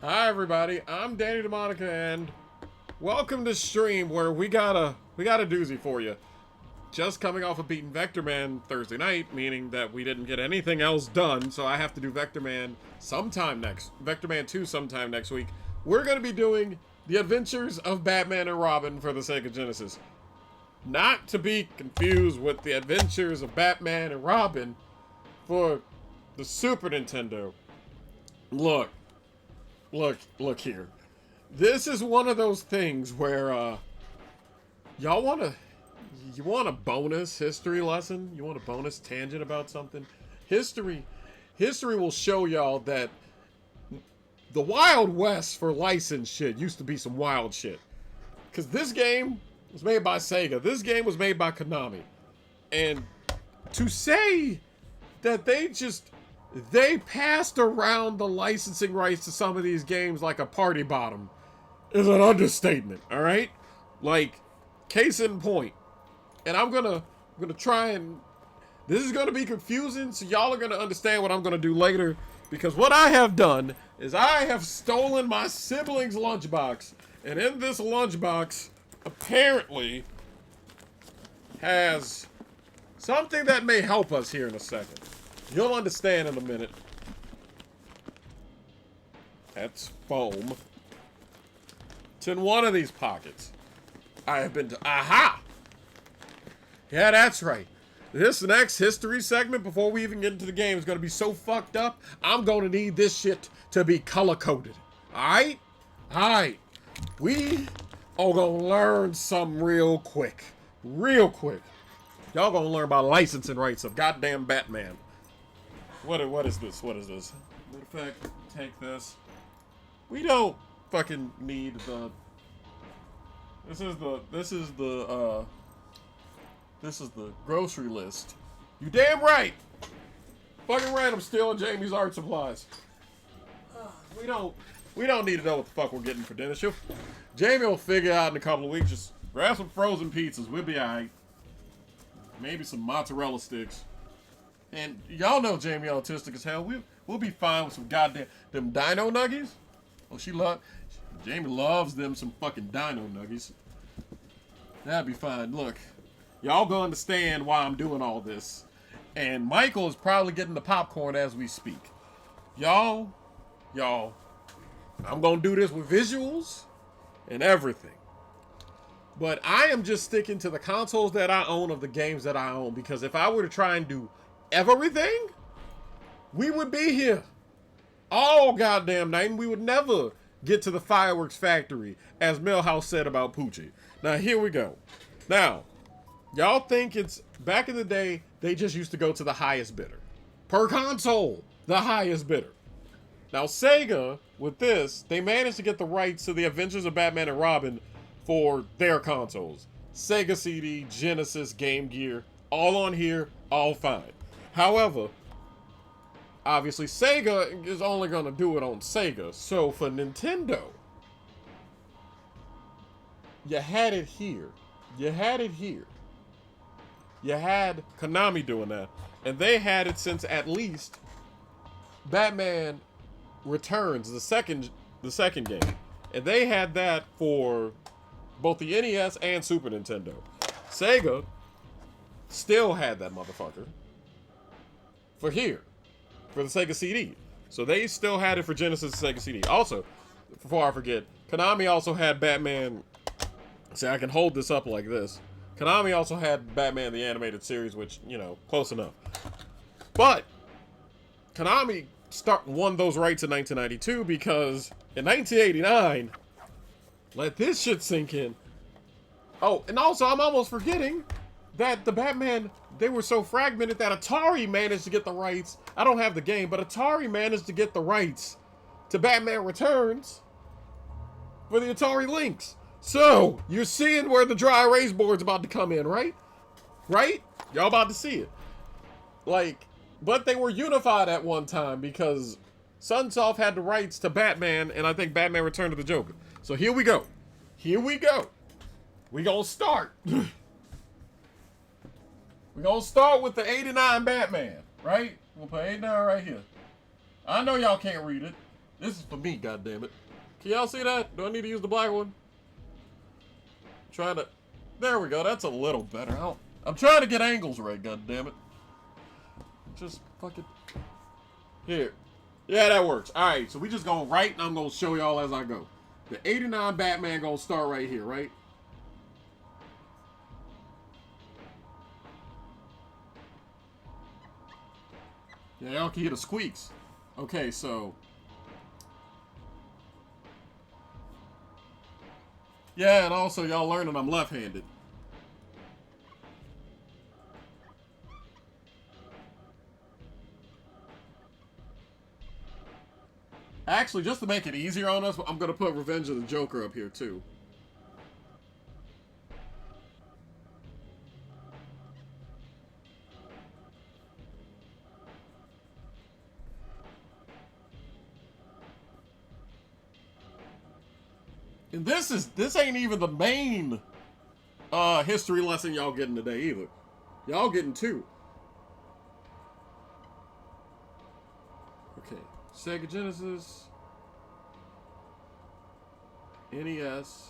Hi everybody, I'm Danny DeMonica and welcome to stream where we got a doozy for you. Just coming off of beating Vector Man Thursday night, meaning that we didn't get anything else done, so I have to do Vector Man 2 sometime next week. We're going to be doing The Adventures of Batman and Robin for the Sega Genesis. Not to be confused with The Adventures of Batman and Robin for the Super Nintendo. Look here. This is one of those things where, you want a bonus history lesson? You want a bonus tangent about something? History will show y'all that the Wild West for licensed shit used to be some wild shit. Because this game was made by Sega. This game was made by Konami. And to say that they passed around the licensing rights to some of these games like a party bottom is an understatement, alright? Like, case in point. And I'm gonna try and... This is gonna be confusing, so y'all are gonna understand what I'm gonna do later. Because what I have done is I have stolen my sibling's lunchbox. And in this lunchbox, apparently, has something that may help us here in a second. You'll understand in a minute. That's foam. It's in one of these pockets. I have been to... Aha! Yeah, that's right. This next history segment, before we even get into the game, is going to be so fucked up, I'm going to need this shit to be color-coded. Alright? Alright. We are going to learn something real quick. Real quick. Y'all going to learn about licensing rights of goddamn Batman. What is this? What is this? Matter of fact, take this. We don't fucking need the. This is the grocery list. You damn right. Fucking right, I'm stealing Jamie's art supplies. We don't need to know what the fuck we're getting for dinner. Jamie will figure out in a couple of weeks. Just grab some frozen pizzas. We'll be alright. Maybe some mozzarella sticks. And y'all know Jamie autistic as hell. We'll be fine with some goddamn them dino nuggies. Oh, Jamie loves them some fucking dino nuggies. That'd be fine. Look, y'all gonna understand why I'm doing all this. And Michael is probably getting the popcorn as we speak. Y'all, I'm gonna do this with visuals and everything. But I am just sticking to the consoles that I own of the games that I own. Because if I were to try and do everything, we would be here all goddamn night and we would never get to the fireworks factory, as Millhouse said about Poochie. Now, here we go. Now, y'all think it's... Back in the day, they just used to go to the highest bidder. Per console, the highest bidder. Now, Sega, with this, they managed to get the rights to the Adventures of Batman and Robin for their consoles. Sega CD, Genesis, Game Gear, all on here, all fine. However, obviously Sega is only going to do it on Sega. So for Nintendo, you had it here. You had it here. You had Konami doing that. And they had it since at least Batman Returns, the second game. And they had that for both the NES and Super Nintendo. Sega still had that motherfucker for here, for the Sega CD. So they still had it for Genesis and Sega CD. Also, before I forget, Konami also had Batman. See, I can hold this up like this. Konami also had Batman the Animated Series, which, you know, close enough. But Konami won those rights in 1992 because in 1989, let this shit sink in. Oh, and also I'm almost forgetting that the Batman, they were so fragmented that Atari managed to get the rights. I don't have the game, but Atari managed to get the rights to Batman Returns for the Atari Lynx. So, you're seeing where the dry erase board's about to come in, right? Right? Y'all about to see it. Like, but they were unified at one time because Sunsoft had the rights to Batman, and I think Batman Return to the Joker. So here we go. Here we go. We gonna start. We gonna start with the 89 Batman, right? We'll put 89 right here. I know y'all can't read it. This is for me, goddammit. Can y'all see that? Do I need to use the black one? Trying to... There we go. That's a little better. I'm trying to get angles right, goddammit. Just fucking... Here. Yeah, that works. Alright, so we just gonna write and I'm gonna show y'all as I go. The 89 Batman gonna start right here, right? Yeah, y'all can hear the squeaks. Okay, so... Yeah, and also y'all learning I'm left-handed. Actually, just to make it easier on us, I'm going to put Revenge of the Joker up here, too. And this ain't even the main history lesson y'all getting today, either. Y'all getting two. Okay. Sega Genesis, NES,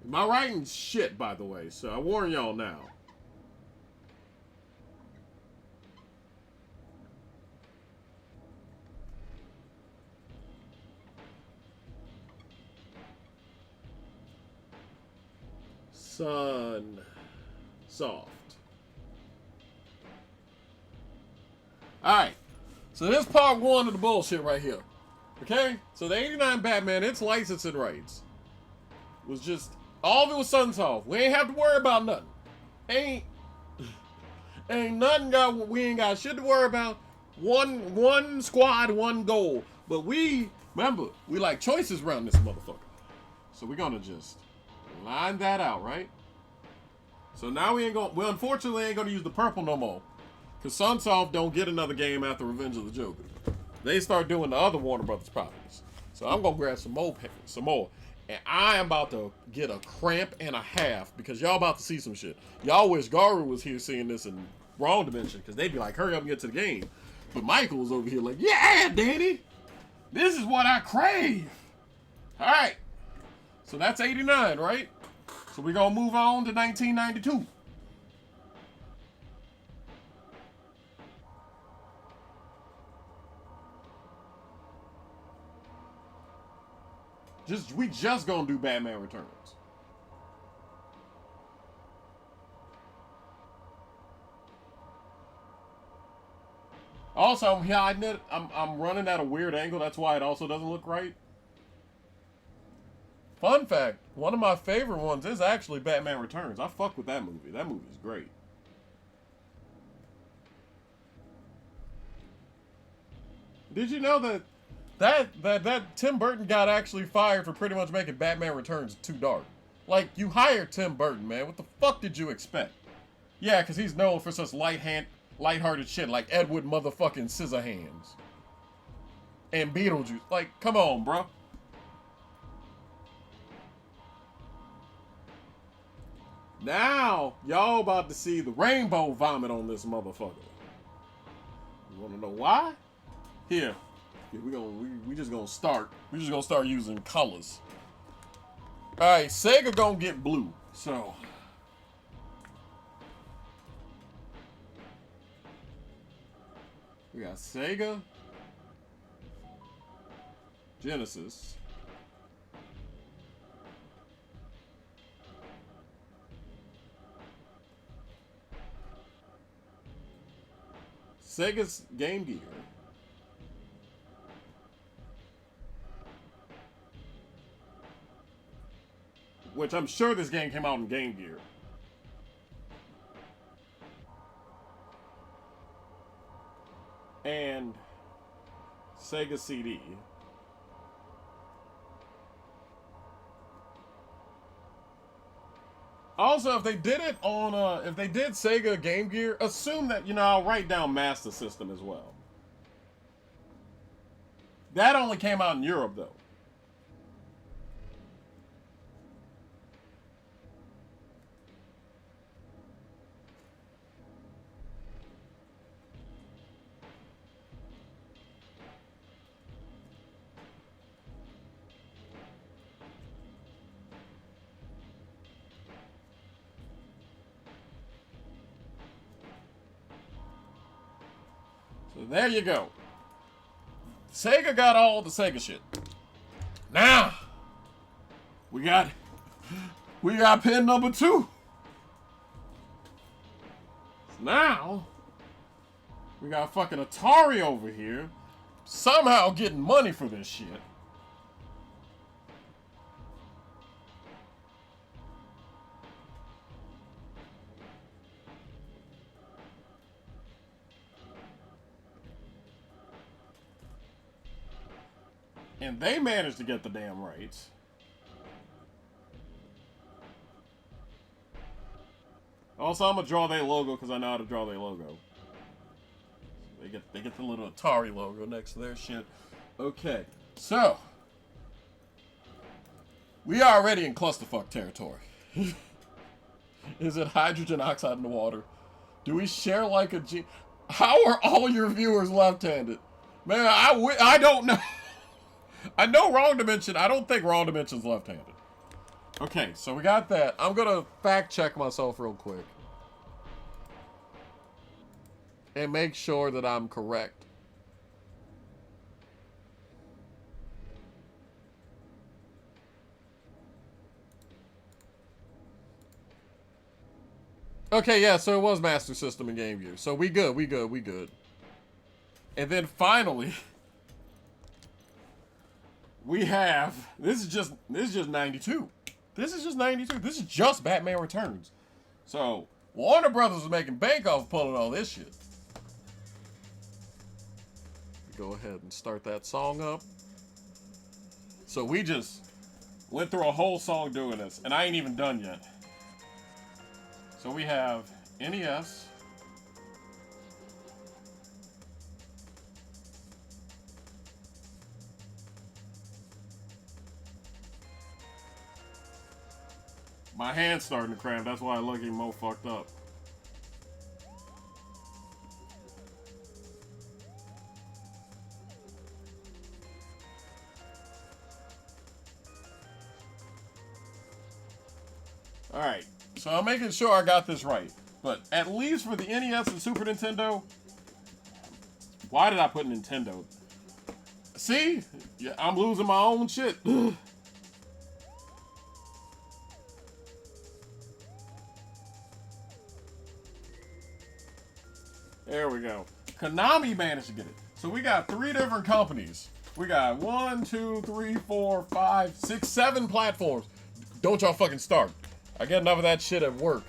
my writing's shit, by the way, so I warn y'all now. Soft. Alright. So this part one of the bullshit right here. Okay? So the 89 Batman, its licensing rights was just... All of it was Sunsoft. We ain't have to worry about nothing. Ain't nothing got. We ain't got shit to worry about. One squad, one goal. But we remember we like choices around this motherfucker. So we're gonna just line that out, right? So now we unfortunately ain't gonna use the purple no more. Cause Sunsoft don't get another game after Revenge of the Joker. They start doing the other Warner Brothers properties. So I'm gonna grab some more. And I am about to get a cramp and a half because y'all about to see some shit. Y'all wish Garu was here seeing this in Wrong Dimension because they'd be like, hurry up and get to the game. But Michael was over here like, yeah, Danny, this is what I crave. All right. So that's 89, right? So we're going to move on to 1992. We just gonna do Batman Returns. Also, I'm running at a weird angle. That's why it also doesn't look right. Fun fact, one of my favorite ones is actually Batman Returns. I fuck with that movie. That movie is great. Did you know that Tim Burton got actually fired for pretty much making Batman Returns too dark? Like, you hired Tim Burton, man. What the fuck did you expect? Yeah, because he's known for such lighthearted shit like Edward motherfucking Scissorhands. And Beetlejuice. Like, come on, bro. Now, y'all about to see the rainbow vomit on this motherfucker. You want to know why? Here. We just gonna start. We just gonna start using colors. All right, Sega gonna get blue. So we got Sega Genesis. Sega's Game Gear. Which I'm sure this game came out in Game Gear. And Sega CD. Also, if they did it on, if they did Sega Game Gear, assume that, I'll write down Master System as well. That only came out in Europe, though. So there you go. Sega got all the Sega shit. Now, we got pin number 2. So now, we got fucking Atari over here, somehow getting money for this shit. And they managed to get the damn rights. Also, I'm gonna draw their logo because I know how to draw their logo. They get the little Atari logo next to their shit. Okay, so we are already in clusterfuck territory. Is it hydrogen oxide in the water? Do we share like a G? How are all your viewers left-handed? Man, I don't know. I know Wrong Dimension. I don't think Wrong Dimension's left-handed. Okay, so we got that. I'm gonna fact check myself real quick. And make sure that I'm correct. Okay, yeah, so it was Master System and Game Gear. So we good. And then finally, we have, this is just 92. This is just 92. This is just Batman Returns. So Warner Brothers was making bank off pulling all this shit. Go ahead and start that song up. So we just went through a whole song doing this, and I ain't even done yet. So we have NES. My hand's starting to cramp. That's why I look even more fucked up. Alright, so I'm making sure I got this right. But at least for the NES and Super Nintendo, why did I put Nintendo? See? Yeah, I'm losing my own shit. There we go. Konami managed to get it. So we got 3 different companies. We got 1, 2, 3, 4, 5, 6, 7 platforms. Don't y'all fucking start. I get enough of that shit at work.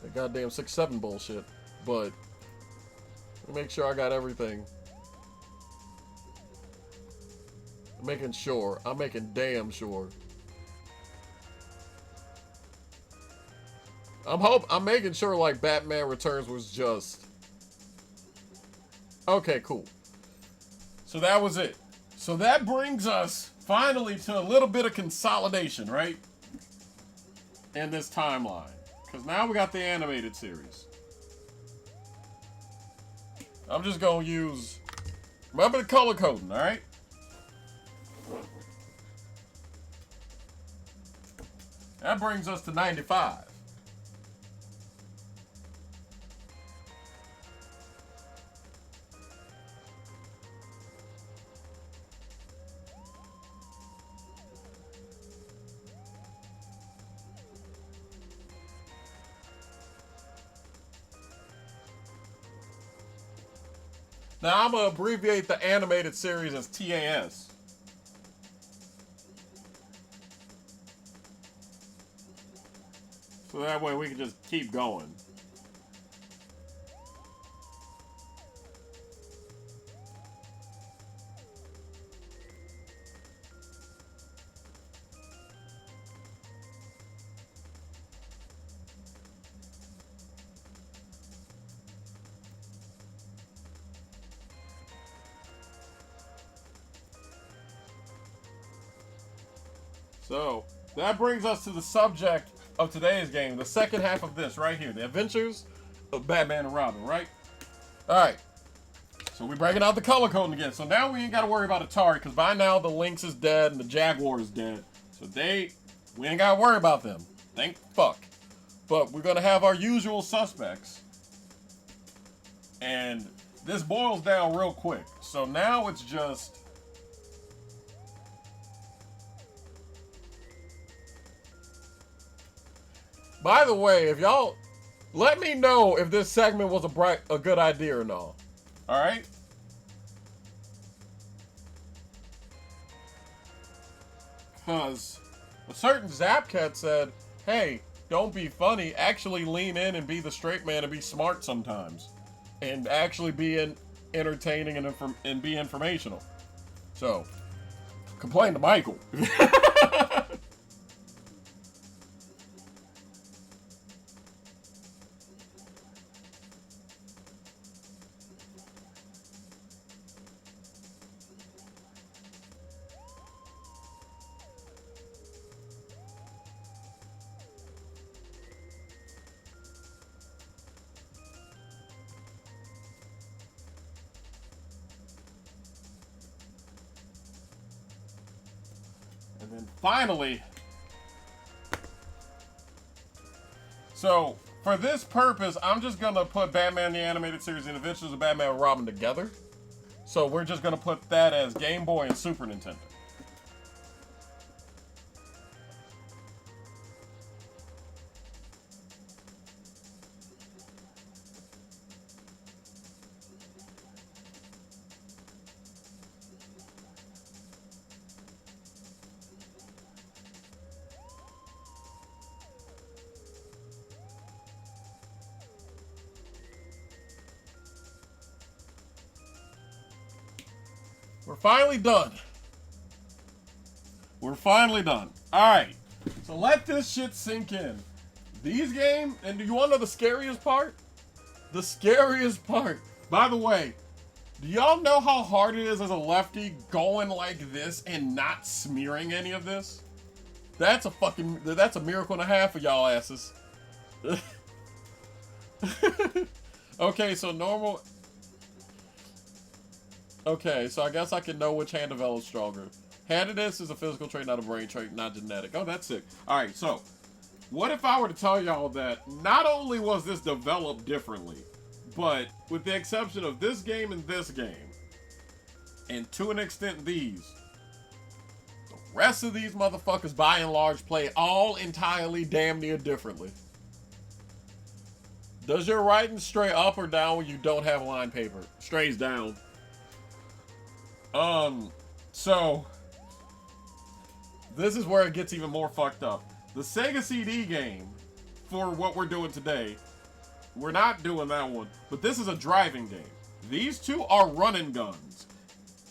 The goddamn 6, 7 bullshit. But make sure I got everything. I'm making sure. I'm making damn sure. I'm making sure like Batman Returns was just. Okay, cool. So that was it. So that brings us finally to a little bit of consolidation, right? In this timeline. Because now we got the animated series. I'm just going to use... Remember the color coding, alright? That brings us to 95. Now, I'm going to abbreviate the animated series as TAS. So that way we can just keep going. So, that brings us to the subject of today's game, the second half of this right here, the adventures of Batman and Robin, right? Alright, so we're breaking out the color coding again. So now we ain't got to worry about Atari, because by now the Lynx is dead and the Jaguar is dead. So we ain't got to worry about them. Thank fuck. But we're going to have our usual suspects. And this boils down real quick. So now it's just... By the way, if y'all... Let me know if this segment was a good idea or not. Alright? Because a certain Zapcat said, hey, don't be funny. Actually lean in and be the straight man and be smart sometimes. And actually be entertaining and be informational. So, complain to Michael. And then finally, so for this purpose, I'm just going to put Batman the Animated Series and Adventures of Batman and Robin together. So we're just going to put that as Game Boy and Super Nintendo. We're finally done. We're finally done. Alright. So let this shit sink in. These games, and do you want to know the scariest part? The scariest part. By the way, do y'all know how hard it is as a lefty going like this and not smearing any of this? That's a miracle and a half for y'all asses. Okay, so normal. Okay, so I guess I can know which hand develops stronger. Handedness is a physical trait, not a brain trait, not genetic. Oh, that's sick. Alright, so what if I were to tell y'all that not only was this developed differently, but with the exception of this game and this game, and to an extent these, the rest of these motherfuckers by and large play all entirely damn near differently. Does your writing stray up or down when you don't have line paper? Strays down. So this is where it gets even more fucked up. The Sega CD game, for what we're doing today, we're not doing that one, but this is a driving game. These two are run and guns.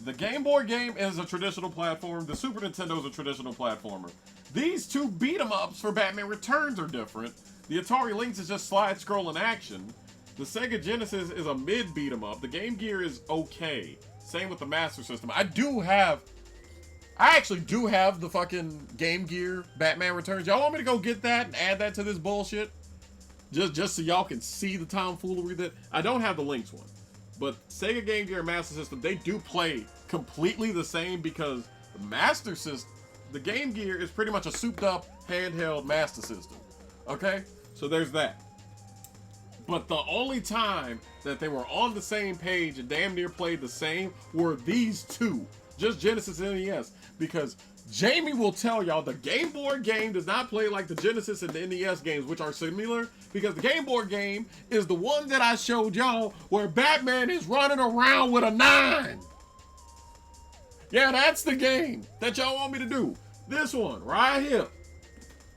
The Game Boy game is a traditional platform. The Super Nintendo is a traditional platformer. These two beat 'em ups for Batman Returns are different. The Atari Lynx is just slide scrolling action. The Sega Genesis is a mid beat 'em up. The Game Gear is okay. Same with the Master System. I actually do have the fucking Game Gear Batman Returns. Y'all want me to go get that and add that to this bullshit? Just so y'all can see the tomfoolery that... I don't have the Lynx one. But Sega Game Gear and Master System, they do play completely the same because the Master System... The Game Gear is pretty much a souped up handheld Master System. Okay? So there's that. But the only time that they were on the same page and damn near played the same were these two. Just Genesis and NES. Because Jamie will tell y'all the Game Boy game does not play like the Genesis and the NES games, which are similar. Because the Game Boy game is the one that I showed y'all where Batman is running around with a 9. Yeah, that's the game that y'all want me to do. This one right here.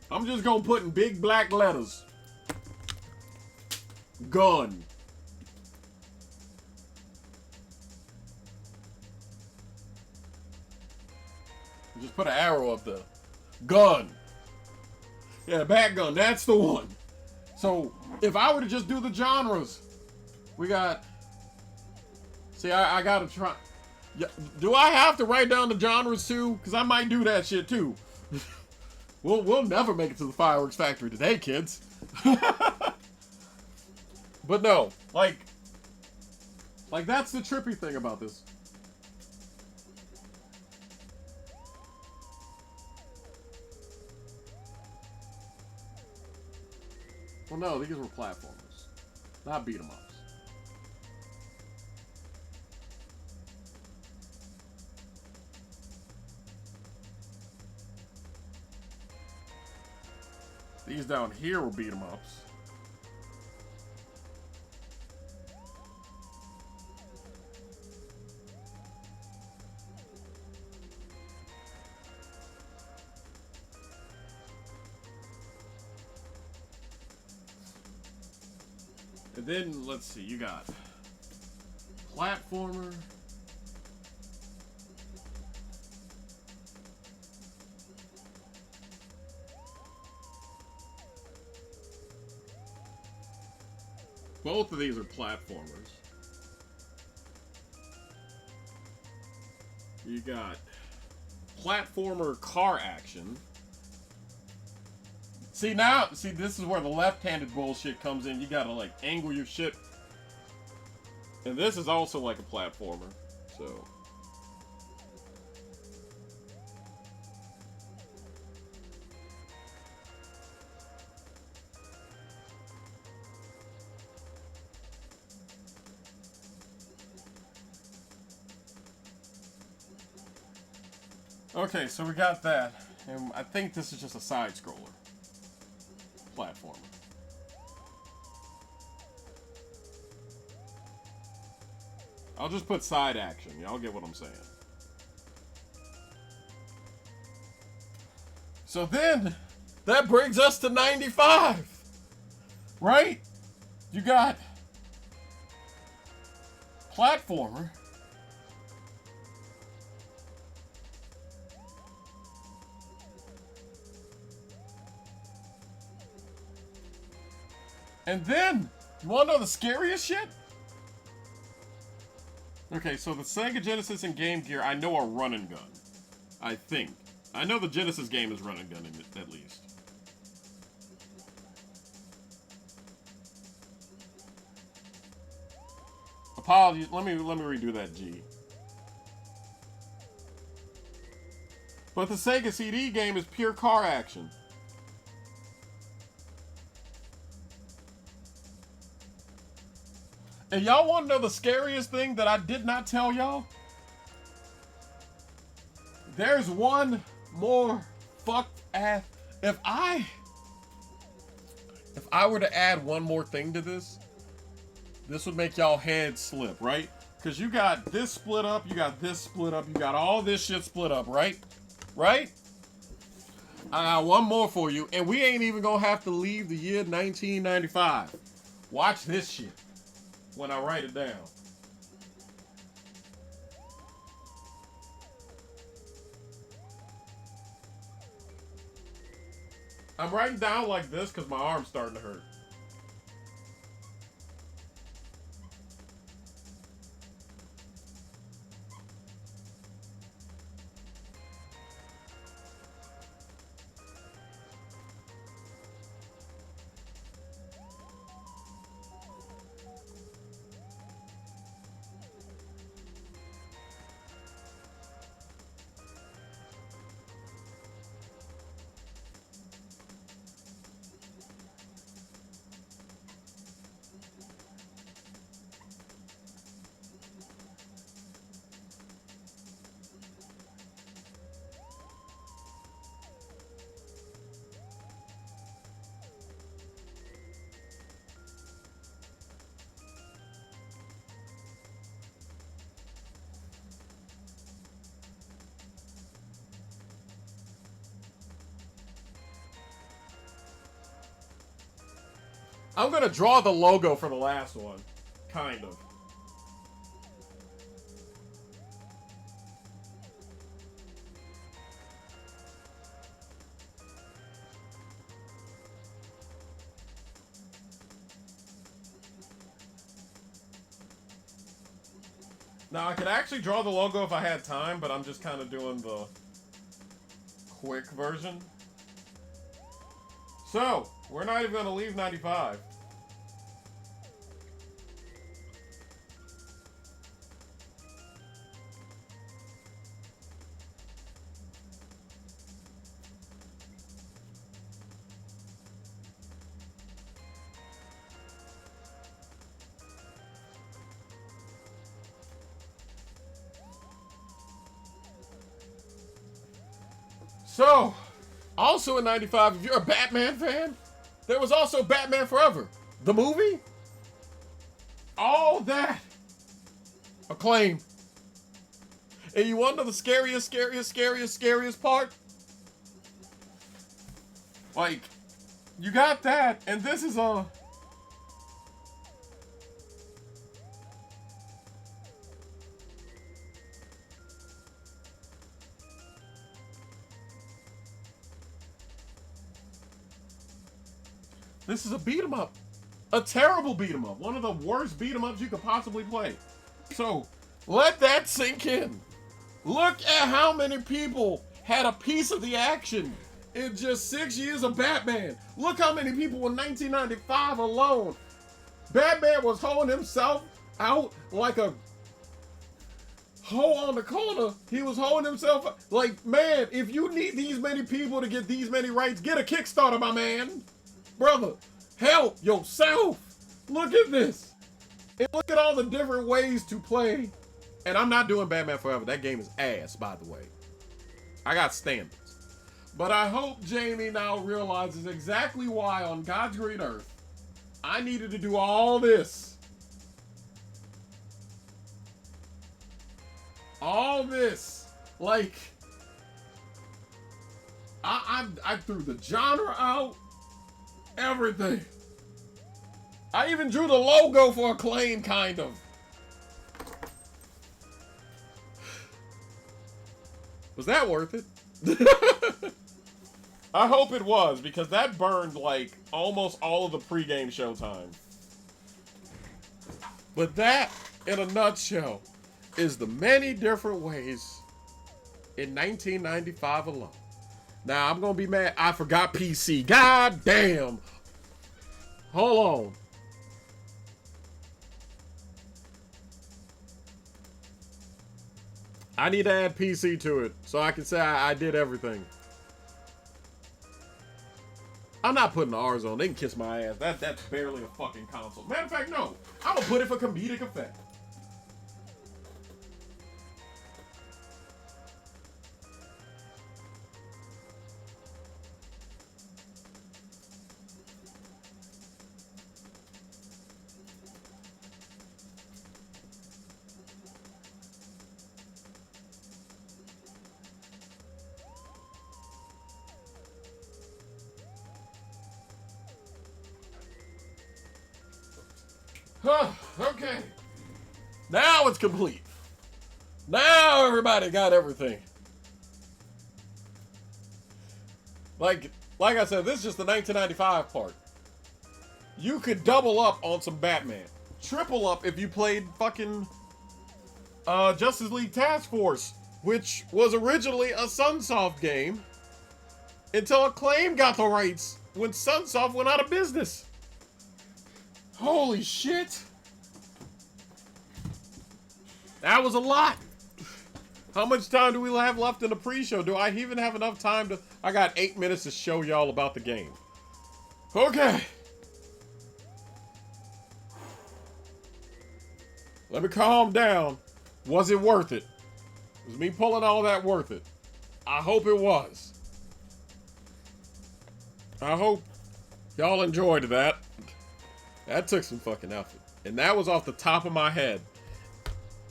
I'm just gonna put in big black letters. Gun. Just put an arrow up there. Gun. Yeah, bat gun. That's the one. So, if I were to just do the genres, we got... See, I gotta try... Yeah, do I have to write down the genres too? Because I might do that shit too. We'll never make it to the fireworks factory today, kids. But no, like that's the trippy thing about this. Well, no, these were platformers, not beat 'em ups. These down here were beat 'em ups. And then, let's see, you got platformer. Both of these are platformers. You got platformer car action. See, this is where the left-handed bullshit comes in. You gotta, like, angle your shit. And this is also like a platformer, so... Okay, so we got that. And I think this is just a side-scroller. Platformer. I'll just put side action. Y'all get what I'm saying. So then, that brings us to 95. Right? You got platformer. And then, you wanna know the scariest shit? Okay, so the Sega Genesis and Game Gear I know are run and gun. I think. I know the Genesis game is run and gun at least. Apologies, let me redo that G. But the Sega CD game is pure car action. And y'all want to know the scariest thing that I did not tell y'all? There's one more fucked ass. If I were to add one more thing to this would make y'all heads slip, right? Because you got this split up, you got this split up, you got all this shit split up, right? Right? I got one more for you, and we ain't even gonna have to leave the year 1995. Watch this shit when I write it down. I'm writing down like this because my arm's starting to hurt. I'm gonna draw the logo for the last one. Kind of. Now, I could actually draw the logo if I had time, but I'm just kind of doing the quick version. So, we're not even going to leave 95. So, also in 95, if you're a Batman fan, there was also Batman Forever. The movie? All that acclaim. And you want to know the scariest part? Like, you got that, and this is a... This is a beat 'em up. A terrible beat 'em up. One of the worst beat 'em ups you could possibly play. So, let that sink in. Look at how many people had a piece of the action in just 6 years of Batman. Look how many people in 1995 alone. Batman was holding himself out like a hoe on the corner. He was holding himself up. Like, man, if you need these many people to get these many rights, get a Kickstarter, my man. Brother, help yourself. Look at this. And look at all the different ways to play. And I'm not doing Batman Forever. That game is ass, by the way. I got standards. But I hope Jamie now realizes exactly why on God's green earth I needed to do all this. All this. Like, I threw the genre out. Everything. I even drew the logo for Acclaim, kind of. Was that worth it? I hope it was, because that burned like almost all of the pregame showtime. But that, in a nutshell, is the many different ways in 1995 alone. Now, I'm going to be mad. I forgot PC. God damn. Hold on. I need to add PC to it so I can say I did everything. I'm not putting the R's on. They can kiss my ass. That's barely a fucking console. Matter of fact, no. I'm going to put it for comedic effect. Okay. Now it's complete. Now everybody got everything. Like I said, this is just the 1995 part. You could double up on some Batman. Triple up if you played fucking Justice League Task Force, which was originally a Sunsoft game until Acclaim got the rights when Sunsoft went out of business. Holy shit. That was a lot. How much time do we have left in the pre-show? Do I even have enough time to... I got 8 minutes to show y'all about the game. Okay. Let me calm down. Was it worth it? Was me pulling all that worth it? I hope it was. I hope y'all enjoyed that. That took some fucking effort. And that was off the top of my head.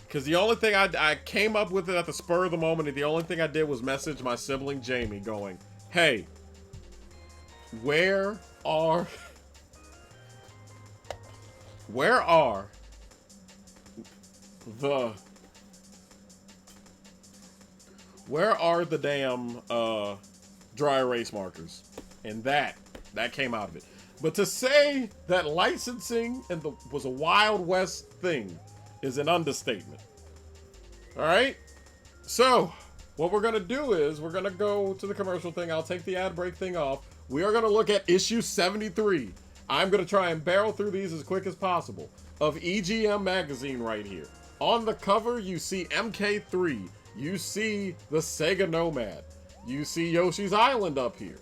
Because the only thing I came up with it at the spur of the moment, and the only thing I did was message my sibling Jamie going, hey, where are the damn dry erase markers? And that came out of it. But to say that licensing was a Wild West thing is an understatement. All right? So, what we're going to do is we're going to go to the commercial thing. I'll take the ad break thing off. We are going to look at issue 73. I'm going to try and barrel through these as quick as possible. Of EGM magazine right here. On the cover, you see MK3. You see the Sega Nomad. You see Yoshi's Island up here.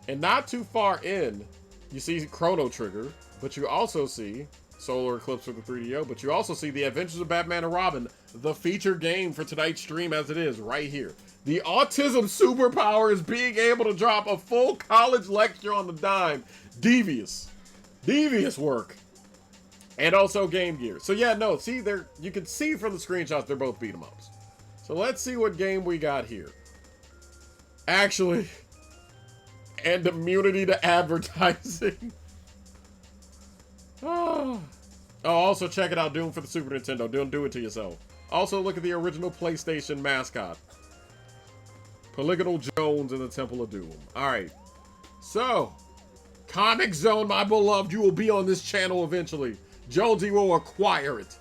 And not too far in, you see Chrono Trigger, but you also see Solar Eclipse for the 3DO, but you also see The Adventures of Batman and Robin, the feature game for tonight's stream as it is, right here. The autism superpower is being able to drop a full college lecture on the dime. Devious. Devious work. And also Game Gear. So yeah, no, see, you can see from the screenshots they're both beat 'em ups. So let's see what game we got here. Actually... and immunity to advertising. Oh, also check it out, Doom for the Super Nintendo. Don't do it to yourself. Also look at the original PlayStation mascot. Polygonal Jones in the Temple of Doom. Alright. So, Comic Zone, my beloved, you will be on this channel eventually. Jonesy will acquire it.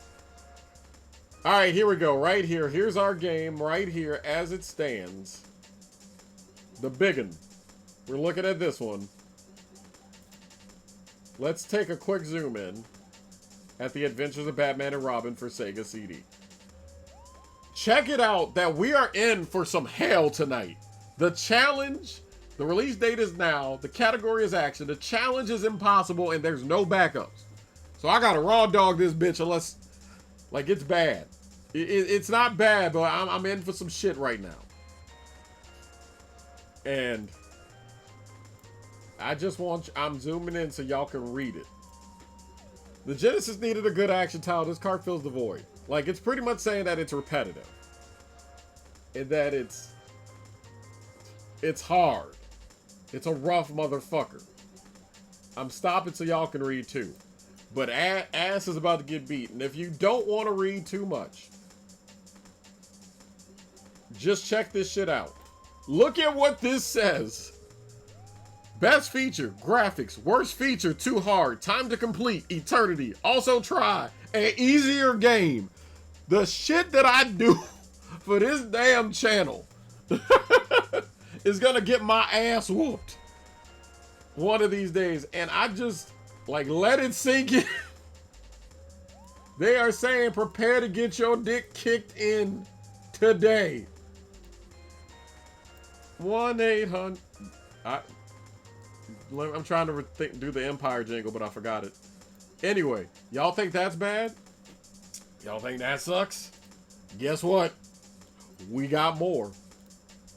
Alright, here we go. Right here. Here's our game right here as it stands. The biggin. We're looking at this one. Let's take a quick zoom in at The Adventures of Batman and Robin for Sega CD. Check it out that we are in for some hell tonight. The challenge, the release date is now, the category is action, the challenge is impossible, and there's no backups. So I gotta raw dog this bitch unless, like, it's bad. It's not bad, but I'm in for some shit right now. And... I'm zooming in so y'all can read it. The Genesis needed a good action title. This card fills the void. Like, it's pretty much saying that it's repetitive. And that it's hard. It's a rough motherfucker. I'm stopping so y'all can read too. But ass is about to get beaten. If you don't want to read too much, just check this shit out. Look at what this says. Best feature, graphics. Worst feature, too hard. Time to complete, eternity. Also try, an easier game. The shit that I do for this damn channel is gonna get my ass whooped one of these days. And I just, like, let it sink in. They are saying prepare to get your dick kicked in today. 1-800. I'm trying to do the Empire jingle, but I forgot it. Anyway, y'all think that's bad? Y'all think that sucks? Guess what? We got more.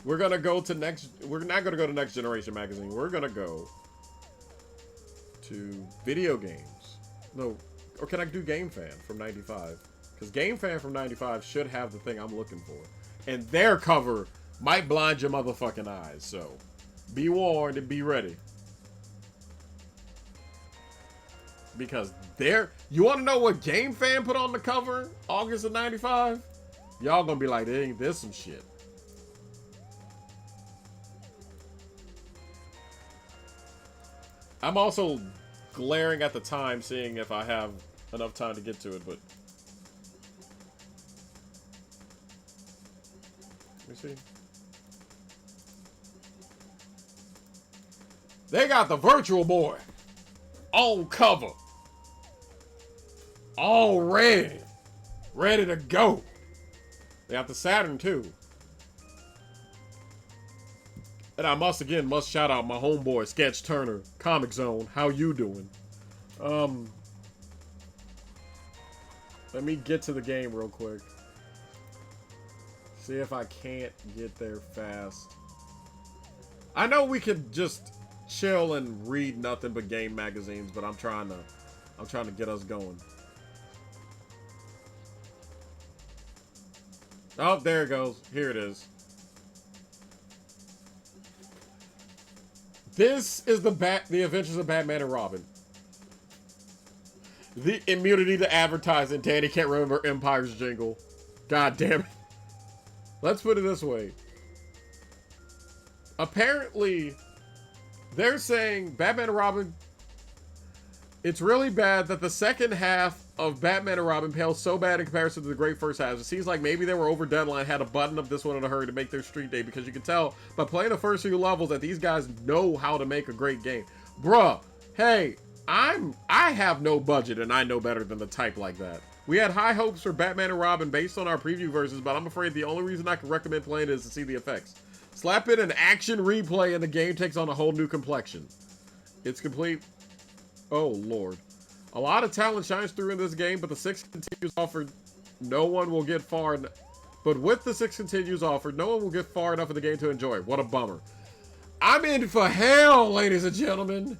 We're gonna go to next. We're not gonna go to Next Generation Magazine. We're gonna go to video games. No, or can I do Game Fan from '95? Because Game Fan from '95 should have the thing I'm looking for, and their cover might blind your motherfucking eyes. So, be warned and be ready. Because you want to know what Game Fan put on the cover August of '95? Y'all gonna be like, ain't this some shit? I'm also glaring at the time, seeing if I have enough time to get to it, but let me see. They got the Virtual Boy on cover. All ready to go. They got the Saturn too. And I must shout out my homeboy Sketch Turner, Comic Zone. How you doing? Let me get to the game real quick. See if I can't get there fast. I know we could just chill and read nothing but game magazines, but I'm trying to get us going. Oh, there it goes. Here it is. This is the Adventures of Batman and Robin. The immunity to advertising. Danny can't remember Empire's jingle. God damn it. Let's put it this way. Apparently, they're saying Batman and Robin, it's really bad that the second half of Batman and Robin pales so bad in comparison to the great first half. It seems like maybe they were over deadline, had to button up this one in a hurry to make their street day, because you can tell by playing the first few levels that these guys know how to make a great game. Bruh, hey, I have no budget and I know better than to type like that. We had high hopes for Batman and Robin based on our preview versions, but I'm afraid the only reason I can recommend playing it is to see the effects. Slap in an action replay and the game takes on a whole new complexion. It's complete. Oh, Lord. A lot of talent shines through in this game, but the 6 continues offered. No one will get far. But with the 6 continues offered, no one will get far enough in the game to enjoy it. What a bummer. I'm in for hell, ladies and gentlemen.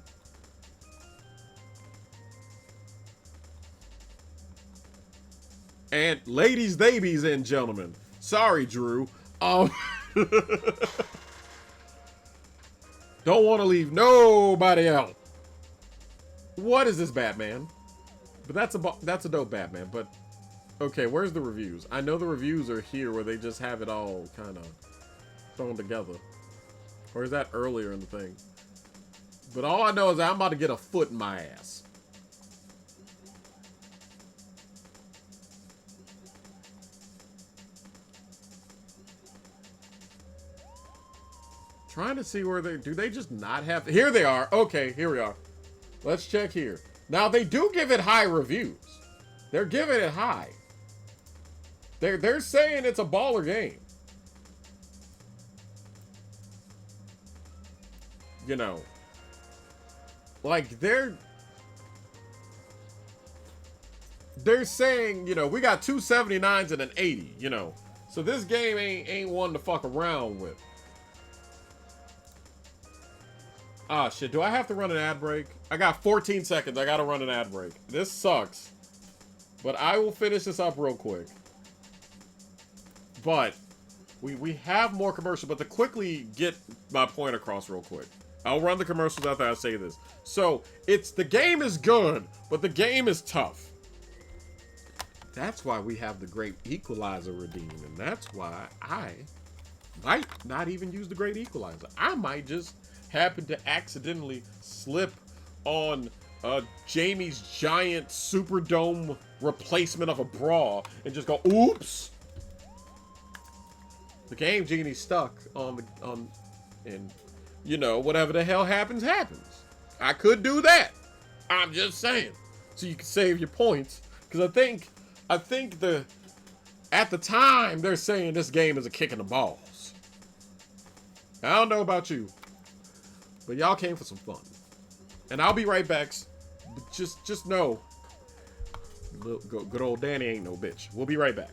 And ladies, babies, and gentlemen. Sorry, Drew. Don't want to leave nobody out. What is this Batman? But that's a dope Batman. But okay, where's the reviews? I know the reviews are here where they just have it all kind of thrown together. Or is that earlier in the thing? But all I know is I'm about to get a foot in my ass. Trying to see where do they just not have, here they are. Okay, here we are. Let's check here. Now they do give it high reviews. They're giving it high. They're saying it's a baller game. You know, like they're saying, you know, we got 279s and an 80, you know. So this game ain't one to fuck around with. Ah, shit. Do I have to run an ad break? I got 14 seconds. I gotta run an ad break. This sucks. But I will finish this up real quick. But we have more commercials, but to quickly get my point across real quick, I'll run the commercials after I say this. So, the game is good, but the game is tough. That's why we have the great Equalizer redeem, and that's why I Might not even use the Great Equalizer. I might just happen to accidentally slip on Jamie's giant Superdome replacement of a bra and just go, oops. The Game Genie's stuck and you know, whatever the hell happens, happens. I could do that. I'm just saying. So you can save your points. Because I think at the time, they're saying this game is a kick in the balls. I don't know about you, but y'all came for some fun. And I'll be right back. Just know, good old Danny ain't no bitch. We'll be right back.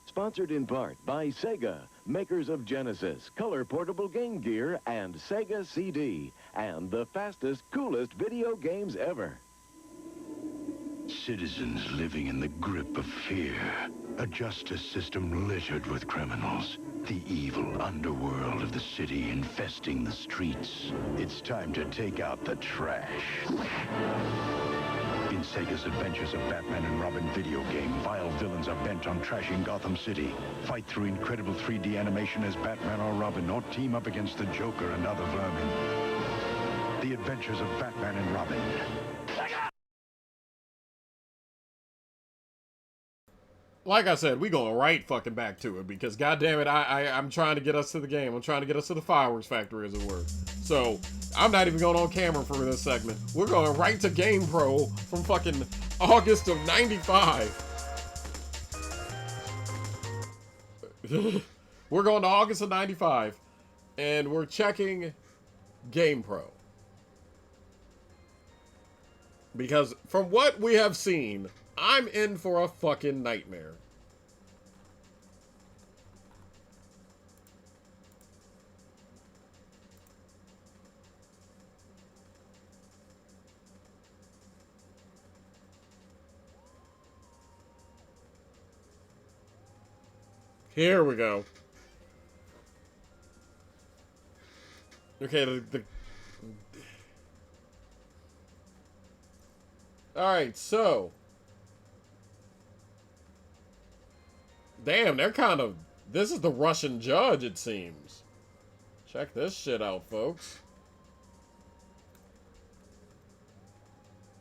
Sponsored in part by Sega, makers of Genesis, color portable game gear, and Sega CD, and the fastest, coolest video games ever. Citizens living in the grip of fear. A justice system littered with criminals. The evil underworld of the city infesting the streets. It's time to take out the trash. In In Sega's Adventures of Batman and Robin video game, vile villains are bent on trashing Gotham City. Fight through incredible 3D animation as Batman or Robin, or team up against the Joker and other vermin. The Adventures of Batman and Robin. Like I said, we going right fucking back to it because goddamn it, I'm trying to get us to the game. I'm trying to get us to the fireworks factory, as it were. So I'm not even going on camera for this segment. We're going right to Game Pro from fucking August of '95. We're going to August of '95, and we're checking Game Pro. Because from what we have seen, I'm in for a fucking nightmare. Here we go. Okay, Alright, so... Damn, they're kind of... This is the Russian judge, it seems. Check this shit out, folks.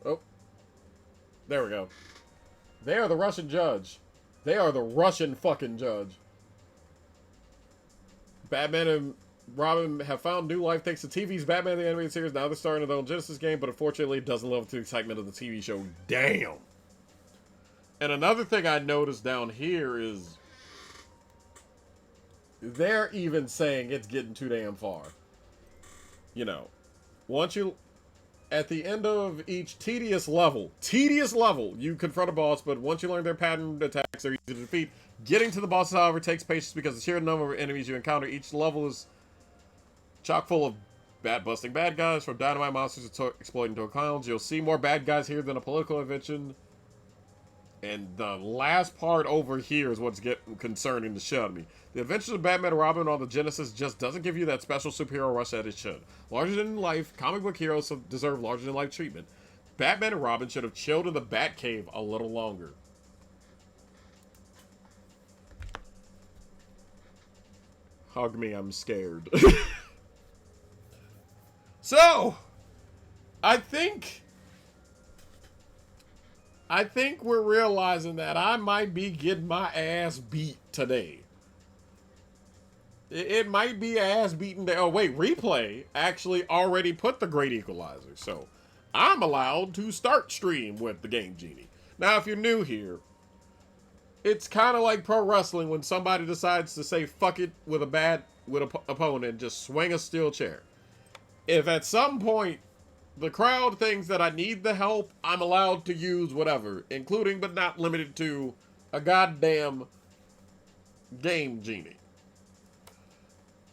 Oh. There we go. They are the Russian judge. They are the Russian fucking judge. Batman and Robin have found new life thanks to TV's Batman the Animated Series. Now they're starting their own Genesis game, but unfortunately it doesn't live up to the excitement of the TV show. Damn! And another thing I noticed down here is they're even saying it's getting too damn far. You know, once you... At the end of each tedious level, you confront a boss, but once you learn their pattern attacks, they're easy to defeat. Getting to the bosses, however, takes patience because the sheer number of enemies you encounter. Each level is chock full of busting bad guys, from dynamite monsters to exploiting to clowns. You'll see more bad guys here than a political invention. And the last part over here is what's getting concerning the shit out of me. The Adventures of Batman and Robin on the Genesis just doesn't give you that special superhero rush that it should. Larger-than-life, comic book heroes deserve larger-than-life treatment. Batman and Robin should have chilled in the Batcave a little longer. Hug me, I'm scared. So, I think we're realizing that I might be getting my ass beat today. It might be ass beating day. Oh, wait, Replay actually already put the Great Equalizer. So, I'm allowed to start stream with the Game Genie. Now, if you're new here, it's kind of like pro wrestling when somebody decides to say fuck it with a opponent and just swing a steel chair. If at some point the crowd thinks that I need the help, I'm allowed to use whatever, including but not limited to a goddamn Game Genie.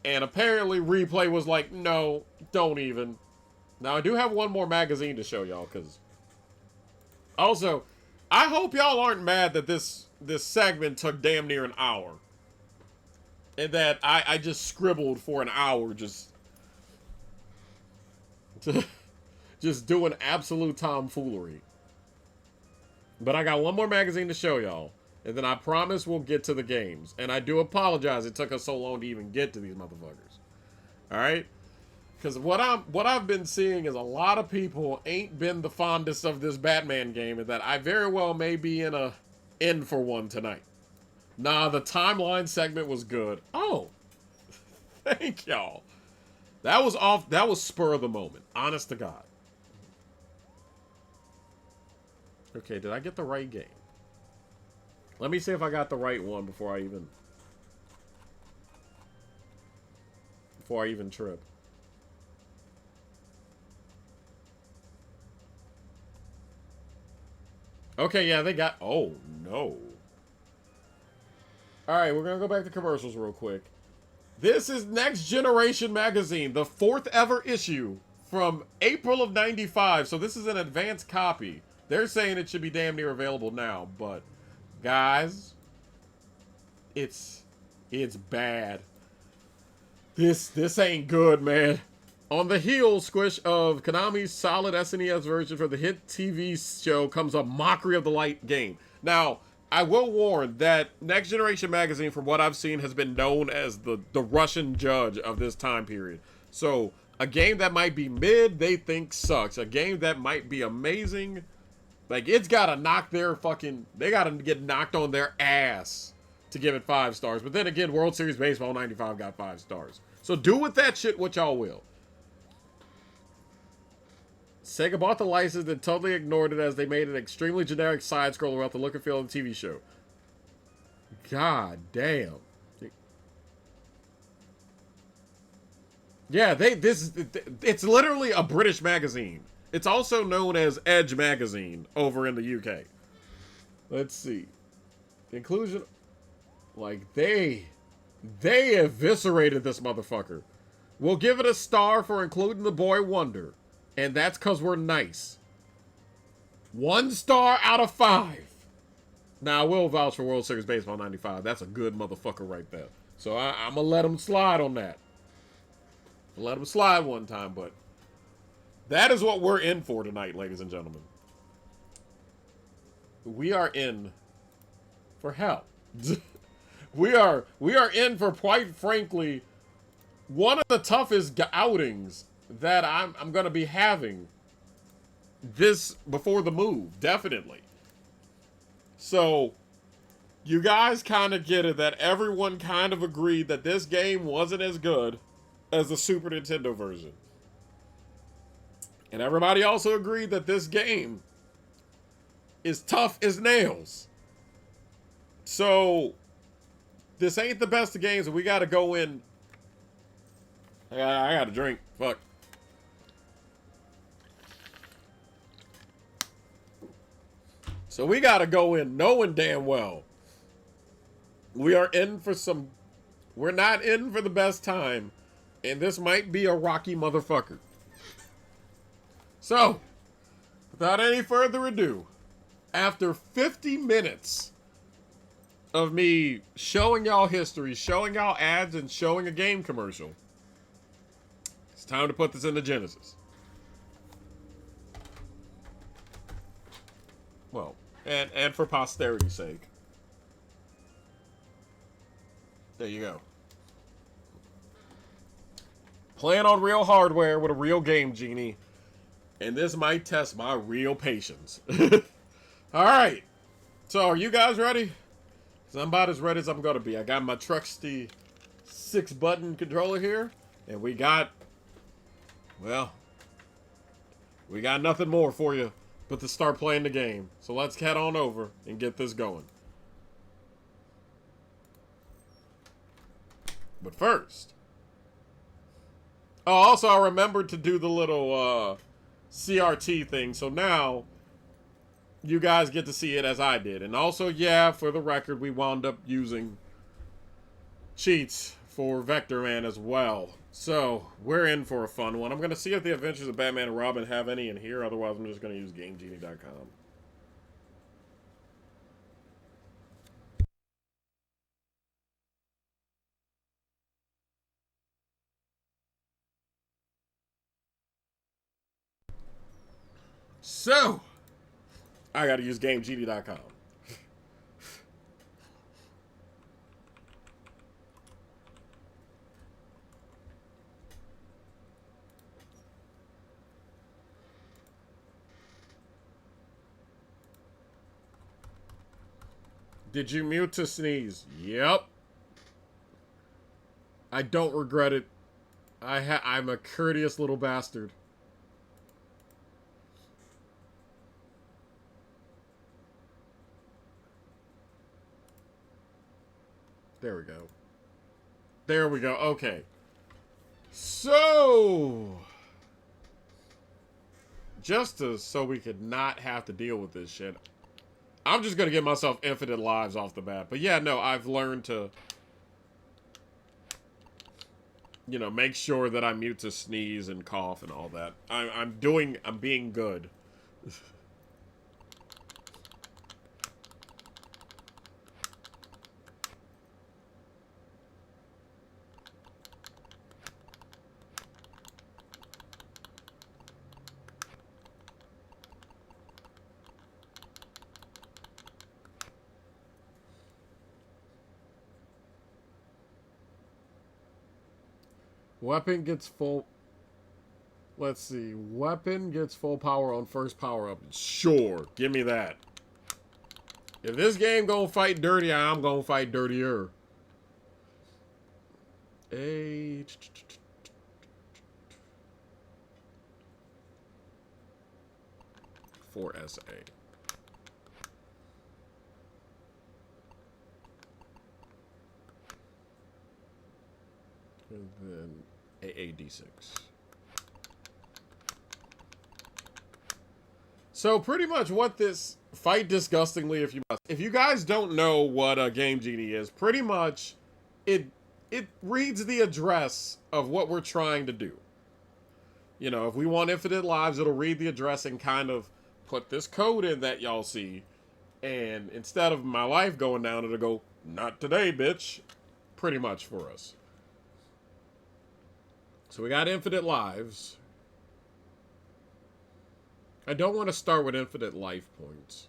And apparently Replay was like, no, don't even. Now, I do have one more magazine to show y'all, because... Also, I hope y'all aren't mad that this segment took damn near an hour. And that I just scribbled for an hour, just doing absolute tomfoolery. But I got one more magazine to show y'all. And then I promise we'll get to the games. And I do apologize it took us so long to even get to these motherfuckers. Alright? Because what I've been seeing is a lot of people ain't been the fondest of this Batman game. And that I very well may be in for one tonight. Nah, the timeline segment was good. Oh. Thank y'all. That was spur of the moment. Honest to God. Okay, did I get the right game? Let me see if I got the right one before I even trip. Okay, yeah, they got... Oh, no. Alright, we're gonna go back to commercials real quick. This is Next Generation Magazine, the 4th ever issue from April of '95. So this is an advanced copy. They're saying it should be damn near available now, but... Guys, it's bad. This ain't good, man. On the heel squish of Konami's solid SNES version for the hit TV show comes a mockery of the light game. Now, I will warn that Next Generation Magazine, from what I've seen, has been known as the Russian judge of this time period. So, a game that might be mid, they think sucks. A game that might be amazing, like, it's gotta knock their fucking... They gotta get knocked on their ass to give it 5 stars. But then again, World Series Baseball 95 got 5 stars. So do with that shit what y'all will. Sega bought the license and totally ignored it as they made an extremely generic side-scroller without the look and feel of the TV show. God damn. Yeah, it's literally a British magazine. It's also known as Edge Magazine over in the UK. Let's see. Inclusion, like, they eviscerated this motherfucker. We'll give it a star for including the boy Wonder. And that's because we're nice. 1 star out of 5. Now, I will vouch for World Series Baseball 95. That's a good motherfucker right there. So I'm going to let him slide on that. I'll let him slide one time, but that is what we're in for tonight, ladies and gentlemen. We are in for hell. we are in for, quite frankly, one of the toughest outings that I'm going to be having this before the move, definitely. So, you guys kind of get it that everyone kind of agreed that this game wasn't as good as the Super Nintendo version. And everybody also agreed that this game is tough as nails. So, this ain't the best of games, and we got to go in. I got to drink. Fuck. So we gotta go in knowing damn well we are in for some... We're not in for the best time, and this might be a rocky motherfucker. So, without any further ado, after 50 minutes of me showing y'all history, showing y'all ads, and showing a game commercial, it's time to put this in the Genesis. Well, and for posterity's sake. There you go. Playing on real hardware with a real game genie. And this might test my real patience. Alright. So, are you guys ready? 'Cause I'm about as ready as I'm going to be. I got my trusty 6-button controller here. And we got... Well... We got nothing more for you but to start playing the game. So let's head on over and get this going. But first... Oh, also I remembered to do the little CRT thing. So now you guys get to see it as I did. And also, yeah, for the record, we wound up using cheats for Vector Man as well. So, we're in for a fun one. I'm going to see if the Adventures of Batman and Robin have any in here. Otherwise, I'm just going to use GameGenie.com. So, I got to use GameGenie.com. Did you mute to sneeze? Yep. I don't regret it. I'm a courteous little bastard. There we go. There we go. Okay. So, so we could not have to deal with this shit, I'm just going to give myself infinite lives off the bat. But yeah, no, I've learned to, you know, make sure that I mute to sneeze and cough and all that. I'm being good. Weapon gets full... Let's see. Weapon gets full power on first power up. Sure. Give me that. If this game gonna fight dirty, I'm gonna fight dirtier. 4SA. And then AAD6. So pretty much what this fight disgustingly if you must. If you guys don't know what a Game Genie is, pretty much it reads the address of what we're trying to do. You know, if we want infinite lives, it'll read the address and kind of put this code in that y'all see. And instead of my life going down, it'll go, not today, bitch. Pretty much for us. So we got infinite lives. I don't want to start with infinite life points.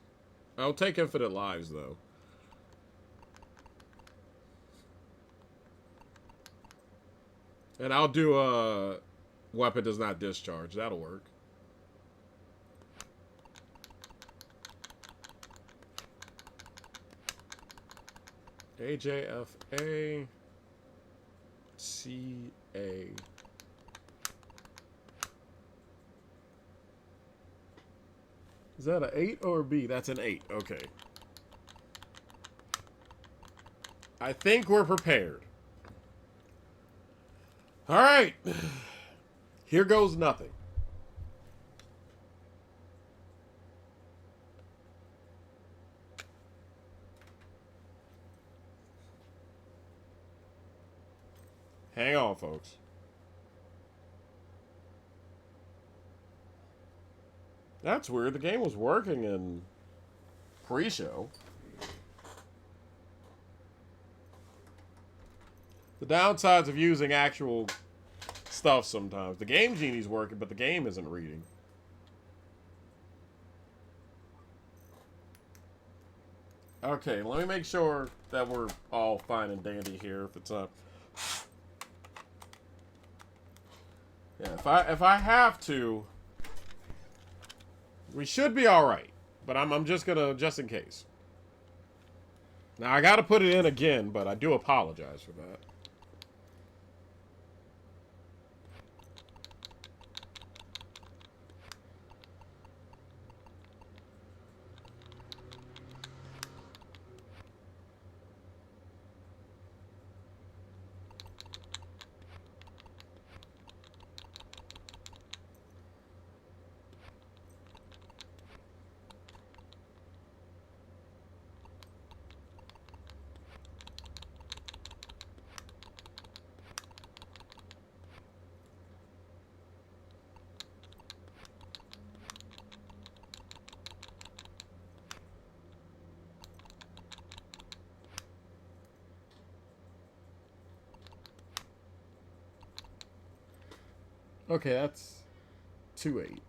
I'll take infinite lives, though. And I'll do a weapon does not discharge. That'll work. AJFA CA. Is that an 8 or a B? That's an 8. Okay. I think we're prepared. All right. Here goes nothing. Hang on, folks. That's weird. The game was working in pre-show. The downsides of using actual stuff sometimes. The Game Genie's working, but the game isn't reading. Okay, let me make sure that we're all fine and dandy here. If it's up, yeah. If I have to, we should be all right. But I'm just gonna just in case. Now I got to put it in again, but I do apologize for that. Okay, that's 2-8.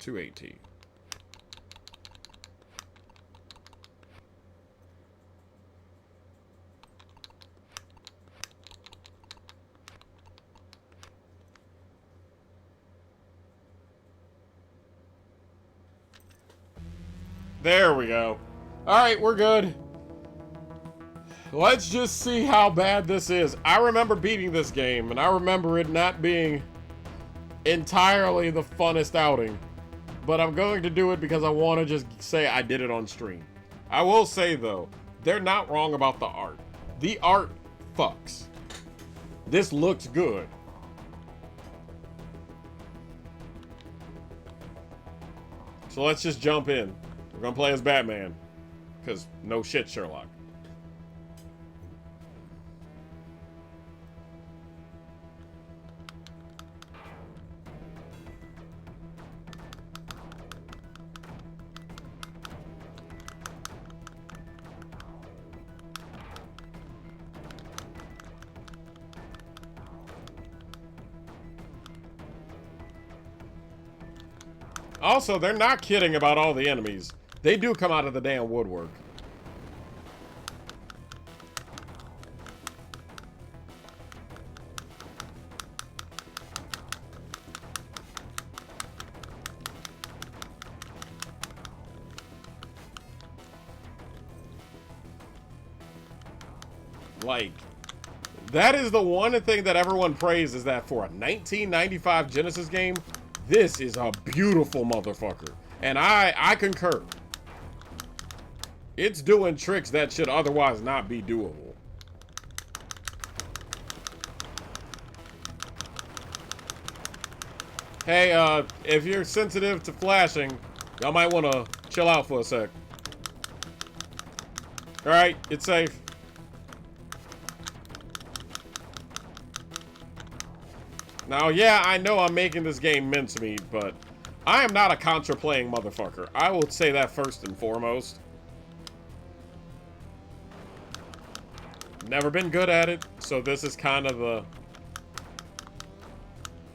2-8T. There we go. Alright, we're good. Let's just see how bad this is. I remember beating this game, and I remember it not being entirely the funnest outing, but I'm going to do it because I want to just say I did it on stream. I will say though, they're not wrong about the art. The art fucks. This looks good. So let's just jump in. We're gonna play as Batman, because no shit, Sherlock. Also, they're not kidding about all the enemies. They do come out of the damn woodwork. Like, that is the one thing that everyone praises, is that for a 1995 Genesis game, this is a beautiful motherfucker. And I concur. It's doing tricks that should otherwise not be doable. Hey, if you're sensitive to flashing, y'all might want to chill out for a sec. Alright, it's safe. Now, yeah, I know I'm making this game mincemeat, but I am not a Contra-playing motherfucker. I will say that first and foremost. Never been good at it, so this is kind of the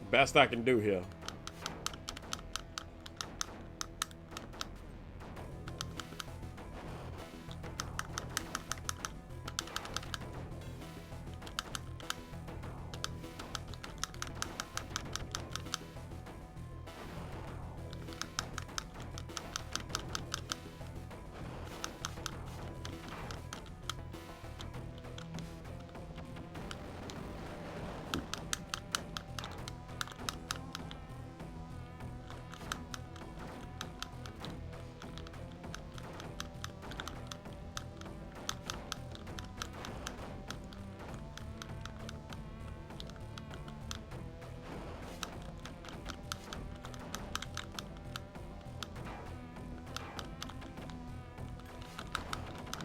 best I can do here.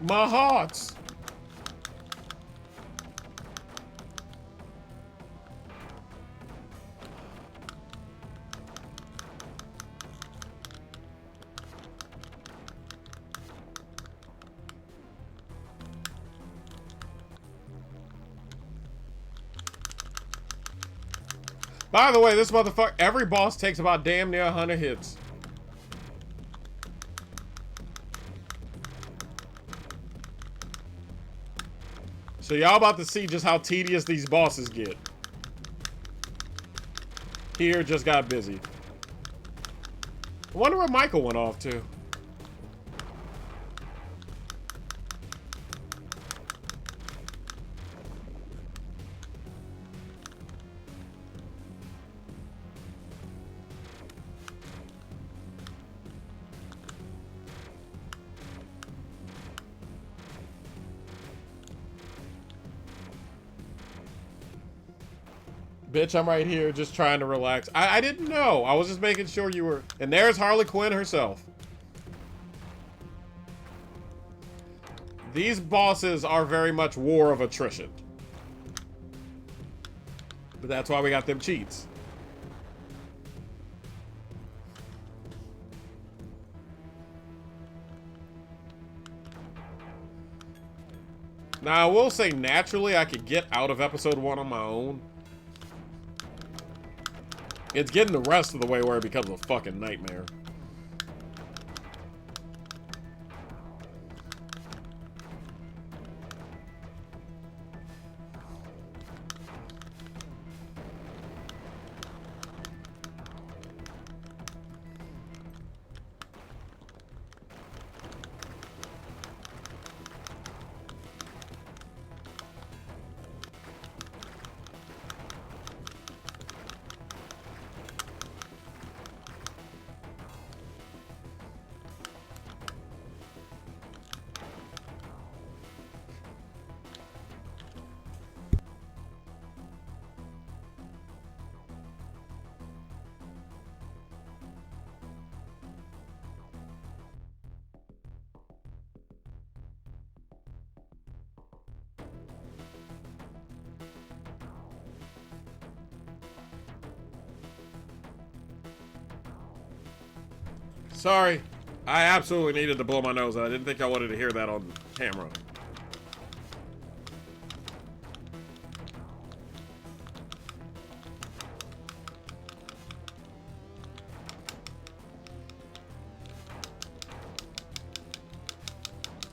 My hearts. By the way, this motherfucker, every boss takes about damn near 100 hits. So y'all about to see just how tedious these bosses get. Here just got busy. I wonder where Michael went off to. Bitch, I'm right here just trying to relax. I didn't know. I was just making sure you were... And there's Harley Quinn herself. These bosses are very much war of attrition. But that's why we got them cheats. Now, I will say naturally I could get out of episode 1 on my own. It's getting the rest of the way where it becomes a fucking nightmare. Sorry. I absolutely needed to blow my nose out. I didn't think I wanted to hear that on camera.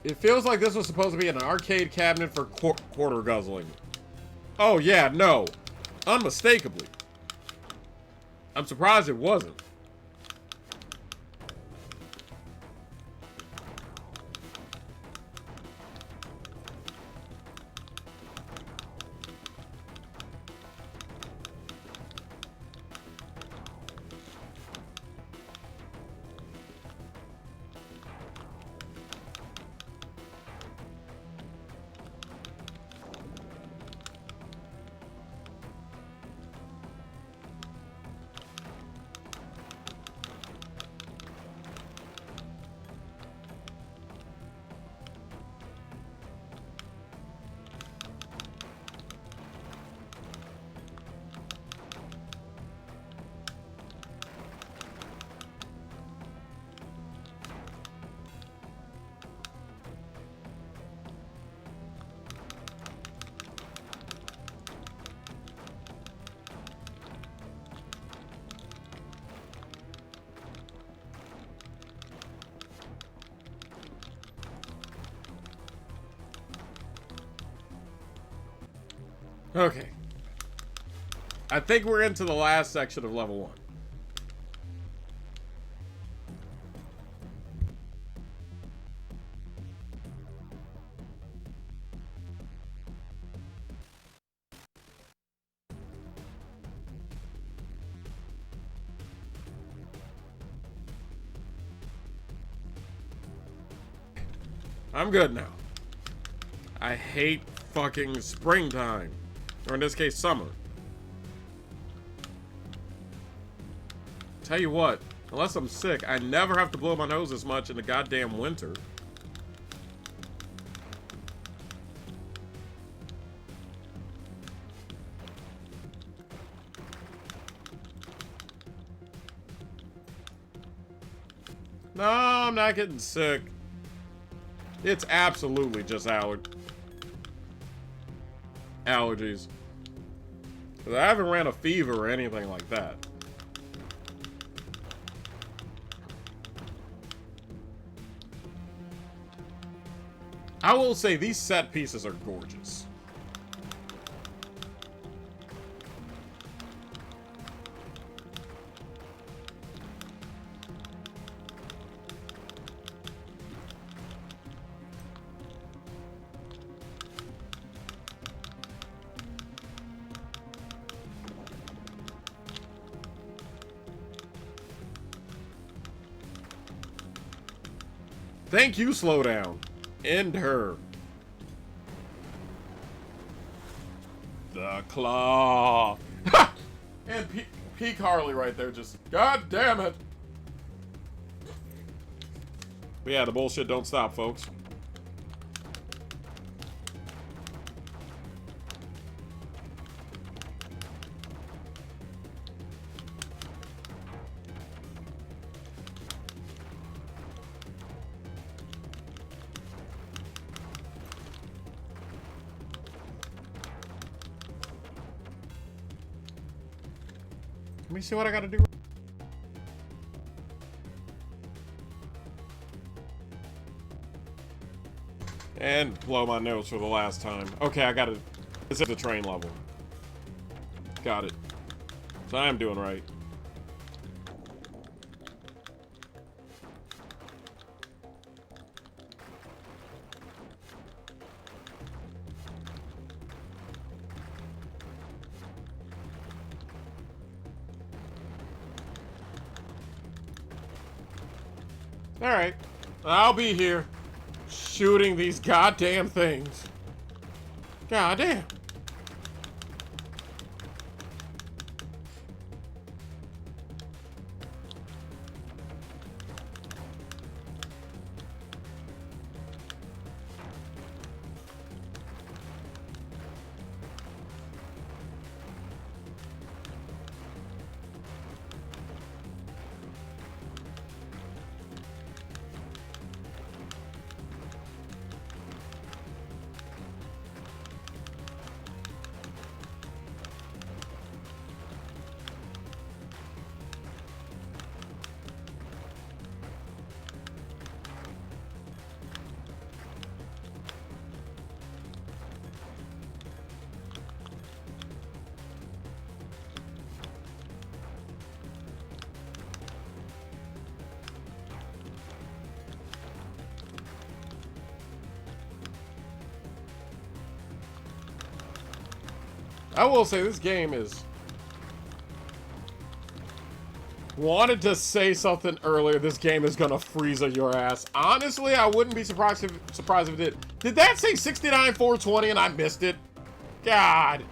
It feels like this was supposed to be an arcade cabinet for quarter guzzling. Oh, yeah, no. Unmistakably. I'm surprised it wasn't. Okay. I think we're into the last section of level 1. I'm good now. I hate fucking springtime. Or in this case, summer. Tell you what, unless I'm sick, I never have to blow my nose as much in the goddamn winter. No, I'm not getting sick. It's absolutely just allergies. 'Cause I haven't ran a fever or anything like that. I will say these set pieces are gorgeous. Thank you, slow down. End her. The claw. Ha! And Peak Harley right there just, god damn it. But yeah, the bullshit don't stop, folks. Let me see what I gotta do. And blow my nose for the last time. Okay, I got it. This is the train level. Got it. So I'm doing right. Alright. I'll be here shooting these goddamn things. Goddamn. I will say this game is... Wanted to say something earlier. This game is gonna freeze your ass. Honestly, I wouldn't be surprised if it did. Did that say 69,420 and I missed it? God.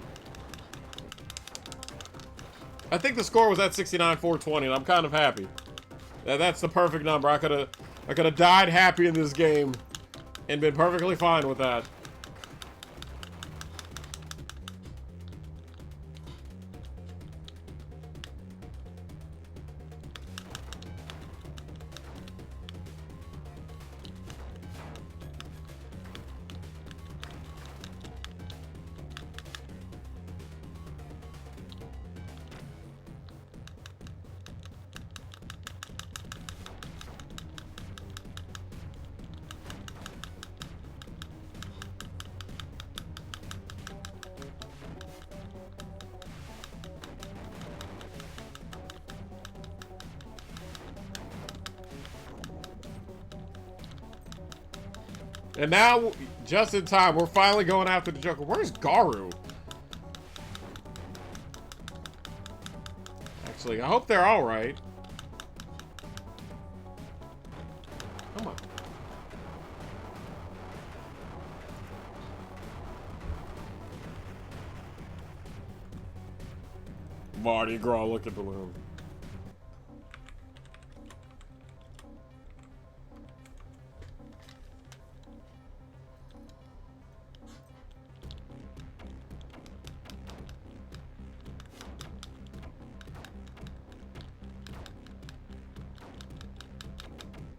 I think the score was at 69,420 and I'm kind of happy. That's the perfect number. I could have died happy in this game and been perfectly fine with that. And now, just in time, we're finally going after the Joker. Where's Garu? Actually, I hope they're alright. Come on. Mardi Gras looking balloon.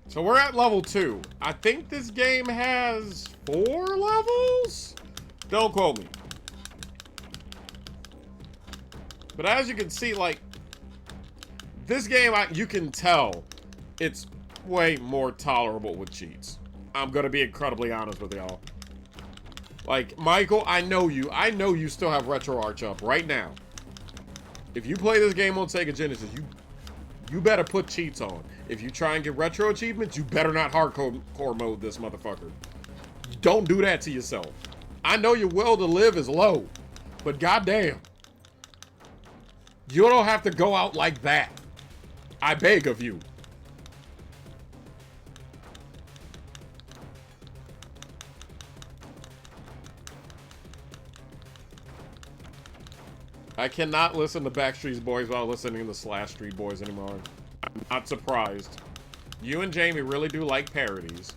So we're at level 2. I think this game has 4 levels? Don't quote me. But as you can see, like, this game, you can tell it's way more tolerable with cheats. I'm gonna be incredibly honest with y'all. Like, Michael, I know you. I know you still have RetroArch up right now. If you play this game on Sega Genesis, you better put cheats on. If you try and get retro achievements, you better not hardcore mode this motherfucker. Don't do that to yourself. I know your will to live is low, but goddamn, you don't have to go out like that. I beg of you. I cannot listen to Backstreet Boys while listening to Slash Street Boys anymore. I'm not surprised. You and Jamie really do like parodies.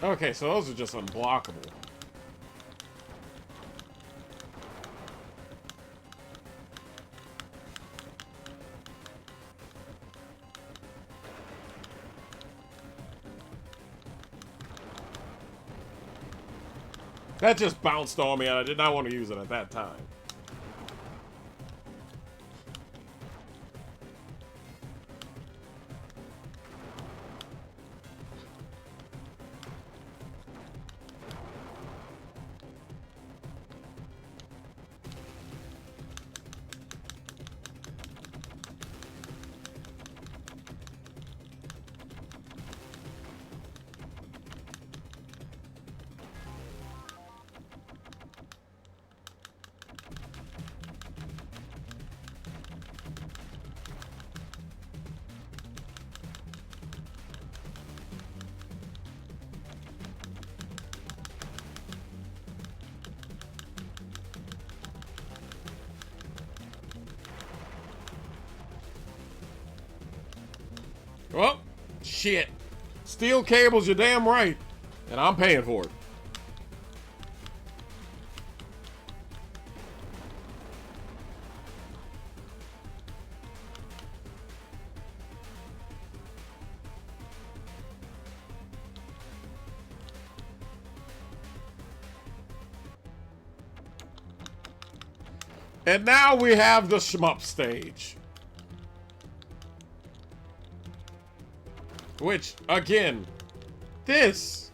Okay, so those are just unblockable. That just bounced on me and I did not want to use it at that time. Well, shit. Steel cables, you're damn right. And I'm paying for it. And now we have the shmup stage. Which, again, this,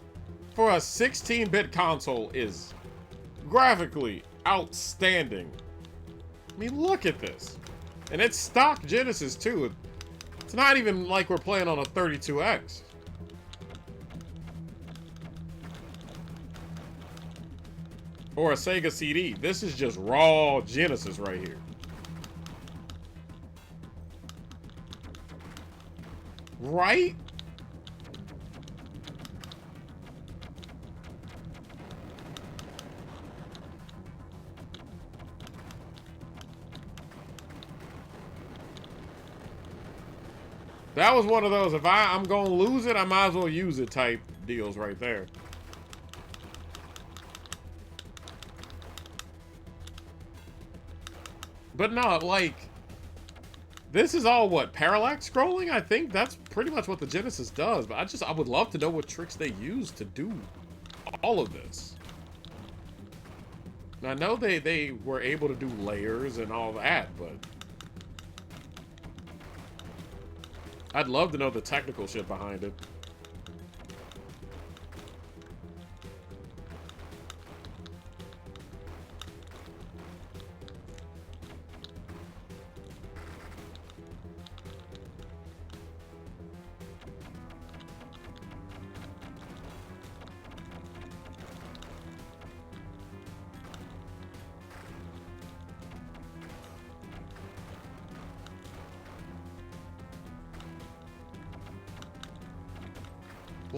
for a 16-bit console, is graphically outstanding. I mean, look at this. And it's stock Genesis, too. It's not even like we're playing on a 32X. Or a Sega CD. This is just raw Genesis right here. Right? That was one of those, if I'm gonna lose it, I might as well use it type deals right there. But no, like, this is all what, parallax scrolling? I think that's pretty much what the Genesis does. But I would love to know what tricks they use to do all of this. I know they were able to do layers and all that, but I'd love to know the technical shit behind it.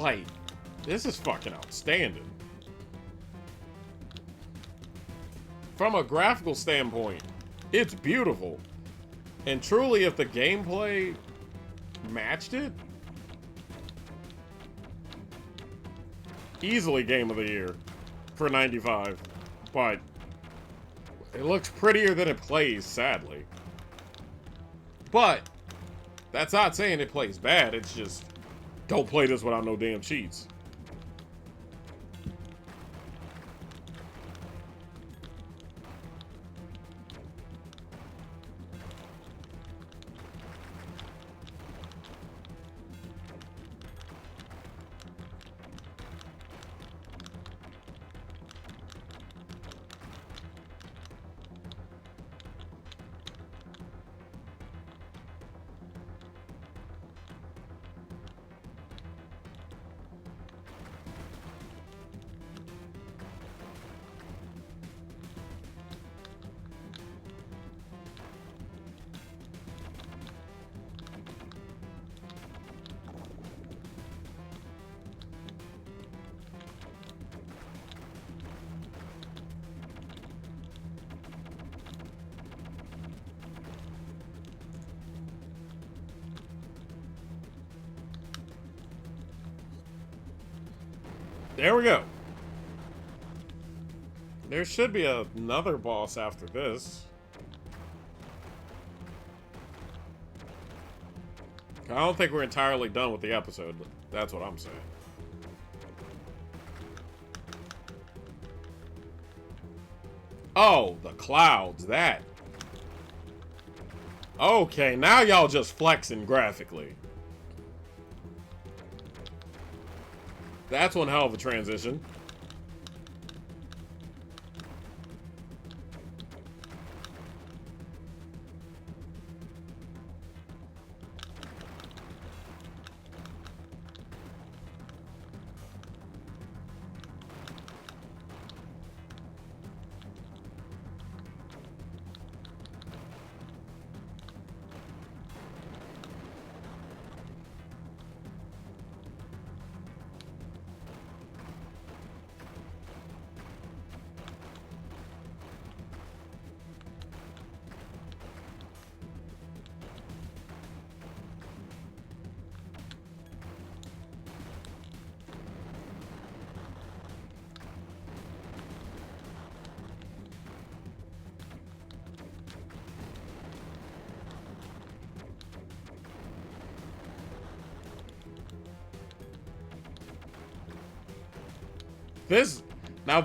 Like, this is fucking outstanding. From a graphical standpoint, it's beautiful. And truly, if the gameplay matched it, easily game of the year for 95. But it looks prettier than it plays, sadly. But that's not saying it plays bad, it's just don't play this without no damn cheats. There we go. There should be another boss after this. I don't think we're entirely done with the episode, but that's what I'm saying. Oh, the clouds, that. Okay, now y'all just flexing graphically. That's one hell of a transition.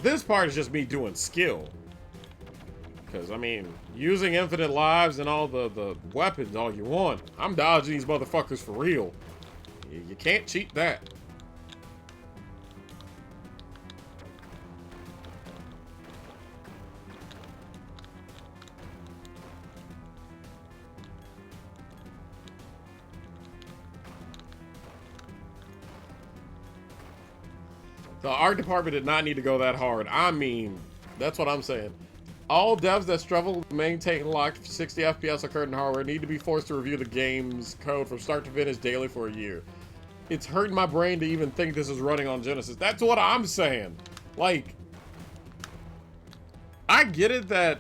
This part is just me doing skill. Because, I mean, using infinite lives and all the weapons all you want. I'm dodging these motherfuckers for real. You can't cheat that. The art department did not need to go that hard. I mean, that's what I'm saying. All devs that struggle to maintain locked 60 FPS or current hardware need to be forced to review the game's code from start to finish daily for a year. It's hurting my brain to even think this is running on Genesis. That's what I'm saying. Like, I get it that,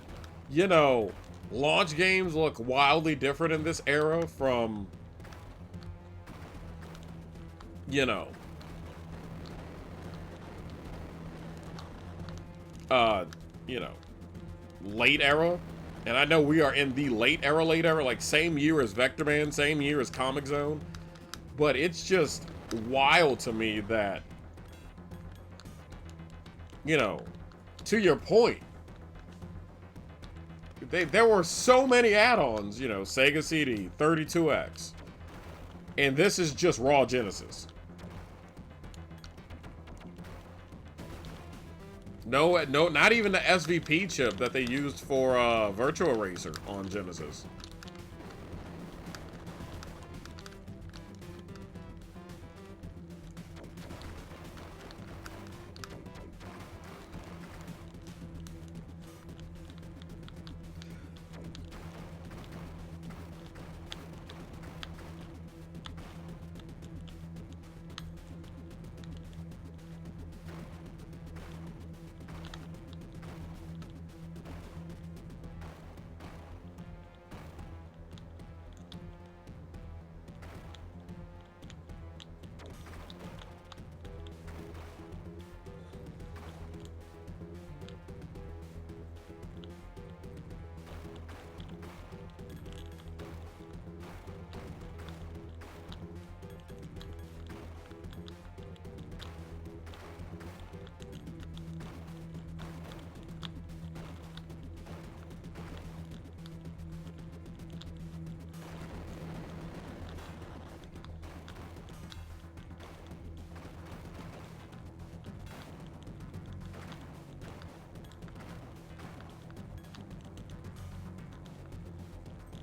you know, launch games look wildly different in this era from, you know, late era. And I know we are in the late era, like same year as Vector Man, same year as Comic Zone. But it's just wild to me that, you know, to your point, there were so many add-ons, you know, Sega CD, 32X, and this is just raw Genesis. No, not even the SVP chip that they used for Virtual Racer on Genesis.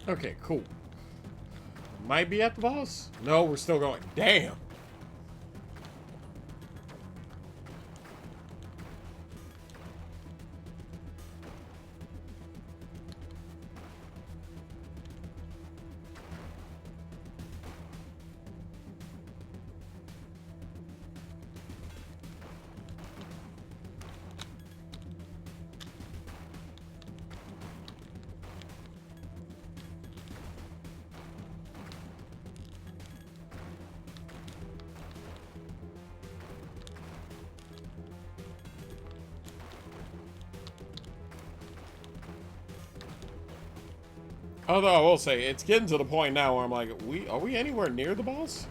Okay, cool. Might be at the boss. No, we're still going. Damn. Although I will say, it's getting to the point now where I'm like, are we anywhere near the boss?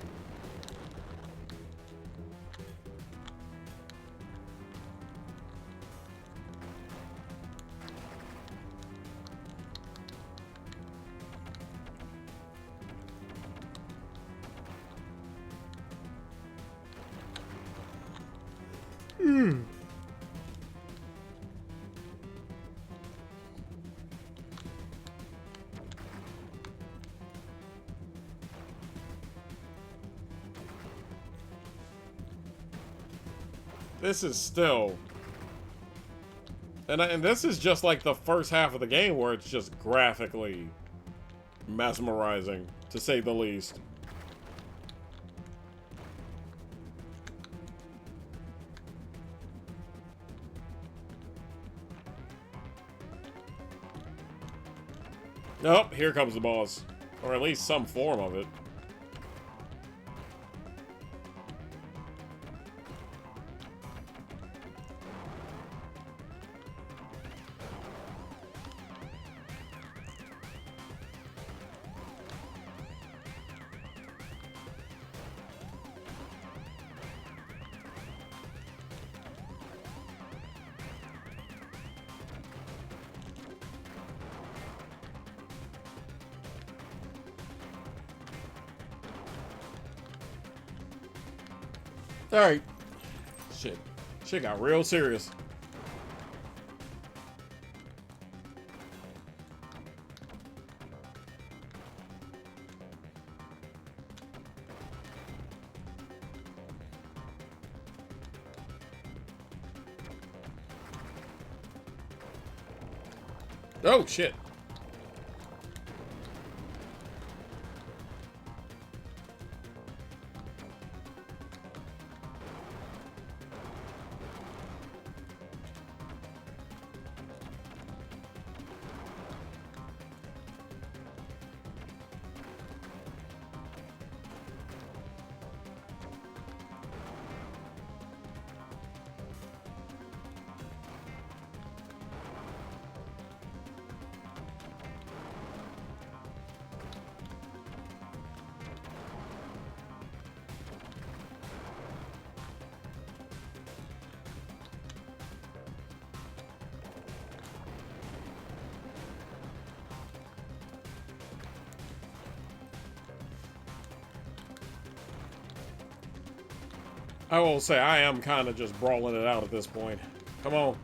This is still... And this is just like the first half of the game where it's just graphically mesmerizing, to say the least. Nope, here comes the boss. Or at least some form of it. Alright. Shit. Shit got real serious. Oh, shit. I will say, I am kind of just brawling it out at this point. Come on.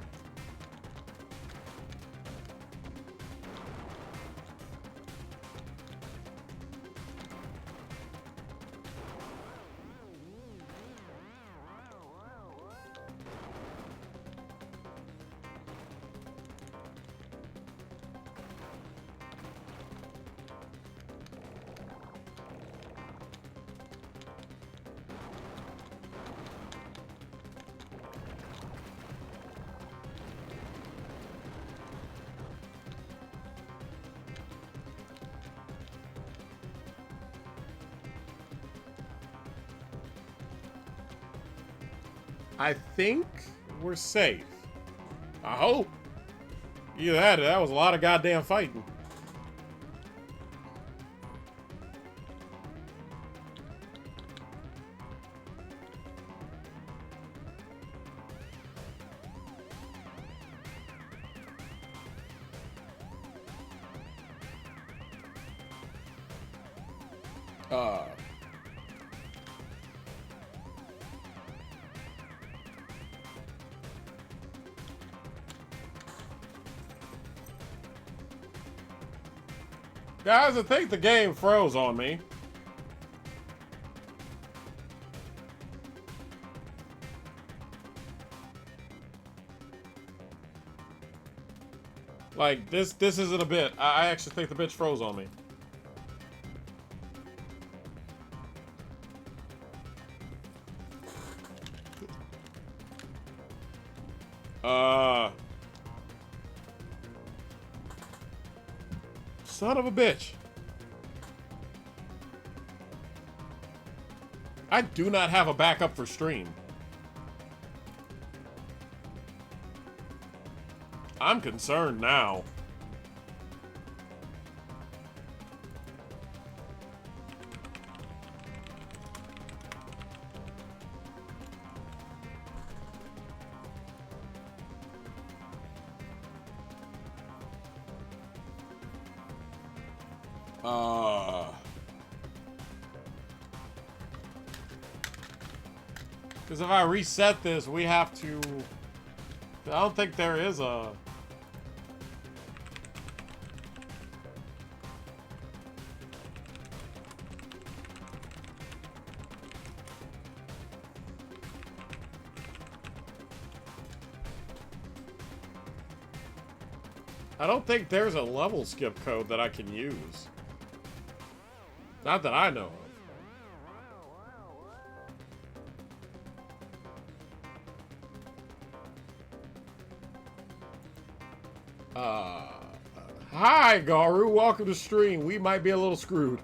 I think we're safe. I hope. Either that was a lot of goddamn fighting. Guys, I think the game froze on me. Like, this isn't a bit. I actually think the bitch froze on me. Son of a bitch. I do not have a backup for stream. I'm concerned now. Because if I reset this, we have to... I don't think there is a... I don't think there's a level skip code that I can use. Not that I know of. Hi, Garu. Welcome to stream. We might be a little screwed.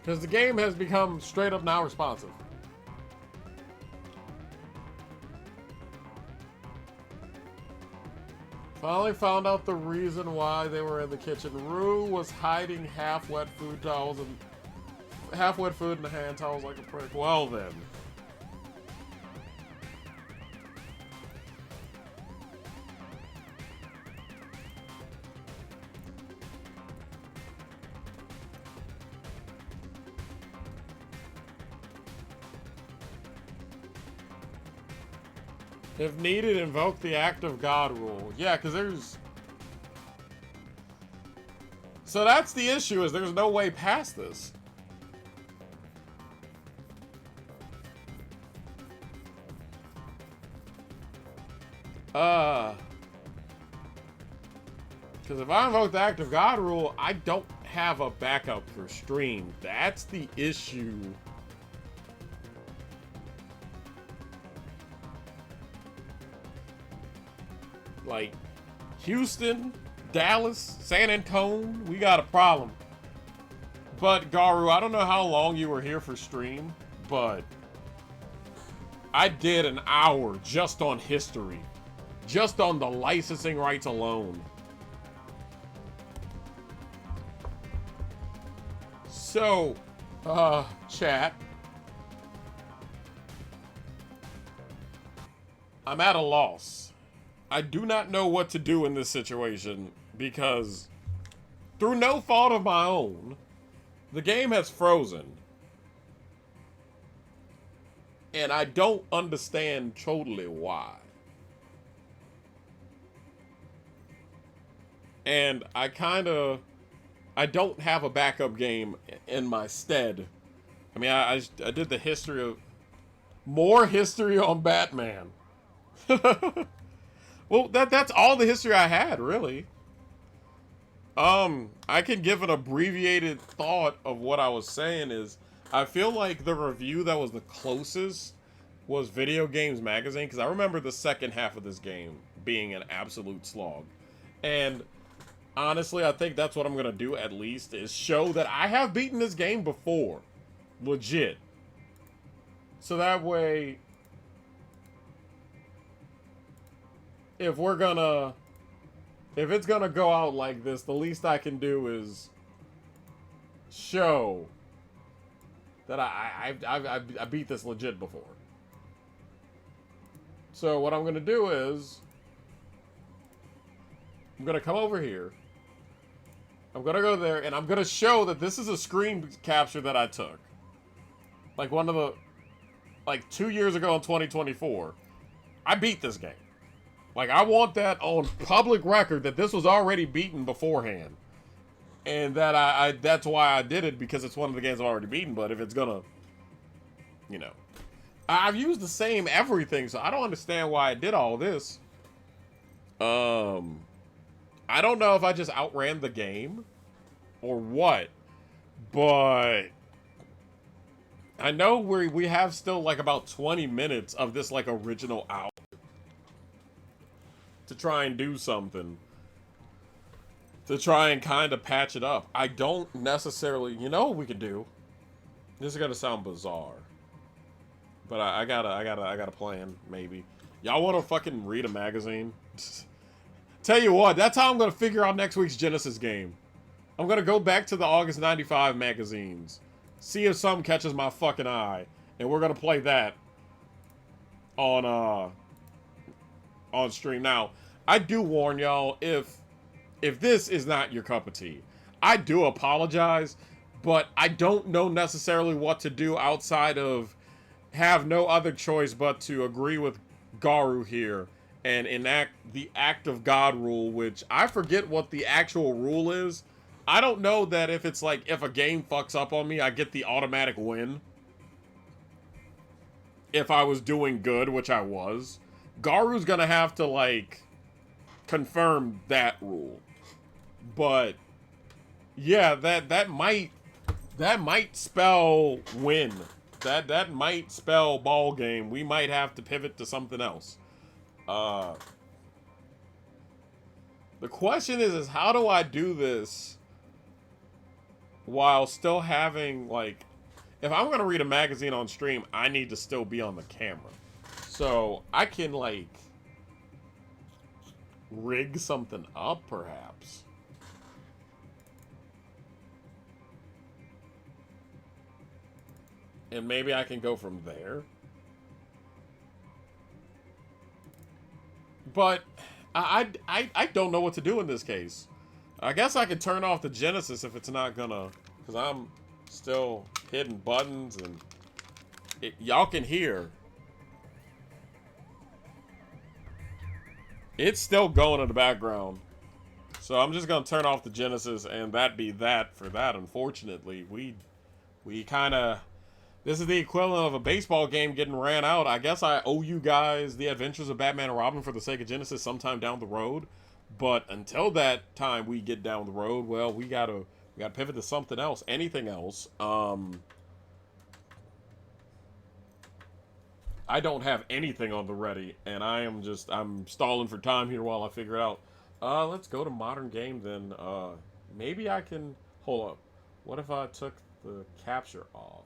Because the game has become straight up now responsive. Finally found out the reason why they were in the kitchen. Rue was hiding half-wet food towels and half-wet food in the hand towels like a prick. Well then. If needed, invoke the act of God rule. Yeah, because there's... So that's the issue, is there's no way past this. Because if I invoke the act of God rule, I don't have a backup for stream. That's the issue. Like, Houston, Dallas, San Antonio, we got a problem. But, Garu, I don't know how long you were here for stream, but I did an hour just on history. Just on the licensing rights alone. So, chat. I'm at a loss. I do not know what to do in this situation because, through no fault of my own, the game has frozen. And I don't understand totally why. And I don't have a backup game in my stead. I mean, I did the history of... More history on Batman. Well, that's all the history I had, really. I can give an abbreviated thought of what I was saying is, I feel like the review that was the closest was Video Games Magazine, because I remember the second half of this game being an absolute slog. And honestly, I think that's what I'm going to do at least, is show that I have beaten this game before. Legit. So that way... If it's gonna go out like this, the least I can do is show that I beat this legit before. So what I'm gonna do is I'm gonna come over here. I'm gonna go there and I'm gonna show that this is a screen capture that I took. Like 2 years ago in 2024. I beat this game. Like, I want that on public record that this was already beaten beforehand. And that that's why I did it, because it's one of the games I've already beaten. But if it's gonna, you know. I've used the same everything, so I don't understand why I did all this. I don't know if I just outran the game or what. But I know we have still, like, about 20 minutes of this, like, original out. To try and do something. To try and kind of patch it up. I don't necessarily... You know what we could do? This is gonna sound bizarre. But I got a plan, maybe. Y'all wanna fucking read a magazine? Tell you what, that's how I'm gonna figure out next week's Genesis game. I'm gonna go back to the August 95 magazines. See if something catches my fucking eye. And we're gonna play that on stream. Now, I do warn y'all, if this is not your cup of tea, I do apologize, but I don't know necessarily what to do outside of have no other choice but to agree with Garu here and enact the Act of God rule, which I forget what the actual rule is. I don't know that if it's like, if a game fucks up on me, I get the automatic win. If I was doing good, which I was. Garu's gonna have to, like, confirm that rule. But yeah, that might spell win. That might spell ball game. We might have to pivot to something else. The question is how do I do this while still having, like, if I'm gonna read a magazine on stream, I need to still be on the camera. So I can, like, rig something up, perhaps. And maybe I can go from there. But I don't know what to do in this case. I guess I could turn off the Genesis if it's not gonna... Because I'm still hitting buttons and... Y'all can hear. It's still going in the background. So I'm just gonna turn off the Genesis and that be that for that, unfortunately. We kind of... This is the equivalent of a baseball game getting ran out. I guess I owe you guys The Adventures of Batman and Robin for the Sega Genesis sometime down the road. But until that time we get down the road, well, we gotta pivot to something else. Anything else. I don't have anything on the ready, and I'm stalling for time here while I figure it out. Let's go to modern game then. Maybe I can... Hold up. What if I took the capture off?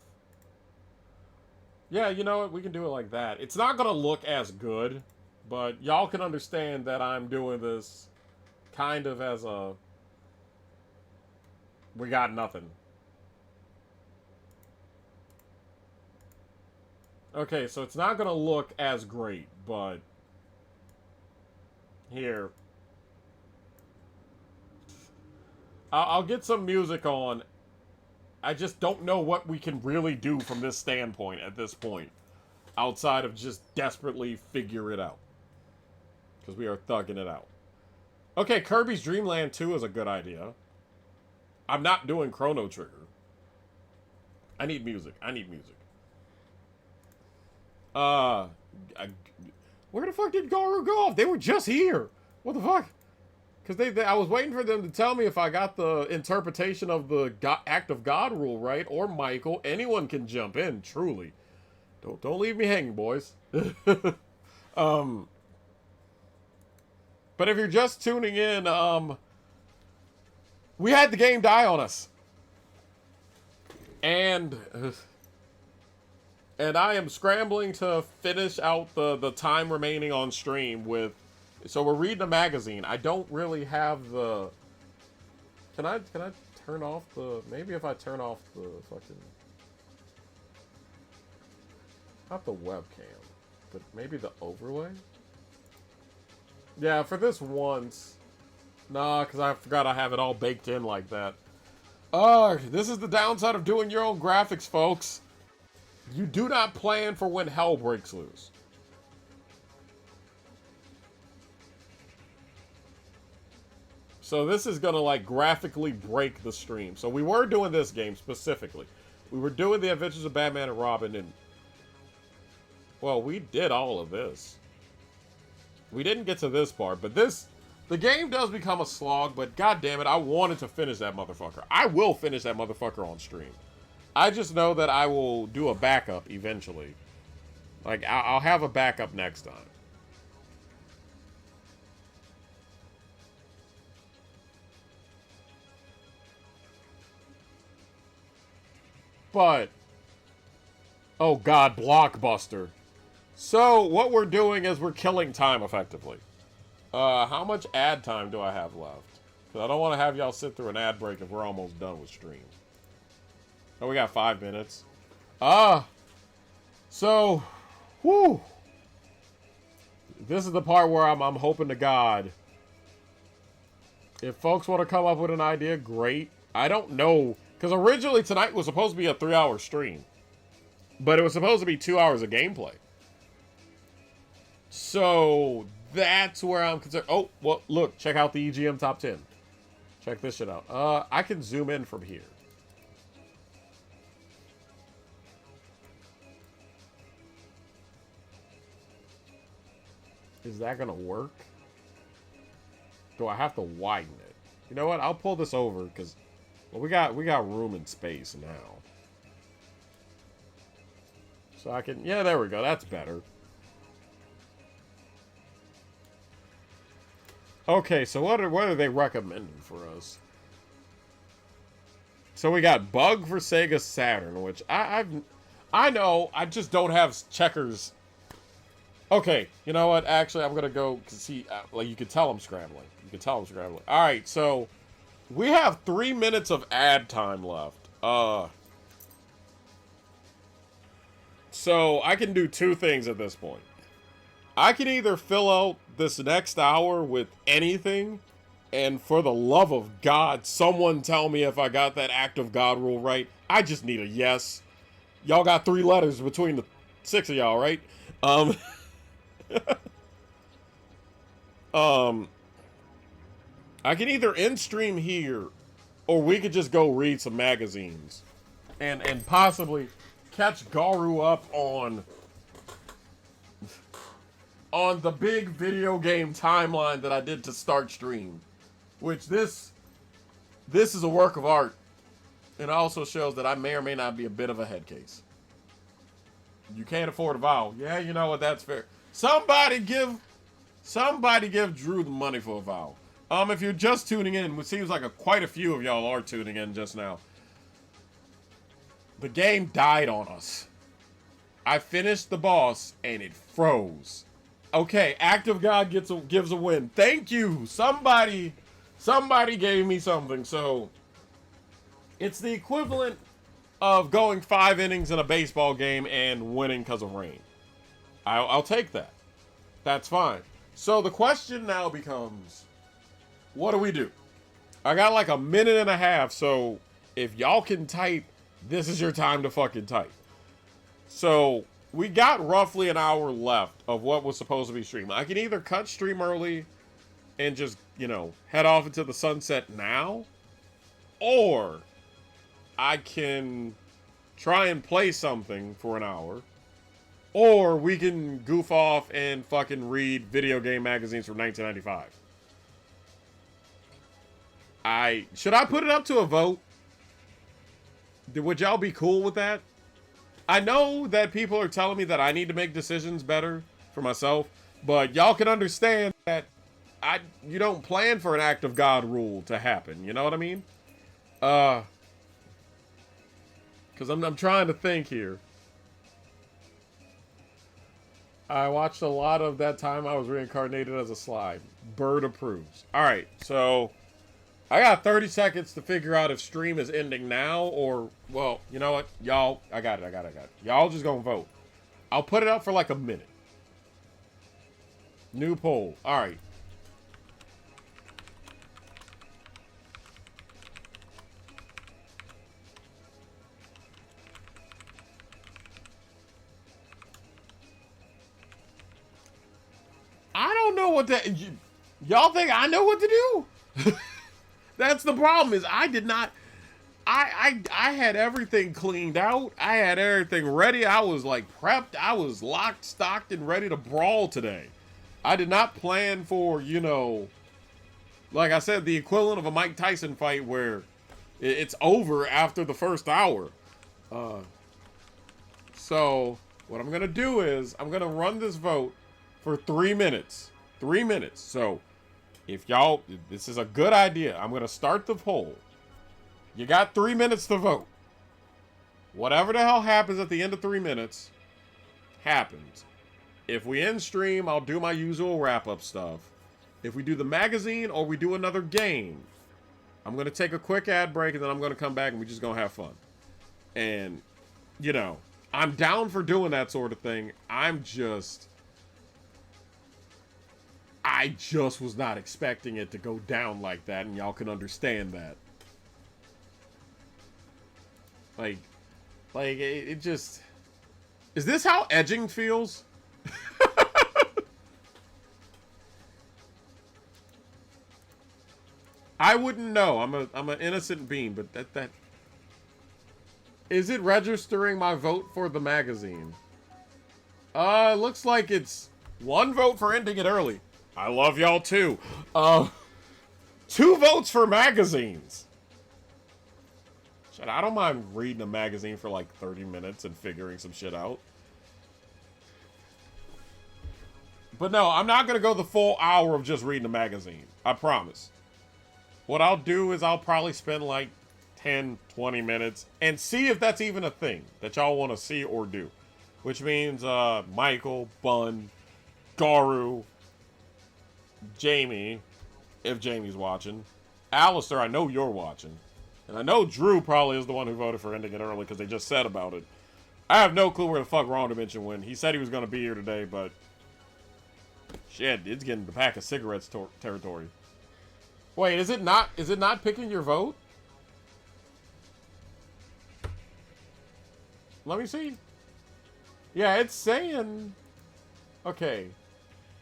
Yeah, you know what? We can do it like that. It's not going to look as good, but y'all can understand that I'm doing this kind of as a... We got nothing. Okay, so it's not going to look as great, but... Here. I'll get some music on. I just don't know what we can really do from this standpoint at this point. Outside of just desperately figure it out. Because we are thugging it out. Okay, Kirby's Dream Land 2 is a good idea. I'm not doing Chrono Trigger. I need music. I need music. Where the fuck did Garu go off? They were just here. What the fuck? Because I was waiting for them to tell me if I got the interpretation of the Act of God rule right, or Michael. Anyone can jump in, truly. Don't leave me hanging, boys. But if you're just tuning in, we had the game die on us. And I am scrambling to finish out the time remaining on stream with... So we're reading a magazine. I don't really have the... Can I turn off the... Maybe if I turn off the fucking... Not the webcam, but maybe the overlay? Yeah, for this once. Nah, because I forgot I have it all baked in like that. This is the downside of doing your own graphics, folks. You do not plan for when hell breaks loose. So this is going to, like, graphically break the stream. So we were doing this game specifically. We were doing The Adventures of Batman and Robin, and... Well, we did all of this. We didn't get to this part, but this... The game does become a slog, but goddammit, I wanted to finish that motherfucker. I will finish that motherfucker on stream. I just know that I will do a backup eventually. Like, I'll have a backup next time. But, oh god, Blockbuster. So, what we're doing is we're killing time, effectively. How much ad time do I have left? Because I don't want to have y'all sit through an ad break if we're almost done with stream. Oh, we got 5 minutes. So, whew. This is the part where I'm hoping to God. If folks want to come up with an idea, great. I don't know. Because originally tonight was supposed to be a 3-hour stream. But it was supposed to be 2 hours of gameplay. So, that's where I'm concerned. Oh, well, look. Check out the EGM Top 10. Check this shit out. I can zoom in from here. Is that going to work? Do I have to widen it? You know what? I'll pull this over because... Well, we got room and space now. So I can... Yeah, there we go. That's better. Okay, so what are they recommending for us? So we got Bug for Sega Saturn, which I know, I just don't have checkers Okay, you know what? Actually, I'm going to go, because like, you can tell I'm scrambling. You can tell I'm scrambling. All right, so we have 3 minutes of ad time left. So I can do two things at this point. I can either fill out this next hour with anything, and for the love of God, someone tell me if I got that act of God rule right. I just need a yes. Y'all got 3 letters between the 6 of y'all, right? Um, I can either end stream here, or we could just go read some magazines, and possibly catch Garu up on the big video game timeline that I did to start stream, which this is a work of art, and also shows that I may or may not be a bit of a head case. You can't afford a vowel. Yeah, you know what? That's fair. Somebody give Drew the money for a vowel. If you're just tuning in, it seems like quite a few of y'all are tuning in just now. The game died on us. I finished the boss and it froze. Okay, Act of God gives a win. Thank you. Somebody gave me something. So it's the equivalent of going 5 innings in a baseball game and winning because of rain. I'll take that. That's fine. So the question now becomes, what do we do? I got like a minute and a half, so if y'all can type, this is your time to fucking type. So we got roughly an hour left of what was supposed to be streamed. I can either cut stream early and just, head off into the sunset now, or I can try and play something for an hour, or we can goof off and fucking read video game magazines from 1995. Should I put it up to a vote? Would y'all be cool with that? I know that people are telling me that I need to make decisions better for myself, but y'all can understand that you don't plan for an act of God rule to happen. You know what I mean? Because I'm trying to think here. I watched a lot of that time I was reincarnated as a slide. Bird approves. All right, so I got 30 seconds to figure out if stream is ending now or, well, you know what? Y'all, I got it. Y'all just gonna vote. I'll put it up for like a minute. New poll. All right. I don't know what that... Y'all think I know what to do? That's the problem, is I did not... I had everything cleaned out. I had everything ready. I was, like, prepped. I was locked, stocked, and ready to brawl today. I did not plan for, like I said, the equivalent of a Mike Tyson fight where it's over after the first hour. So, what I'm going to do is, I'm going to run this vote for 3 minutes. 3 minutes. So, if y'all, this is a good idea. I'm going to start the poll. You got 3 minutes to vote. Whatever the hell happens at the end of 3 minutes, happens. If we end stream, I'll do my usual wrap-up stuff. If we do the magazine or we do another game, I'm going to take a quick ad break and then I'm going to come back and we're just going to have fun. And, I'm down for doing that sort of thing. I just was not expecting it to go down like that, and y'all can understand that. Like, it just... Is this how edging feels? I wouldn't know. I'm an innocent being, but that... Is it registering my vote for the magazine? Looks like it's 1 vote for ending it early. I love y'all too. 2 votes for magazines. Shit, I don't mind reading a magazine for like 30 minutes and figuring some shit out. But no, I'm not going to go the full hour of just reading a magazine. I promise. What I'll do is I'll probably spend like 10, 20 minutes and see if that's even a thing that y'all want to see or do. Which means Michael, Bun, Garu, Jamie, if Jamie's watching, Alistair, I know you're watching, and I know Drew probably is the one who voted for ending it early because they just said about it. I have no clue where the fuck Wrong Dimension went. He said he was going to be here today, but shit, it's getting the pack of cigarettes territory. Wait, is it not picking your vote? Let me see. Yeah, it's saying... Okay.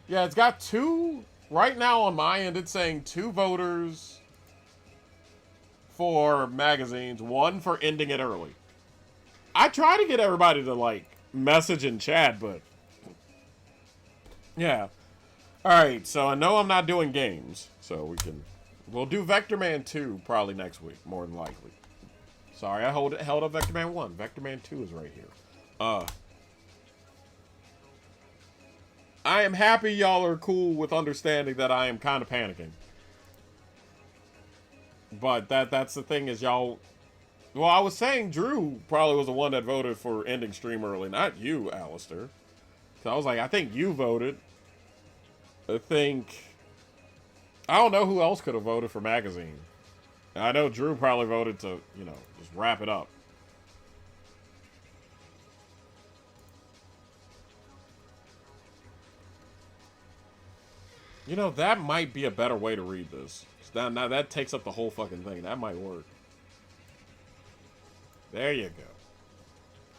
Yeah, it's got 2... Right now on my end, it's saying 2 voters for magazines, 1 for ending it early. I try to get everybody to, like, message in chat, but... Yeah. Alright, so I know I'm not doing games, so we'll do Vector Man 2 probably next week, more than likely. Sorry, I held up Vector Man 1. Vector Man 2 is right here. I am happy y'all are cool with understanding that I am kind of panicking. But that's the thing is y'all... Well, I was saying Drew probably was the one that voted for ending stream early, not you, Alistair. So I was like, I think you voted. I don't know who else could have voted for magazine. I know Drew probably voted to, you know, just wrap it up. You know, that might be a better way to read this. Now that takes up the whole fucking thing. That might work. There you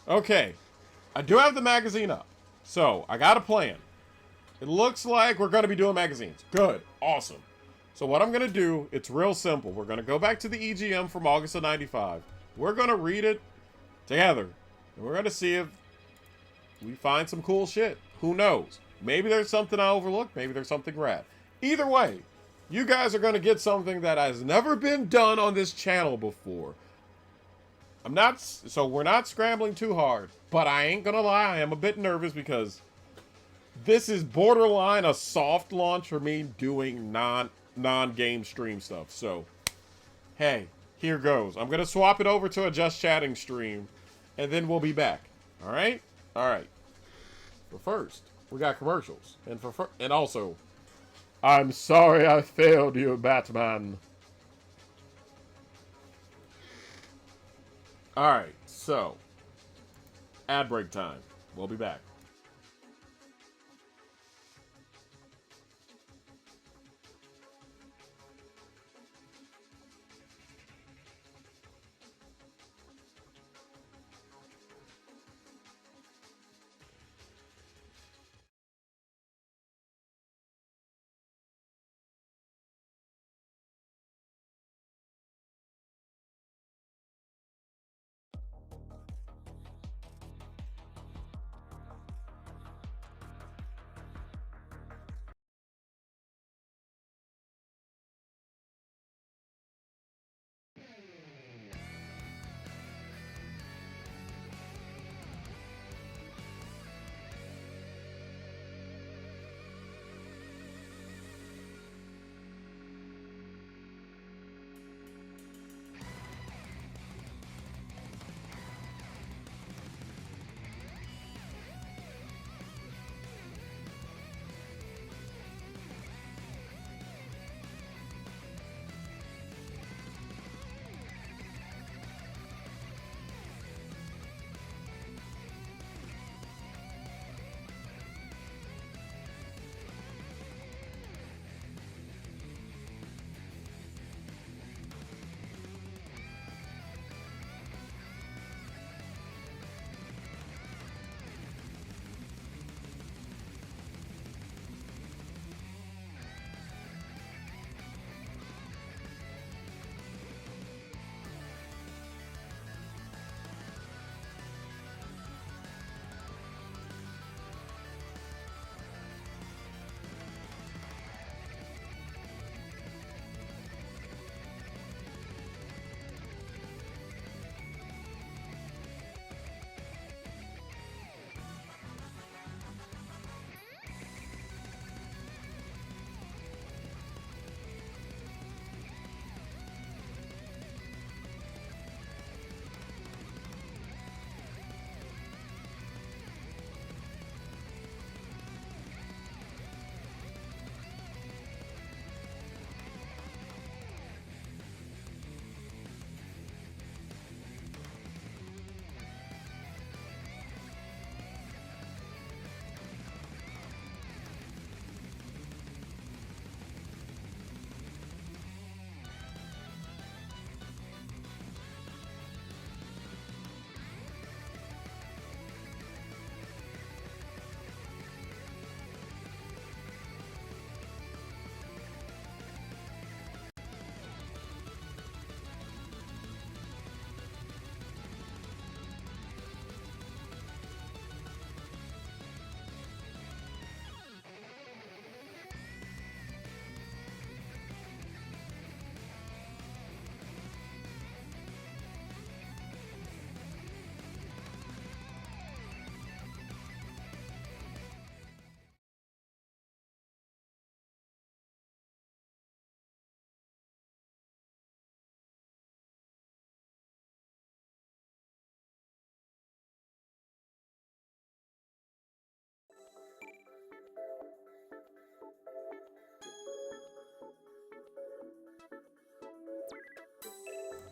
go. Okay. I do have the magazine up. So, I got a plan. It looks like we're going to be doing magazines. Good. Awesome. So what I'm going to do, it's real simple. We're going to go back to the EGM from August of 95. We're going to read it together. And we're going to see if we find some cool shit. Who knows? Maybe there's something I overlooked. Maybe there's something rad. Either way, you guys are going to get something that has never been done on this channel before. So we're not scrambling too hard. But I ain't going to lie, I am a bit nervous because this is borderline a soft launch for me doing non-game stream stuff. So, hey, here goes. I'm going to swap it over to a Just Chatting stream, and then we'll be back. All right? All right. But first, we got commercials. And also, I'm sorry I failed you, Batman. All right, so, ad break time. We'll be back.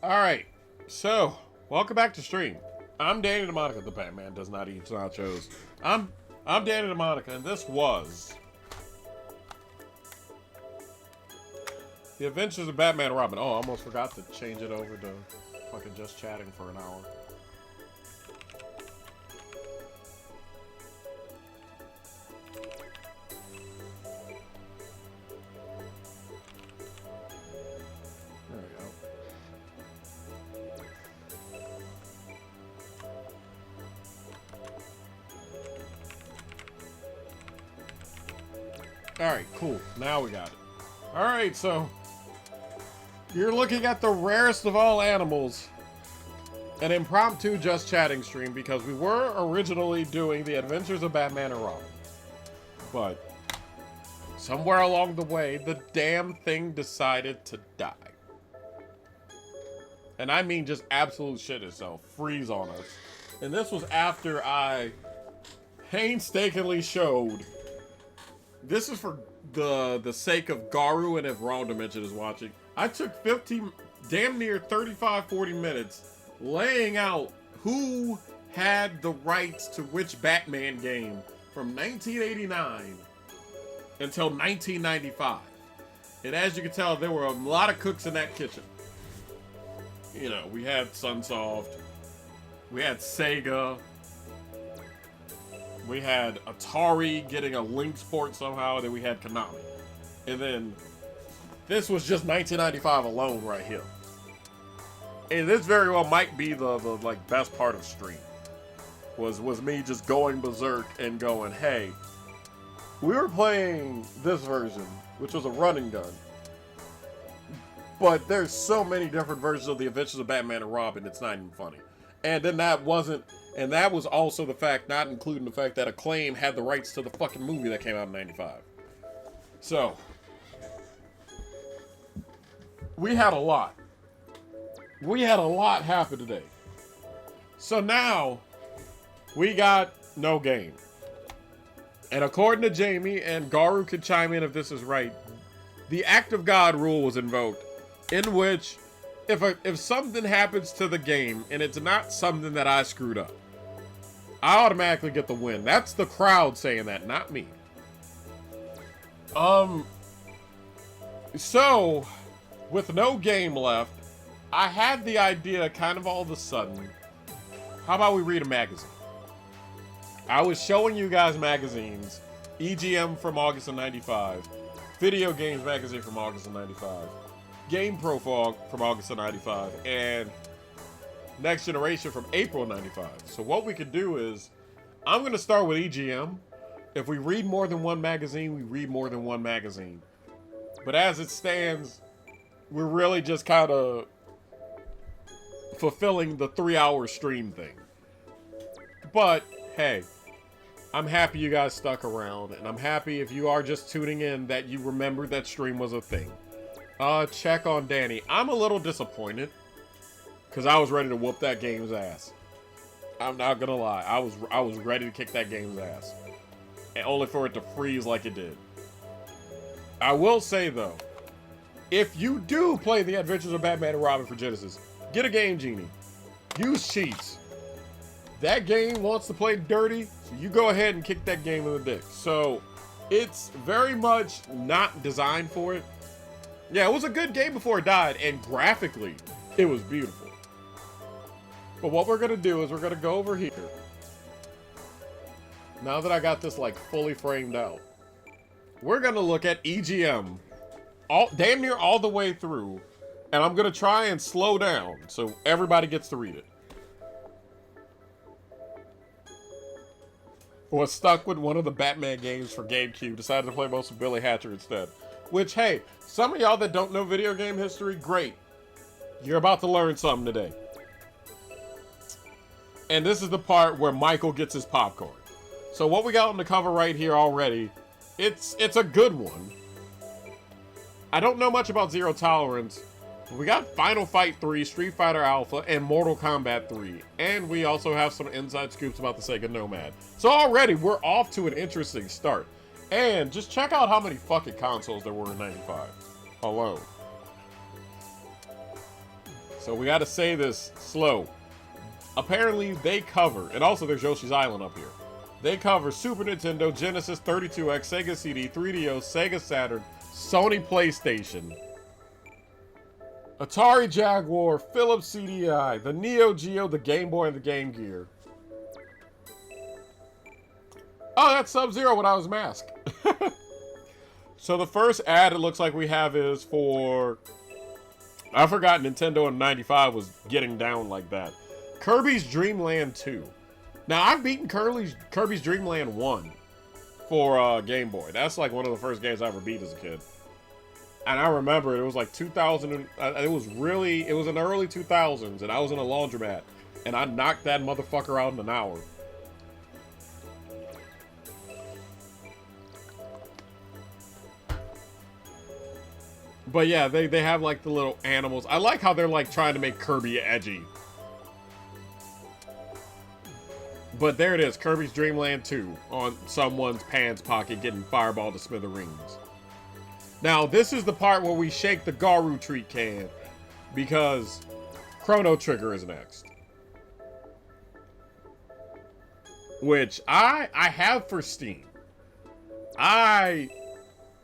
Alright, so, welcome back to stream. I'm Danny DeMonica. The Batman does not eat nachos. I'm Danny DeMonica, and this was The Adventures of Batman and Robin. Oh, I almost forgot to change it over to fucking just chatting for an hour. There we go. Alright, cool. Now we got it. Alright, so you're looking at the rarest of all animals, an impromptu just chatting stream, because we were originally doing The Adventures of Batman and Robin. But somewhere along the way, the damn thing decided to die. And I mean just absolute shit itself. Freeze on us. And this was after I painstakingly showed. This is for the sake of Garu, and if Wrong Dimension is watching. I took 15, damn near 35, 40 minutes laying out who had the rights to which Batman game from 1989 until 1995. And as you can tell, there were a lot of cooks in that kitchen. You know, we had Sunsoft, we had Sega, we had Atari getting a Lynx port somehow, and then we had Konami. And then this was just 1995 alone right here. And this very well might be the like best part of stream. Was me just going berserk and going, hey, we were playing this version, which was a running gun. But there's so many different versions of The Adventures of Batman and Robin, it's not even funny. And then that was also the fact, not including the fact that Acclaim had the rights to the fucking movie that came out in 95. So, we had a lot. We had a lot happen today. So now, we got no game. And according to Jamie, and Garu can chime in if this is right, the Act of God rule was invoked, in which if something happens to the game and it's not something that I screwed up, I automatically get the win. That's the crowd saying that, not me. So, with no game left, I had the idea kind of all of a sudden, how about we read a magazine? I was showing you guys magazines, EGM from August of 95, Video Games Magazine from August of 95, Game Pro from August of 95, and Next Generation from April of 95. So what we could do is, I'm going to start with EGM. If we read more than one magazine, we read more than one magazine. But as it stands, we're really just kind of fulfilling the 3-hour stream thing. But, hey, I'm happy you guys stuck around, and I'm happy if you are just tuning in that you remembered that stream was a thing. Check on Danny. I'm a little disappointed, because I was ready to whoop that game's ass. I'm not gonna lie. I was ready to kick that game's ass. And only for it to freeze like it did. I will say, though, if you do play The Adventures of Batman and Robin for Genesis, get a Game Genie. Use cheats. That game wants to play dirty, so you go ahead and kick that game in the dick. So, it's very much not designed for it. Yeah, it was a good game before it died, and graphically, it was beautiful. But what we're gonna do is we're gonna go over here. Now that I got this like fully framed out, we're gonna look at EGM damn near all the way through, and I'm gonna try and slow down so everybody gets to read it. Was stuck with one of the Batman games for GameCube, decided to play most of Billy Hatcher instead. Which, hey, some of y'all that don't know video game history, great. You're about to learn something today. And this is the part where Michael gets his popcorn. So what we got on the cover right here already, it's a good one. I don't know much about Zero Tolerance, but we got Final Fight 3, Street Fighter Alpha, and Mortal Kombat 3. And we also have some inside scoops about the Sega Nomad. So already, we're off to an interesting start. And just check out how many fucking consoles there were in 95 alone. So we got to say this slow. Apparently they cover, and also there's Yoshi's Island up here. They cover Super Nintendo, Genesis, 32X, Sega CD, 3DO, Sega Saturn, Sony PlayStation, Atari Jaguar, Philips CDI, the Neo Geo, the Game Boy, and the Game Gear. Oh, that's Sub-Zero when I was masked. So the first ad it looks like we have is for... I forgot Nintendo in 95 was getting down like that. Kirby's Dream Land 2. Now, I've beaten Kirby's Dream Land 1 for Game Boy. That's like one of the first games I ever beat as a kid. And I remember it was like 2000. It was in the early 2000s, and I was in a laundromat, and I knocked that motherfucker out in an hour. But yeah, they have like the little animals. I like how they're like trying to make Kirby edgy. But there it is, Kirby's Dream Land 2 on someone's pants pocket getting fireballed to smithereens. Now, this is the part where we shake the Garu treat can because Chrono Trigger is next. Which I have for Steam.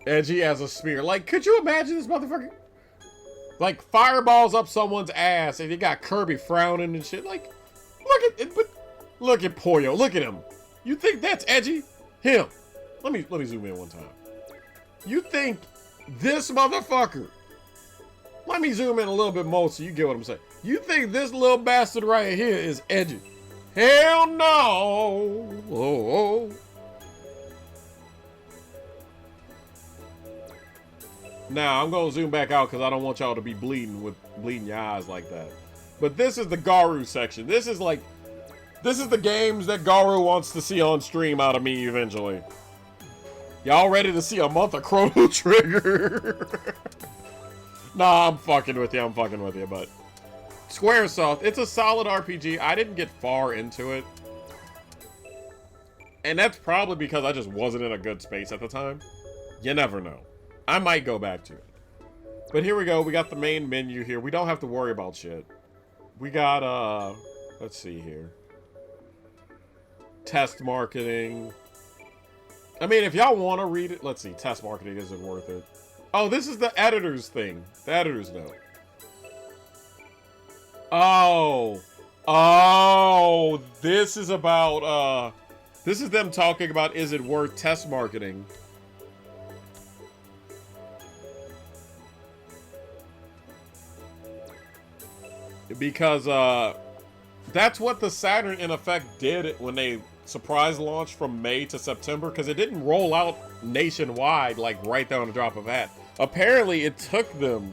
Edgy as a spear. Like, could you imagine this motherfucker? Like, fireballs up someone's ass and you got Kirby frowning and shit. Like, look at it, but look at Poyo. Look at him. You think that's edgy? Him. Let me zoom in one time. You think this motherfucker? Let me zoom in a little bit more so you get what I'm saying. You think this little bastard right here is edgy? Hell no. Oh. Now, I'm going to zoom back out because I don't want y'all to be bleeding your eyes like that. But this is the Garu section. This is the games that Garu wants to see on stream out of me eventually. Y'all ready to see a month of Chrono Trigger? Nah, I'm fucking with you, but Squaresoft, it's a solid RPG. I didn't get far into it. And that's probably because I just wasn't in a good space at the time. You never know. I might go back to it. But here we go. We got the main menu here. We don't have to worry about shit. We got, let's see here. Test marketing. I mean, if y'all want to read it, let's see. Test marketing isn't worth it. Oh, this is the editor's thing. The editor's note. Oh, this is about, this is them talking about, is it worth test marketing? Because, that's what the Saturn, in effect, did when they surprise launched from May to September, because it didn't roll out nationwide, like, right there on the drop of a hat. Apparently, it took them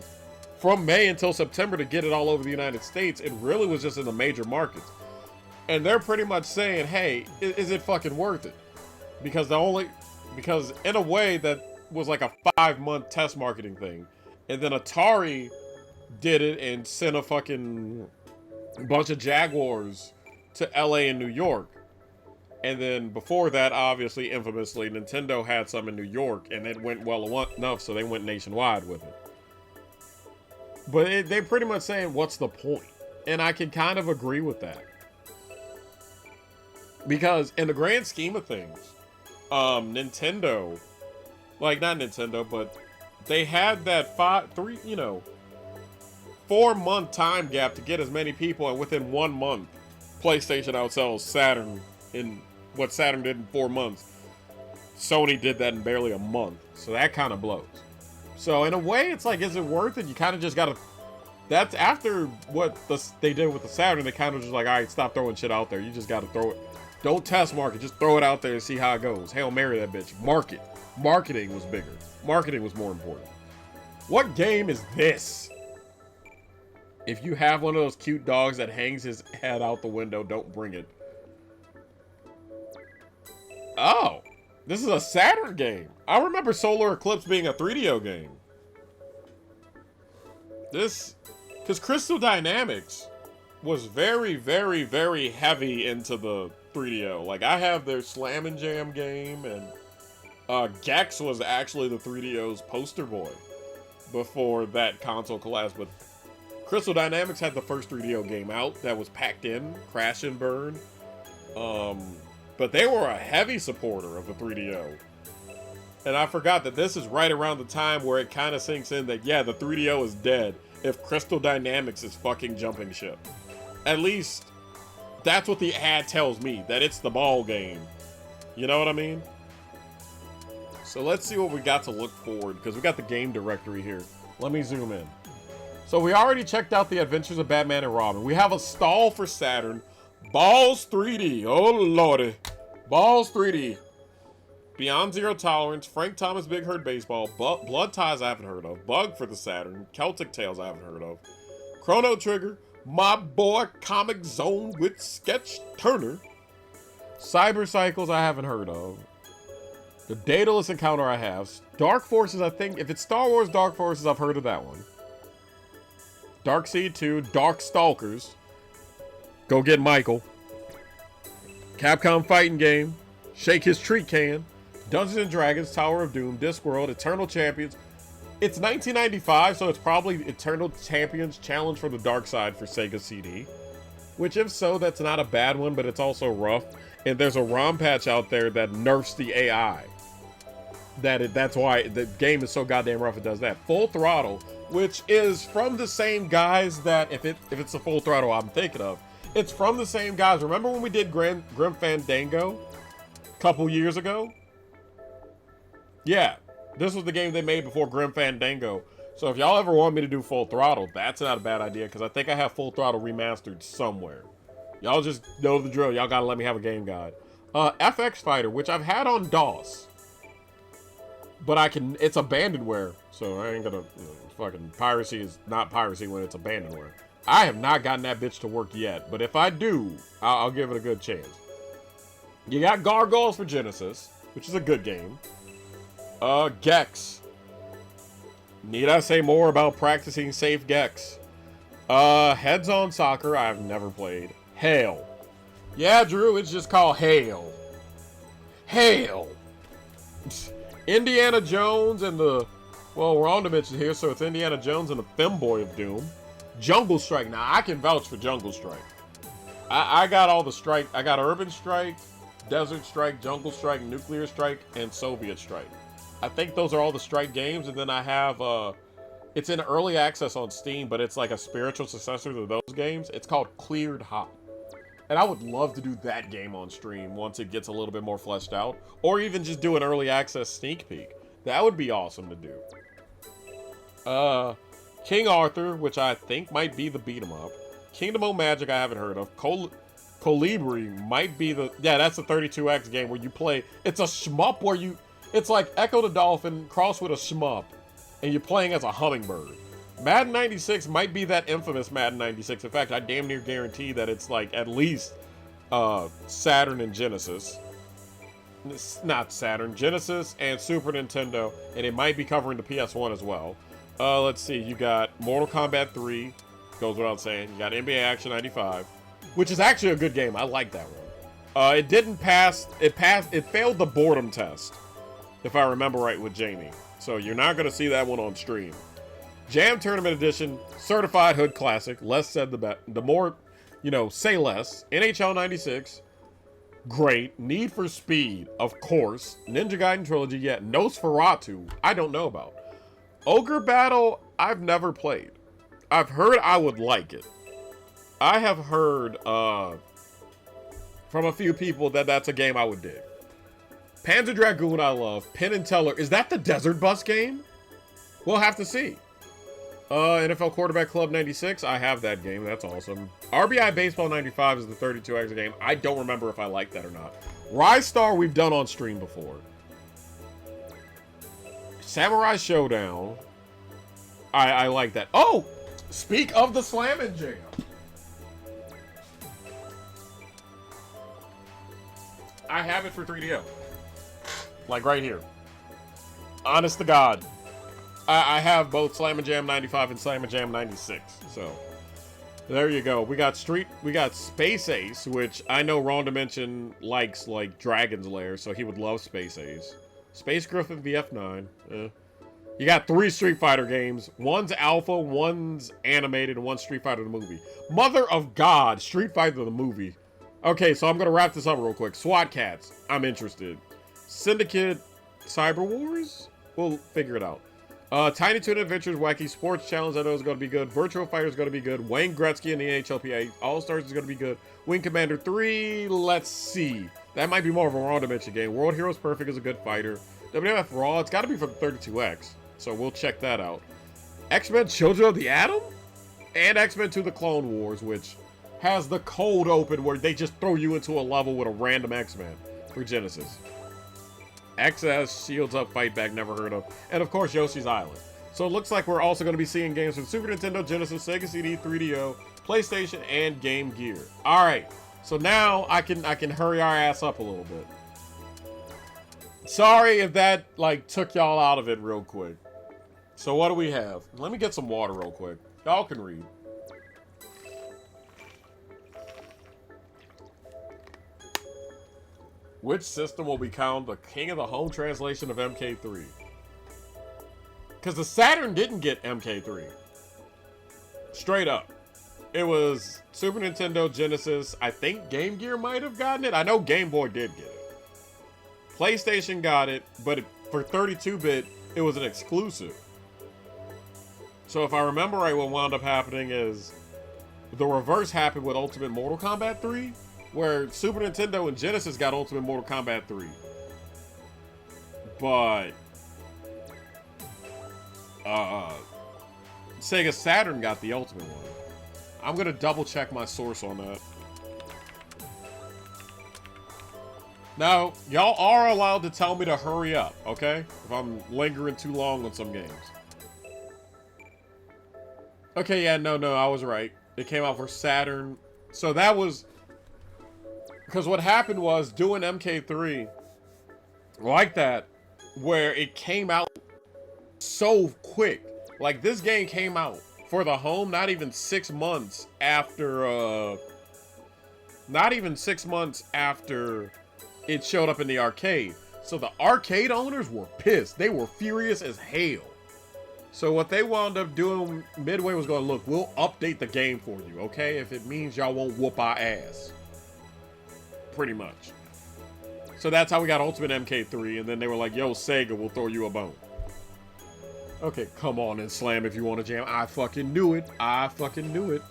from May until September to get it all over the United States. It really was just in the major markets. And they're pretty much saying, hey, is it fucking worth it? Because in a way, that was like a 5-month test marketing thing. And then Atari did it and sent a fucking bunch of Jaguars to LA and New York. And then before that, obviously, infamously, Nintendo had some in New York, and it went well enough, so they went nationwide with it. But they're pretty much saying, what's the point? And I can kind of agree with that. Because in the grand scheme of things, Nintendo, like, not Nintendo, but they had that 4-month time gap to get as many people, and within 1 month, PlayStation outsells Saturn in what Saturn did in 4 months. Sony did that in barely a month, so that kind of blows. So in a way, it's like, is it worth it? You kind of just gotta. That's after what they did with the Saturn. They kind of just like, all right, stop throwing shit out there. You just gotta throw it. Don't test market. Just throw it out there and see how it goes. Hail Mary that bitch. Market. Marketing was bigger. Marketing was more important. What game is this? If you have one of those cute dogs that hangs his head out the window, don't bring it. Oh, this is a Saturn game. I remember Solar Eclipse being a 3DO game. Because Crystal Dynamics was very, very, very heavy into the 3DO. Like, I have their Slam and Jam game, and Gex was actually the 3DO's poster boy before that console collapsed. But Crystal Dynamics had the first 3DO game out that was packed in, Crash and Burn. But they were a heavy supporter of the 3DO. And I forgot that this is right around the time where it kind of sinks in that, yeah, the 3DO is dead if Crystal Dynamics is fucking jumping ship. At least, that's what the ad tells me, that it's the ball game. You know what I mean? So let's see what we got to look forward, because we got the game directory here. Let me zoom in. So we already checked out the Adventures of Batman and Robin. We have a stall for Saturn. Balls 3D. Oh, lordy. Balls 3D. Beyond Zero Tolerance. Frank Thomas Big Hurt Baseball. Blood Ties I haven't heard of. Bug for the Saturn. Celtic Tales I haven't heard of. Chrono Trigger. My Boy Comic Zone with Sketch Turner. Cyber Cycles I haven't heard of. The Daedalus Encounter I have. Dark Forces, I think. If it's Star Wars Dark Forces, I've heard of that one. Dark Seed 2. Dark Stalkers. Go get Michael. Capcom Fighting Game. Shake His Treat Can. Dungeons and Dragons. Tower of Doom. Discworld. Eternal Champions. It's 1995, so it's probably Eternal Champions Challenge for the Dark Side for Sega CD. Which, if so, that's not a bad one, but it's also rough. And there's a ROM patch out there that nerfs the AI. That's why the game is so goddamn rough it does that. Full Throttle, which is from the same guys that, if it's the Full Throttle I'm thinking of, it's from the same guys. Remember when we did Grim Fandango a couple years ago? Yeah, this was the game they made before Grim Fandango. So if y'all ever want me to do Full Throttle, that's not a bad idea, because I think I have Full Throttle remastered somewhere. Y'all just know the drill. Y'all gotta let me have a game guide. FX Fighter, which I've had on DOS. But it's abandonware, so I ain't gonna, fucking piracy is not piracy when it's abandonware. I have not gotten that bitch to work yet, but if I do, I'll give it a good chance. You got Gargoyles for Genesis, which is a good game. Gex. Need I say more about practicing safe Gex? Heads on Soccer, I've never played. Hail. Yeah, Drew, it's just called Hail. Hail. Indiana Jones and we're on to mention here, so it's Indiana Jones and the Femboy of Doom. Jungle Strike. Now, I can vouch for Jungle Strike. I got all the strike. I got Urban Strike, Desert Strike, Jungle Strike, Nuclear Strike, and Soviet Strike. I think those are all the Strike games, and then I have, it's in early access on Steam, but it's like a spiritual successor to those games. It's called Cleared Hot. And I would love to do that game on stream once it gets a little bit more fleshed out. Or even just do an early access sneak peek. That would be awesome to do. King Arthur, which I think might be the beat 'em up. Kingdom of Magic I haven't heard of. Colibri might be the... Yeah, that's the 32X game where you play... It's a shmup where you... It's like Echo the Dolphin crossed with a shmup. And you're playing as a hummingbird. Madden 96 might be that infamous Madden 96. In fact, I damn near guarantee that it's like at least Saturn and Genesis. It's not Saturn, Genesis and Super Nintendo, and it might be covering the PS1 as well. Let's see, you got Mortal Kombat 3, goes without saying. You got NBA Action 95, which is actually a good game. I like that one. It didn't pass, it failed the boredom test, if I remember right with Jamie. So you're not going to see that one on stream. Jam Tournament Edition, Certified Hood Classic, less said the more, say less. NHL 96, great. Need for Speed, of course. Ninja Gaiden Trilogy, yeah. Nosferatu, I don't know about. Ogre Battle, I've never played. I've heard I would like it. I have heard from a few people that that's a game I would dig. Panzer Dragoon I love. Penn and Teller, is that the Desert Bus game? We'll have to see. NFL Quarterback Club 96, I have that game, that's awesome. RBI Baseball 95 is the 32X game. I don't remember if I like that or not. Rise Star we've done on stream before. Samurai Showdown, I like that. Oh, speak of the Slammin' Jam. I have it for 3DO. Like right here. Honest to God. I have both Slammin' Jam 95 and Slammin' Jam 96. So, there you go. We got Space Ace, which I know Wrong Dimension likes, like, Dragon's Lair, so he would love Space Ace. Space Griffin VF9. You got 3 Street Fighter games. One's alpha, one's animated, and one's Street Fighter the movie. Mother of God, Street Fighter the movie. Okay, so I'm going to wrap this up real quick. SWAT Cats, I'm interested. Syndicate Cyber Wars? We'll figure it out. Tiny Toon Adventures, Wacky Sports Challenge, I know is going to be good. Virtual Fighter is going to be good. Wayne Gretzky and the NHLPA All-Stars is going to be good. Wing Commander 3, let's see. That might be more of a Raw Dimension game. World Heroes Perfect is a good fighter. WWF Raw, it's got to be for the 32X. So we'll check that out. X-Men Children of the Atom? And X-Men 2 The Clone Wars, which has the cold open where they just throw you into a level with a random X-Men for Genesis. XS, Shields Up, Fight Back, never heard of. And of course, Yoshi's Island. So it looks like we're also going to be seeing games from Super Nintendo, Genesis, Sega CD, 3DO, PlayStation, and Game Gear. Alright, so now I can hurry our ass up a little bit. Sorry if that, like, took y'all out of it real quick. So what do we have? Let me get some water real quick. Y'all can read. Which system will become the king of the home translation of MK3? Because the Saturn didn't get MK3. Straight up. It was Super Nintendo, Genesis. I think Game Gear might have gotten it. I know Game Boy did get it. PlayStation got it, but for 32-bit, it was an exclusive. So if I remember right, what wound up happening is the reverse happened with Ultimate Mortal Kombat 3, where Super Nintendo and Genesis got Ultimate Mortal Kombat 3. But Sega Saturn got the Ultimate one. I'm going to double check my source on that. Now, y'all are allowed to tell me to hurry up, okay? If I'm lingering too long on some games. Okay, yeah, no, I was right. It came out for Saturn. So that was... Because what happened was, doing MK3 like that, where it came out so quick. Like, this game came out for the home not even 6 months after... Not even 6 months after it showed up in the arcade. So the arcade owners were pissed. They were furious as hell. So what they wound up doing, Midway was going, look, we'll update the game for you, okay? If it means y'all won't whoop our ass. Pretty much. So that's how we got Ultimate MK3, and then they were like, yo, Sega, we'll throw you a bone. Okay, come on and slam if you want to jam. I fucking knew it. I fucking knew it.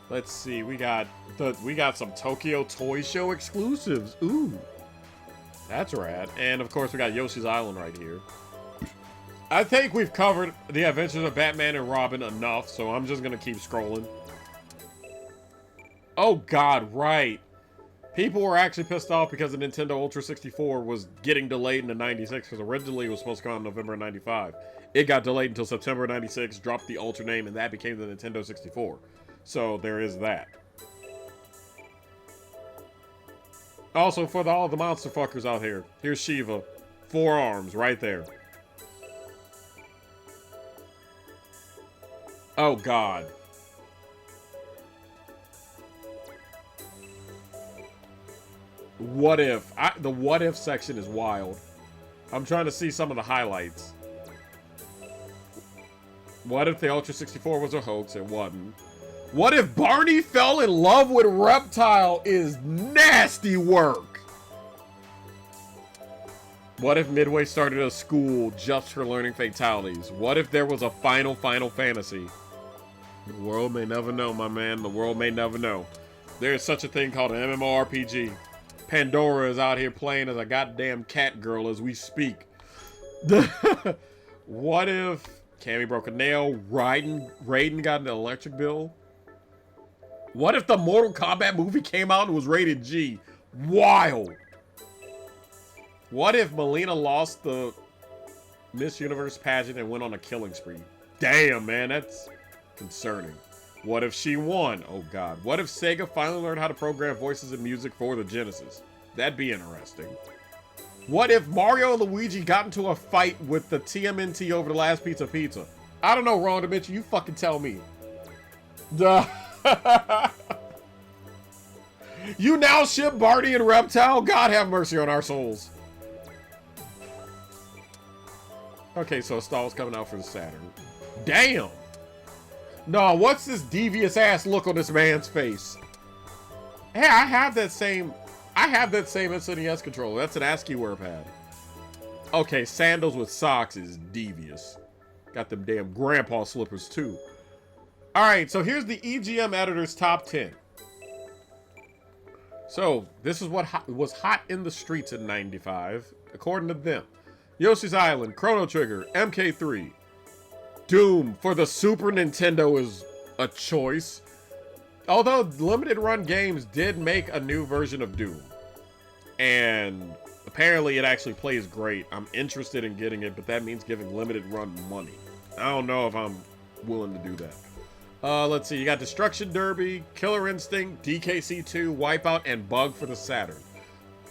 Let's see, we got some Tokyo Toy Show exclusives. Ooh. That's rad. And of course we got Yoshi's Island right here. I think we've covered the adventures of Batman and Robin enough, so I'm just gonna keep scrolling. Oh god, right. People were actually pissed off because the Nintendo Ultra 64 was getting delayed into 96, because originally it was supposed to come out in November of 95. It got delayed until September of 96, dropped the Ultra name, and that became the Nintendo 64. So there is that. Also, for all the monster fuckers out here, here's Shiva. 4 arms, right there. Oh, God. What if? The what if section is wild. I'm trying to see some of the highlights. What if the Ultra 64 was a hoax? It wasn't. What if Barney fell in love with Reptile is nasty work? What if Midway started a school just for learning fatalities? What if there was a Final Fantasy? The world may never know, my man. The world may never know. There is such a thing called an MMORPG. Pandora is out here playing as a goddamn cat girl as we speak. What if Cammy broke a nail? Raiden got an electric bill? What if the Mortal Kombat movie came out and was rated G? Wild. What if Melina lost the Miss Universe pageant and went on a killing spree? Damn, man, that's concerning. What if she won? Oh, God. What if Sega finally learned how to program voices and music for the Genesis? That'd be interesting. What if Mario and Luigi got into a fight with the TMNT over the last pizza? I don't know, Ron Dimension. You fucking tell me. Duh. You now ship Barney and Reptile? God have mercy on our souls. Okay, so Stall's coming out for the Saturn. Damn! No, what's this devious ass look on this man's face? Hey, I have that same SNES controller. That's an ASCII wear pad. Okay, sandals with socks is devious. Got them damn grandpa slippers too. Alright, so here's the EGM editor's top 10. So, this is what was hot in the streets in 95, according to them. Yoshi's Island, Chrono Trigger, MK3. Doom for the Super Nintendo is a choice. Although Limited Run Games did make a new version of Doom. And apparently it actually plays great. I'm interested in getting it, but that means giving Limited Run money. I don't know if I'm willing to do that. Let's see. You got Destruction Derby, Killer Instinct, DKC2, Wipeout, and Bug for the Saturn.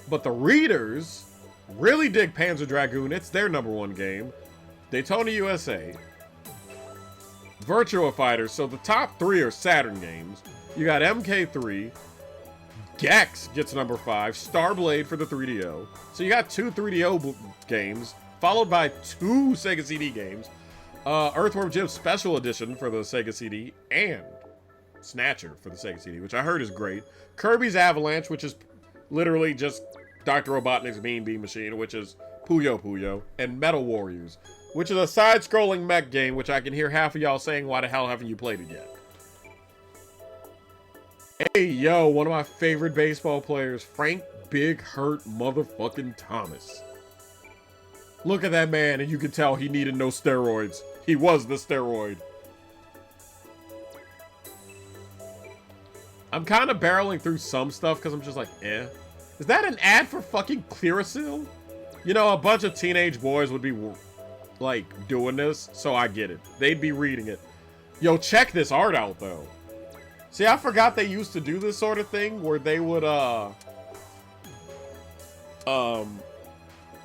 But the readers really dig Panzer Dragoon. It's their #1 game. Daytona USA. Virtua Fighter. So the top 3 are Saturn games. You got MK3. Gex gets #5. Starblade for the 3DO. So you got 2 3DO games, followed by 2 Sega CD games. Earthworm Jim Special Edition for the Sega CD, and Snatcher for the Sega CD, which I heard is great. Kirby's Avalanche, which is literally just Dr. Robotnik's Mean Bean Machine, which is Puyo Puyo. And Metal Warriors, which is a side-scrolling mech game, which I can hear half of y'all saying, why the hell haven't you played it yet? Hey, yo, one of my favorite baseball players, Frank Big Hurt motherfucking Thomas. Look at that man, and you can tell he needed no steroids. He was the steroid. I'm kind of barreling through some stuff because I'm just like, eh. Is that an ad for fucking Clearasil? You know, a bunch of teenage boys would be, like, doing this, so I get it. They'd be reading it. Yo, check this art out, though. See, I forgot they used to do this sort of thing where they would,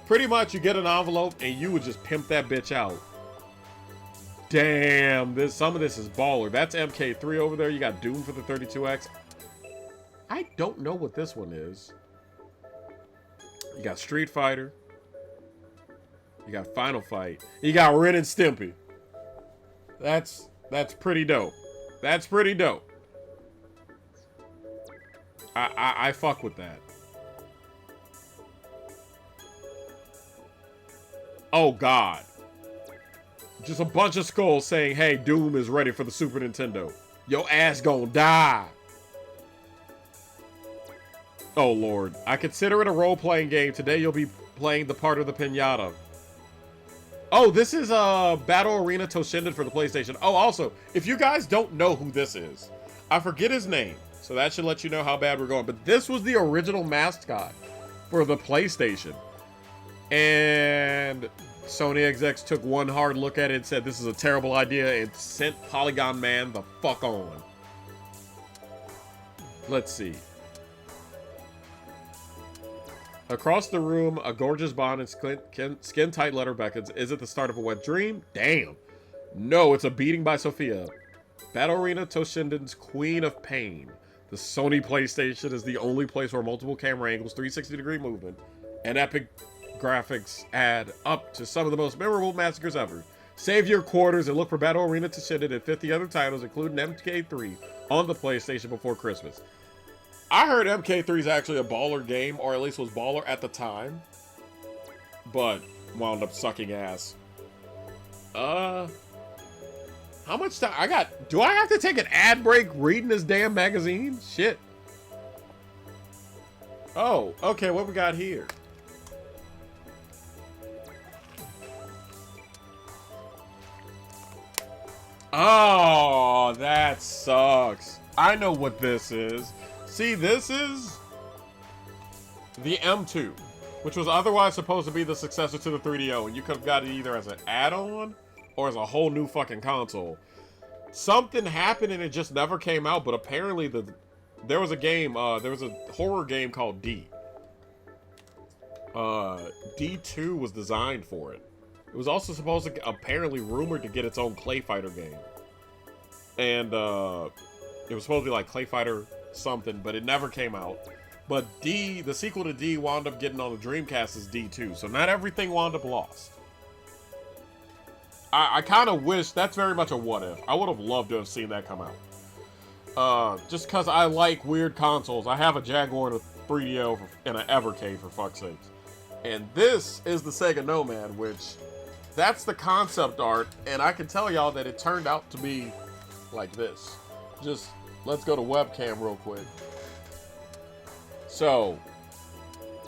pretty much you get an envelope and you would just pimp that bitch out. Damn, some of this is baller. That's MK3 over there. You got Doom for the 32X. I don't know what this one is. You got Street Fighter. You got Final Fight. You got Ren and Stimpy. That's pretty dope. That's pretty dope. I fuck with that. Oh, God. Just a bunch of skulls saying, hey, Doom is ready for the Super Nintendo. Your ass gonna die. Oh, Lord. I consider it a role-playing game. Today you'll be playing the part of the Pinata. Oh, this is Battle Arena Toshinden for the PlayStation. Oh, also, if you guys don't know who this is, I forget his name. So that should let you know how bad we're going. But this was the original mascot for the PlayStation. And Sony execs took one hard look at it and said, this is a terrible idea, and sent Polygon Man the fuck on. Let's see. Across the room, a gorgeous bond and skin-tight letter beckons. Is it the start of a wet dream? Damn. No, it's a beating by Sophia. Battle Arena Toshinden's Queen of Pain. The Sony PlayStation is the only place where multiple camera angles, 360-degree movement, and epic graphics add up to some of the most memorable massacres ever. Save your quarters and look for Battle Arena Toshinden and 50 other titles, including MK3, on the PlayStation before Christmas. I heard MK3 is actually a baller game, or at least was baller at the time, but wound up sucking ass. How much time I got? Do I have to take an ad break reading this damn magazine? Shit. Oh, okay, what we got here? Oh, that sucks. I know what this is. See, this is the M2, which was otherwise supposed to be the successor to the 3DO, and you could have got it either as an add-on or as a whole new fucking console. Something happened and it just never came out, but apparently there was a game, there was a horror game called D. D2 was designed for it. It was also supposed to, apparently rumored to get its own Clay Fighter game. And, it was supposed to be like Clay Fighter something, but it never came out. But D, the sequel to D, wound up getting on the Dreamcast as D2, so not everything wound up lost. I kind of wish that's very much a what if. I would have loved to have seen that come out. Just because I like weird consoles. I have a Jaguar and a 3DO and an Evercade, for fuck's sakes. And this is the Sega Nomad, which that's the concept art. And I can tell y'all that it turned out to be like this. Just let's go to webcam real quick. So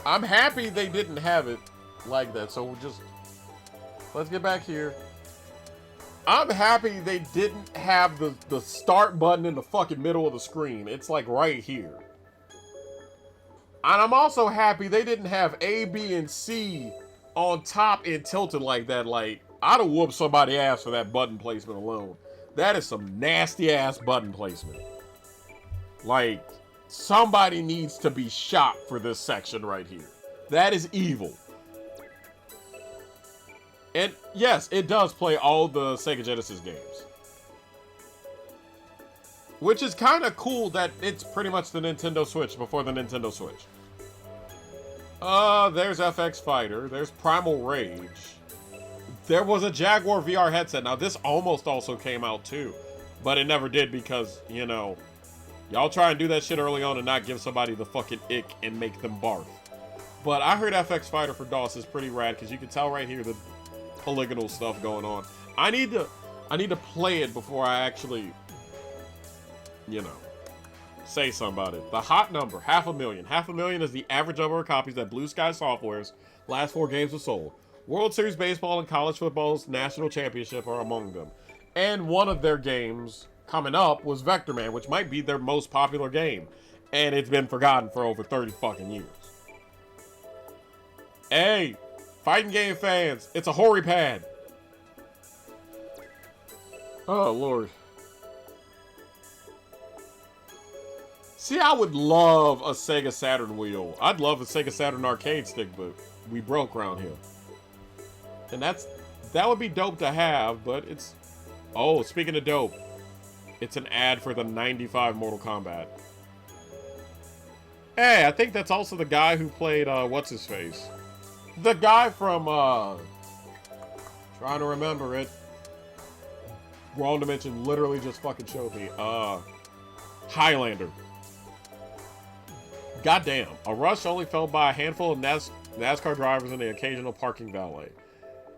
I'm happy they didn't have it like that. So just let's get back here. I'm happy they didn't have the start button in the fucking middle of the screen. It's like right here. And I'm also happy they didn't have A, B, and C on top and tilted like that. Like, I'd have whooped somebody's ass for that button placement alone. That is some nasty ass button placement. Like, somebody needs to be shot for this section right here. That is evil. And yes, it does play all the Sega Genesis games. Which is kind of cool that it's pretty much the Nintendo Switch before the Nintendo Switch. There's FX Fighter. There's Primal Rage. There was a Jaguar VR headset. Now, this almost also came out too. But it never did because, you know, y'all try and do that shit early on and not give somebody the fucking ick and make them barf. But I heard FX Fighter for DOS is pretty rad because you can tell right here the polygonal stuff going on. I need to play it before I actually, you know, say something about it. The hot number, 500,000. 500,000 is the average number of copies that Blue Sky Software's last 4 games were sold. World Series Baseball and College Football's National Championship are among them. And one of their games coming up was Vector Man, which might be their most popular game. And it's been forgotten for over 30 fucking years. Hey, fighting game fans, it's a Hori pad. Oh, Lord. See, I would love a Sega Saturn wheel. I'd love a Sega Saturn arcade stick, but we broke around here. And that would be dope to have, but it's... Oh, speaking of dope, it's an ad for the 95 Mortal Kombat. Hey, I think that's also the guy who played, what's-his-face? The guy from, trying to remember it. Wrong Dimension literally just fucking showed me. Highlander. Goddamn. A rush only felt by a handful of NASCAR drivers and the occasional parking valet.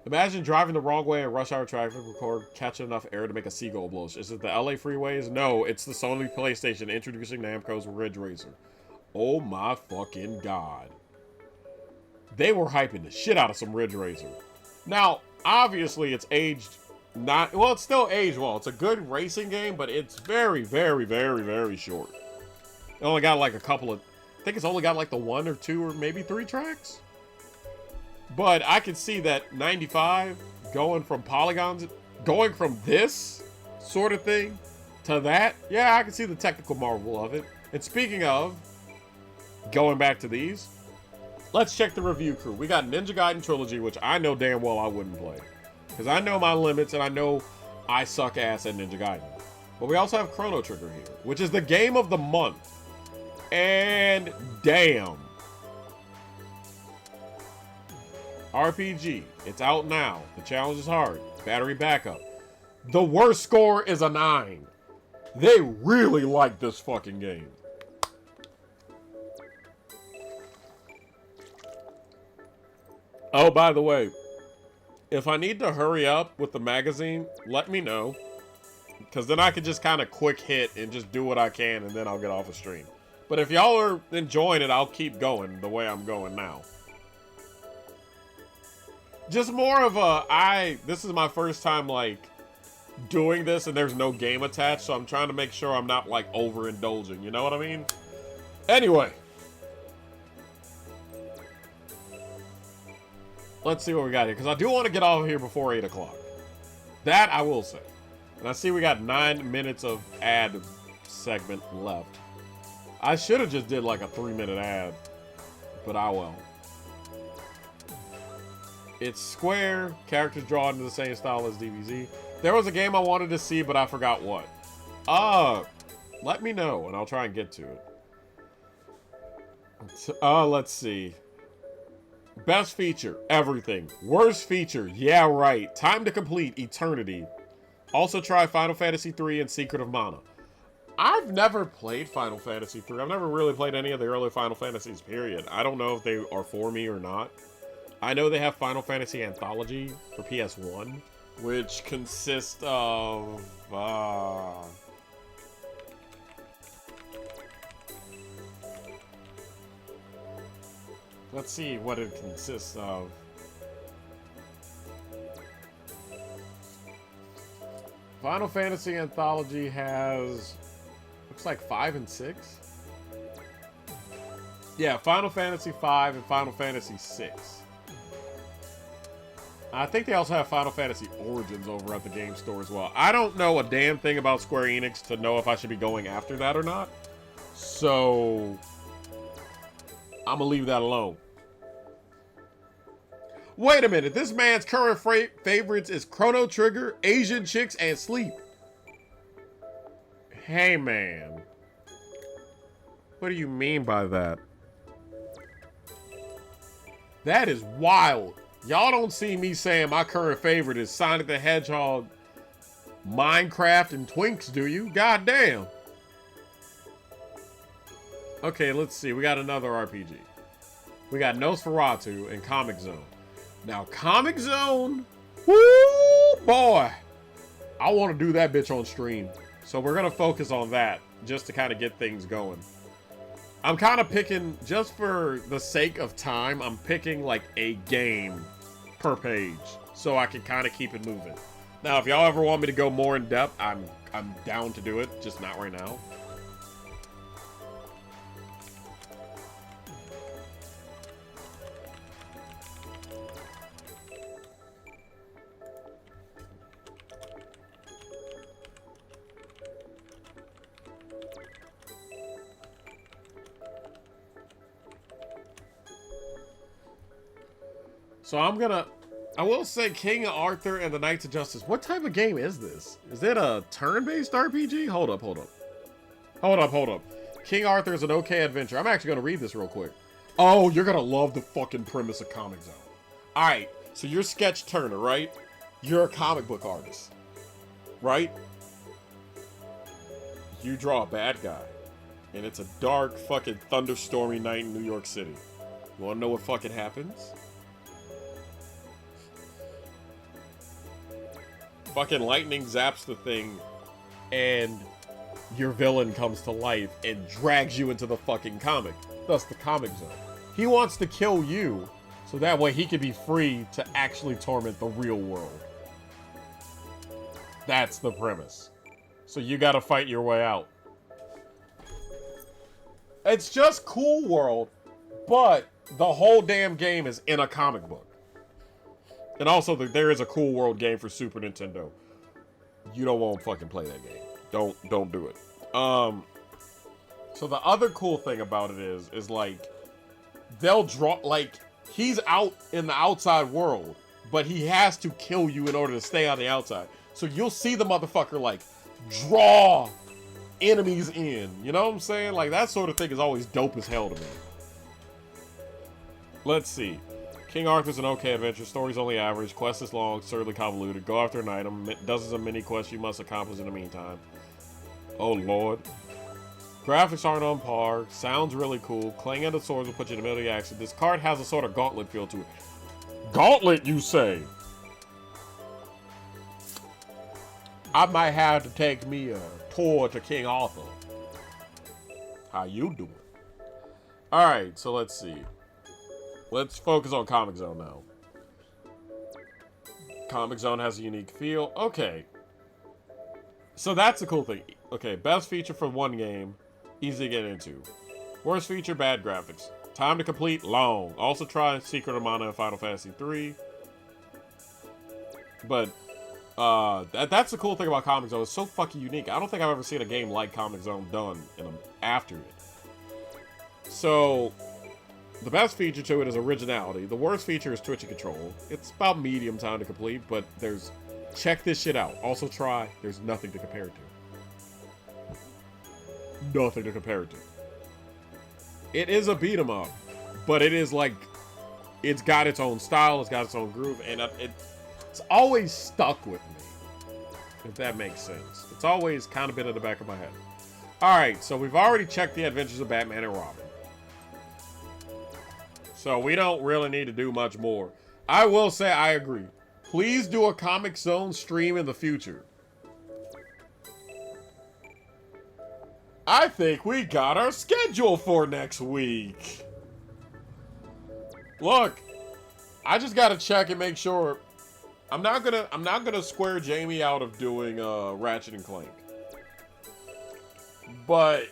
Imagine driving the wrong way in rush hour traffic, record catching enough air to make a seagull blow. Is it the LA freeways? No, it's the Sony PlayStation introducing Namco's Ridge Racer. Oh my fucking god. They were hyping the shit out of some Ridge Racer. Now, obviously it's aged not... Well, it's still aged well. It's a good racing game, but it's very, very, very, very short. It only got like a couple of... I think it's only got like the 1 or 2 or maybe 3 tracks. But I can see that 95 going from polygons, going from this sort of thing to that. Yeah, I can see the technical marvel of it. And speaking of going back to these, let's check the review crew. We got Ninja Gaiden Trilogy, which I know damn well I wouldn't play. Because I know my limits and I know I suck ass at Ninja Gaiden. But we also have Chrono Trigger here, which is the game of the month. And damn. RPG. It's out now. The challenge is hard. Battery backup. The worst score is a 9. They really like this fucking game. Oh, by the way, if I need to hurry up with the magazine, let me know. Because then I can just kind of quick hit and just do what I can and then I'll get off the stream. But if y'all are enjoying it, I'll keep going the way I'm going now. Just more of a, this is my first time, like, doing this and there's no game attached, so I'm trying to make sure I'm not, like, overindulging, you know what I mean? Anyway. Let's see what we got here, because I do want to get off of here before 8 o'clock. That I will say. And I see we got 9 minutes of ad segment left. I should have just did, like, a 3-minute ad, but I will. It's square, characters drawn in the same style as DBZ. There was a game I wanted to see, but I forgot what. Let me know, and I'll try and get to it. Let's see. Best feature, everything. Worst feature, yeah, right. Time to complete, eternity. Also try Final Fantasy 3 and Secret of Mana. I've never played Final Fantasy 3. I've never really played any of the early Final Fantasies, period. I don't know if they are for me or not. I know they have Final Fantasy Anthology for PS1, which consists of... let's see what it consists of. Final Fantasy Anthology has... looks like 5 and 6. Yeah, Final Fantasy 5 and Final Fantasy 6. I think they also have Final Fantasy Origins over at the game store as well. I don't know a damn thing about Square Enix to know if I should be going after that or not. So, I'm gonna leave that alone. Wait a minute, this man's current favorites is Chrono Trigger, Asian Chicks, and Sleep. Hey, man. What do you mean by that? That is wild. Y'all don't see me saying my current favorite is Sonic the Hedgehog, Minecraft, and Twinks, do you? God damn. Okay, let's see. We got another RPG. We got Nosferatu and Comic Zone. Now, Comic Zone, woo, boy. I want to do that bitch on stream. So we're going to focus on that just to kind of get things going. I'm kind of picking, just for the sake of time, I'm picking like a game per page so I can kind of keep it moving. Now, if y'all ever want me to go more in depth, I'm down to do it, just not right now. So I will say King Arthur and the Knights of Justice. What type of game is this? Is it a turn-based RPG? Hold up. King Arthur is an okay adventure. I'm actually going to read this real quick. Oh, you're going to love the fucking premise of Comic Zone. Alright, so you're Sketch Turner, right? You're a comic book artist, right? You draw a bad guy. And it's a dark, fucking thunderstormy night in New York City. You want to know what fucking happens? Fucking lightning zaps the thing, and your villain comes to life and drags you into the fucking comic. Thus, the Comic Zone. He wants to kill you, so that way he can be free to actually torment the real world. That's the premise. So you gotta fight your way out. It's just Cool World, but the whole damn game is in a comic book. And also, there is a Cool World game for Super Nintendo. You don't want to fucking play that game. Don't do it. So the other cool thing about it is like, they'll draw, like, he's out in the outside world, but he has to kill you in order to stay on the outside. So you'll see the motherfucker, like, draw enemies in. You know what I'm saying? Like, that sort of thing is always dope as hell to me. Let's see. King Arthur's an okay adventure. Story's only average. Quest is long, absurdly convoluted. Go after an item. Dozens of mini quests you must accomplish in the meantime. Oh lord. Graphics aren't on par. Sounds really cool. Clanging the swords will put you in the middle of the action. This card has a sort of gauntlet feel to it. Gauntlet, you say? I might have to take me a tour to King Arthur. How you doing? Alright, so let's see. Let's focus on Comic Zone now. Comic Zone has a unique feel. Okay. So that's the cool thing. Okay, best feature for one game. Easy to get into. Worst feature, bad graphics. Time to complete, long. Also try Secret of Mana and Final Fantasy 3. But, that's the cool thing about Comic Zone. It's so fucking unique. I don't think I've ever seen a game like Comic Zone done after it. So, the best feature to it is originality. The worst feature is Twitch and control. It's about medium time to complete, but there's... check this shit out. Also try. There's nothing to compare it to. Nothing to compare it to. It is a beat 'em up, but it is like... it's got its own style, it's got its own groove, and it's always stuck with me, if that makes sense. It's always kind of been in the back of my head. Alright, so we've already checked the Adventures of Batman and Robin. So we don't really need to do much more. I will say I agree. Please do a Comic Zone stream in the future. I think we got our schedule for next week. Look, I just gotta check and make sure. I'm not gonna square Jamie out of doing Ratchet and Clank. But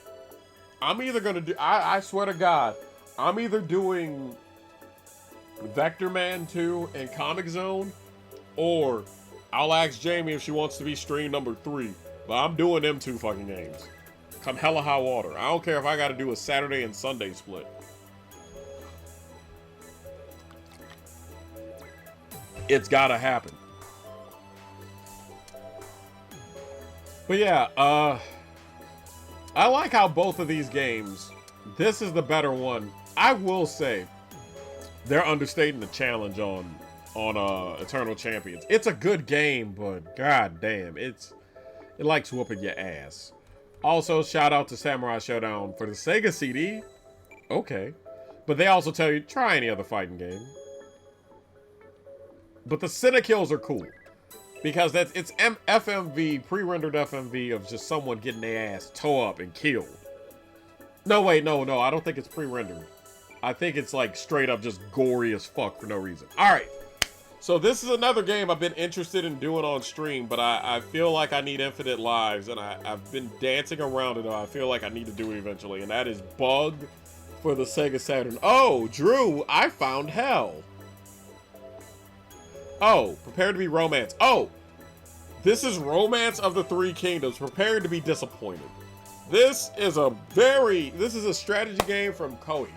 I'm either gonna do. I swear to God, I'm either doing Vector Man 2 and Comic Zone, or I'll ask Jamie if she wants to be stream number 3. But I'm doing them 2 fucking games. Come hella high water. I don't care if I gotta do a Saturday and Sunday split. It's gotta happen. But yeah, I like how both of these games, this is the better one. I will say, they're understating the challenge on Eternal Champions. It's a good game, but god damn, it likes whooping your ass. Also, shout out to Samurai Showdown for the Sega CD. Okay. But they also tell you, try any other fighting game. But the Cinekills are cool. Because it's FMV, pre-rendered FMV of just someone getting their ass tore up and killed. No, wait, no, I don't think it's pre-rendered. I think it's like straight up just gory as fuck for no reason. Alright. So this is another game I've been interested in doing on stream, but I feel like I need infinite lives, and I've been dancing around it. I feel like I need to do it eventually, and that is Bug for the Sega Saturn. Oh, Drew, I found hell. Oh, prepare to be romance. Oh, this is Romance of the Three Kingdoms. Prepare to be disappointed. This is a strategy game from Koei.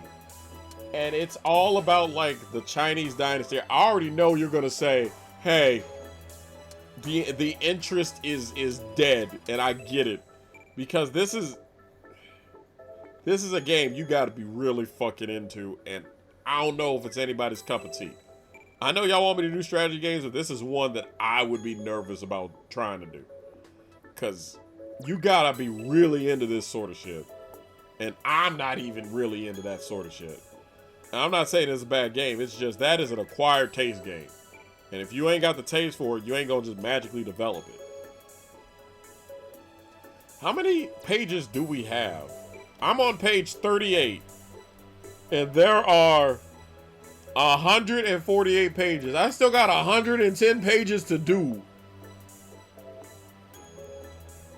And it's all about, like, the Chinese dynasty. I already know you're gonna say, hey, the interest is dead, and I get it. Because this is a game you gotta be really fucking into, and I don't know if it's anybody's cup of tea. I know y'all want me to do strategy games, but this is one that I would be nervous about trying to do. Because you gotta be really into this sort of shit. And I'm not even really into that sort of shit. And I'm not saying it's a bad game, it's just that is an acquired taste game. And if you ain't got the taste for it, you ain't gonna just magically develop it. How many pages do we have? I'm on page 38. And there are 148 pages. I still got 110 pages to do.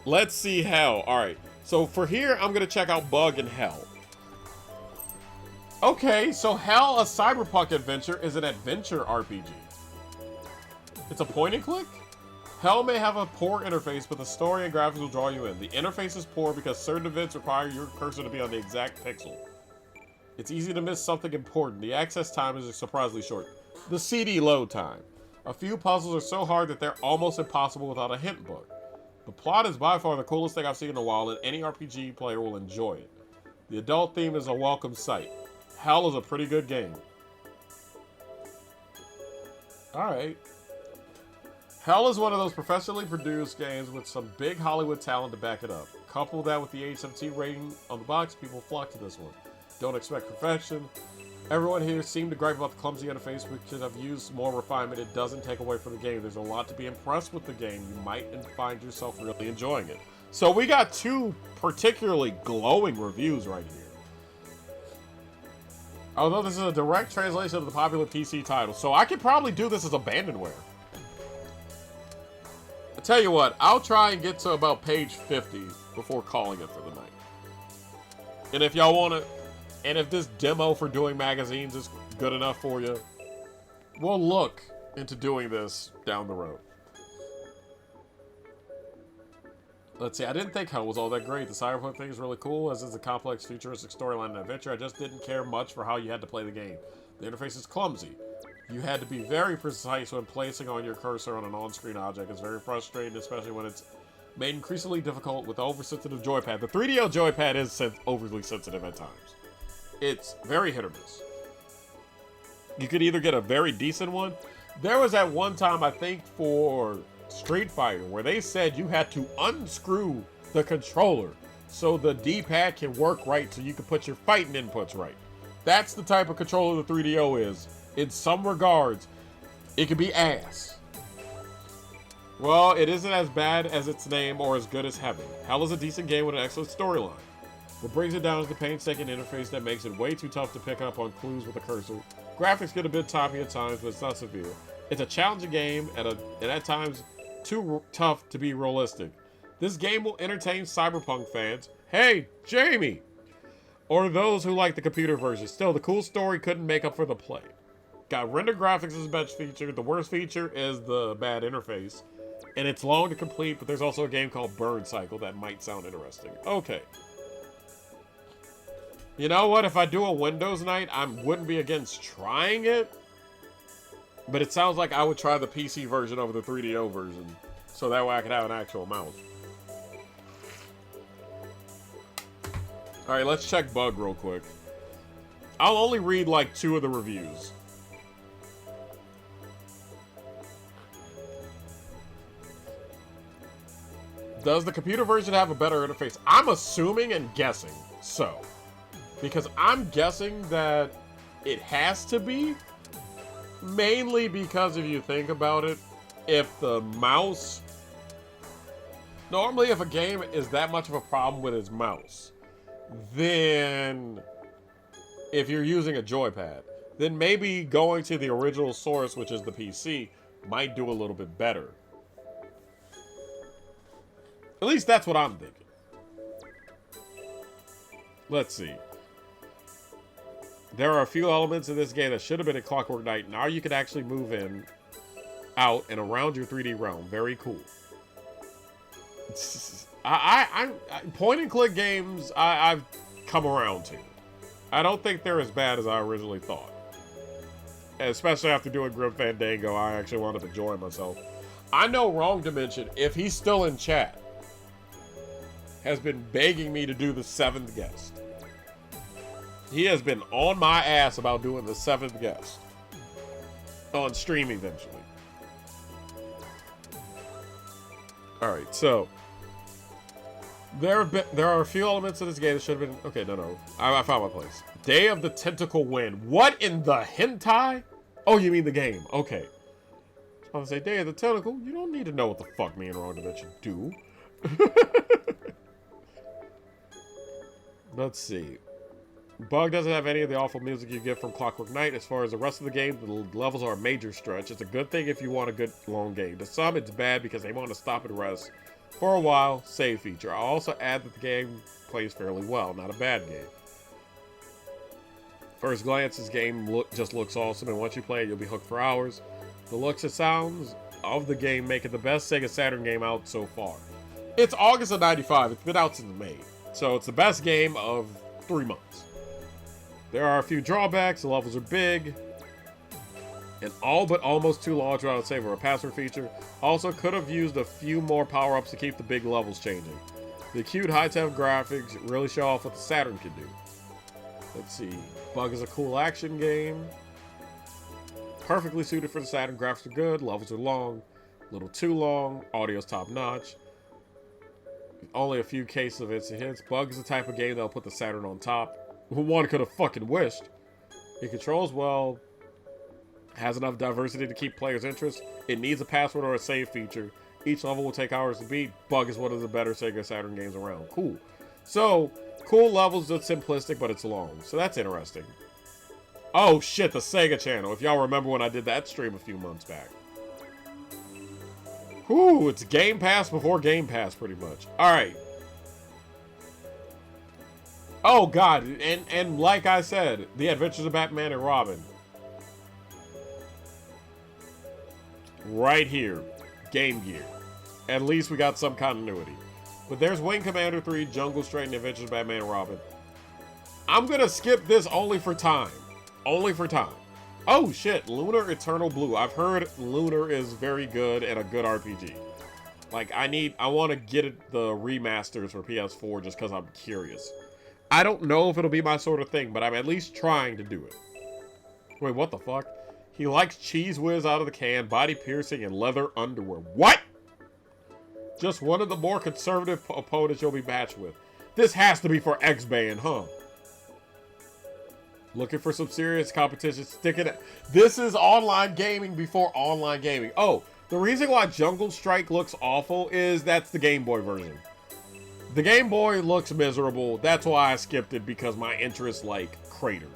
Let's see Hell. Alright, so for here, I'm gonna check out Bug and Hell. Okay, so Hell, a cyberpunk adventure, is an adventure RPG. It's a point and click? Hell may have a poor interface, but the story and graphics will draw you in. The interface is poor because certain events require your cursor to be on the exact pixel. It's easy to miss something important. The access time is surprisingly short. The CD load time. A few puzzles are so hard that they're almost impossible without a hint book. The plot is by far the coolest thing I've seen in a while, and any RPG player will enjoy it. The adult theme is a welcome sight. Hell is a pretty good game. Alright. Hell is one of those professionally produced games with some big Hollywood talent to back it up. Couple that with the age-17 rating on the box, people flock to this one. Don't expect perfection. Everyone here seemed to gripe about the clumsy interface because I've used more refinement. It doesn't take away from the game. There's a lot to be impressed with the game. You might find yourself really enjoying it. So we got 2 particularly glowing reviews right here. Although this is a direct translation of the popular PC title, so I could probably do this as abandonware. I tell you what, I'll try and get to about page 50 before calling it for the night. And if y'all want to, and if this demo for doing magazines is good enough for you, we'll look into doing this down the road. Let's see, I didn't think Hell was all that great. The cyberpunk thing is really cool, as is the complex futuristic storyline and adventure. I just didn't care much for how you had to play the game. The interface is clumsy. You had to be very precise when placing on your cursor on an on-screen object. It's very frustrating, especially when it's made increasingly difficult with the oversensitive joypad. The 3DO joypad is overly sensitive at times. It's very hit or miss. You could either get a very decent one. There was at one time, I think, for Street Fighter, where they said you had to unscrew the controller so the D-pad can work right so you can put your fighting inputs right. That's the type of controller the 3DO is. In some regards, it could be ass. Well, it isn't as bad as its name or as good as Heaven. Hell is a decent game with an excellent storyline. What brings it down is the painstaking interface that makes it way too tough to pick up on clues with a cursor. Graphics get a bit toppy at times, but it's not severe. It's a challenging game and at times too tough to be realistic. This game will entertain Cyberpunk fans. Hey, Jamie! Or those who like the computer version. Still, the cool story couldn't make up for the play. Got render graphics as the best feature. The worst feature is the bad interface. And it's long to complete, but there's also a game called Burn Cycle that might sound interesting. Okay. You know what? If I do a Windows night, I wouldn't be against trying it. But it sounds like I would try the PC version over the 3DO version. So that way I could have an actual mouse. Alright, let's check bug real quick. I'll only read like 2 of the reviews. Does the computer version have a better interface? I'm assuming and guessing so. Because I'm guessing that it has to be. Mainly because if you think about it, if the mouse... Normally if a game is that much of a problem with its mouse, then if you're using a joypad, then maybe going to the original source, which is the PC, might do a little bit better. At least that's what I'm thinking. Let's see. There are a few elements in this game that should have been in Clockwork Knight. Now you can actually move in, out, and around your 3D realm. Very cool. Point and click games I've come around to. I don't think they're as bad as I originally thought. Especially after doing Grim Fandango, I actually wound up enjoying myself. I know Wrong Dimension, if he's still in chat, has been begging me to do the 7th guest. He has been on my ass about doing the 7th guest. On stream eventually. Alright, so. There are a few elements of this game that should have been... Okay, no. I found my place. Day of the Tentacle Wind. What in the hentai? Oh, you mean the game. Okay. I was about to say, Day of the Tentacle? You don't need to know what the fuck me and Wrong Dimension do. Let's see. Bug doesn't have any of the awful music you get from Clockwork Knight. As far as the rest of the game, the levels are a major stretch. It's a good thing if you want a good long game. To some, it's bad because they want to stop and rest for a while. Save feature. I'll also add that the game plays fairly well. Not a bad game. First glance, this game just looks awesome, and once you play it, you'll be hooked for hours. The looks and sounds of the game make it the best Sega Saturn game out so far. It's August of '95. It's been out since May. So it's the best game of 3 months. There are a few drawbacks. The levels are big and all but almost too long to save or a password feature. Also could have used a few more power-ups to keep the big levels changing. The cute high-tech graphics really show off what the Saturn can do. Let's see. Bug is a cool action game. Perfectly suited for the Saturn. Graphics are good. Levels are long. A little too long. Audio's top-notch. Only a few cases of instant hits. Bug is the type of game that'll put the Saturn on top. One could have fucking wished. It controls well. Has enough diversity to keep players' interest. It needs a password or a save feature. Each level will take hours to beat. Bug is one of the better Sega Saturn games around. Cool. So, cool levels, it's simplistic, but it's long. So that's interesting. Oh shit, the Sega channel. If y'all remember when I did that stream a few months back. Whew, it's Game Pass before Game Pass, pretty much. Alright. Oh god, and like I said, The Adventures of Batman and Robin. Right here. Game Gear. At least we got some continuity. But there's Wing Commander 3, Jungle Straight, and The Adventures of Batman and Robin. I'm gonna skip this only for time. Only for time. Oh shit, Lunar Eternal Blue. I've heard Lunar is very good and a good RPG. Like, I want to get the remasters for PS4 just because I'm curious. I don't know if it'll be my sort of thing, but I'm at least trying to do it. Wait, what the fuck? He likes Cheese Whiz out of the can, body piercing, and leather underwear. What? Just one of the more conservative opponents you'll be matched with. This has to be for X-Band, huh? Looking for some serious competition, sticking it. This is online gaming before online gaming. Oh, the reason why Jungle Strike looks awful is that's the Game Boy version. The Game Boy looks miserable. That's why I skipped it, because my interest, like, cratered.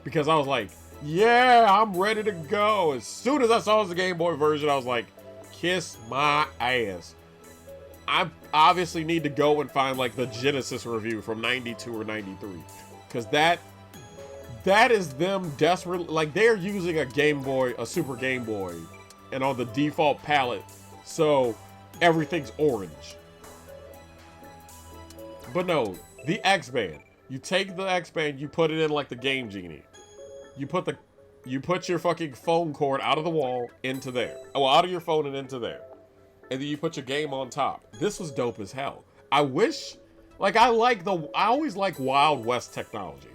Because I was like, yeah, I'm ready to go. As soon as I saw the Game Boy version, I was like, kiss my ass. I obviously need to go and find, like, the Genesis review from 92 or 93. Because that is them desperately, like, they're using a Game Boy, a Super Game Boy, and on the default palette, so everything's orange. But no, the X-Band. You take the X-Band, you put it in like the Game Genie. You put your fucking phone cord out of the wall into there. Oh, out of your phone and into there. And then you put your game on top. This was dope as hell. I wish, like, I always like Wild West technology.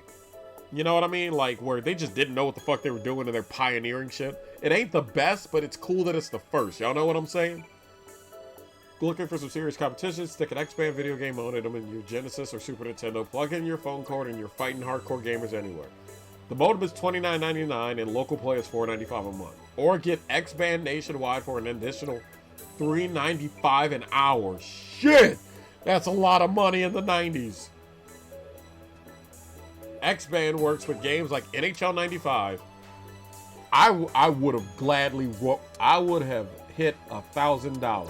You know what I mean? Like, where they just didn't know what the fuck they were doing and they're pioneering shit. It ain't the best, but it's cool that it's the first. Y'all know what I'm saying? Looking for some serious competition? Stick an X-Band video game modem in your Genesis or Super Nintendo, plug in your phone cord, and you're fighting hardcore gamers anywhere. The modem is $29.99 and local play is $4.95 a month. Or get X-Band nationwide for an additional $3.95 an hour. Shit! That's a lot of money in the 90s. X-Band works with games like NHL 95. I would have gladly, I would have hit $1,000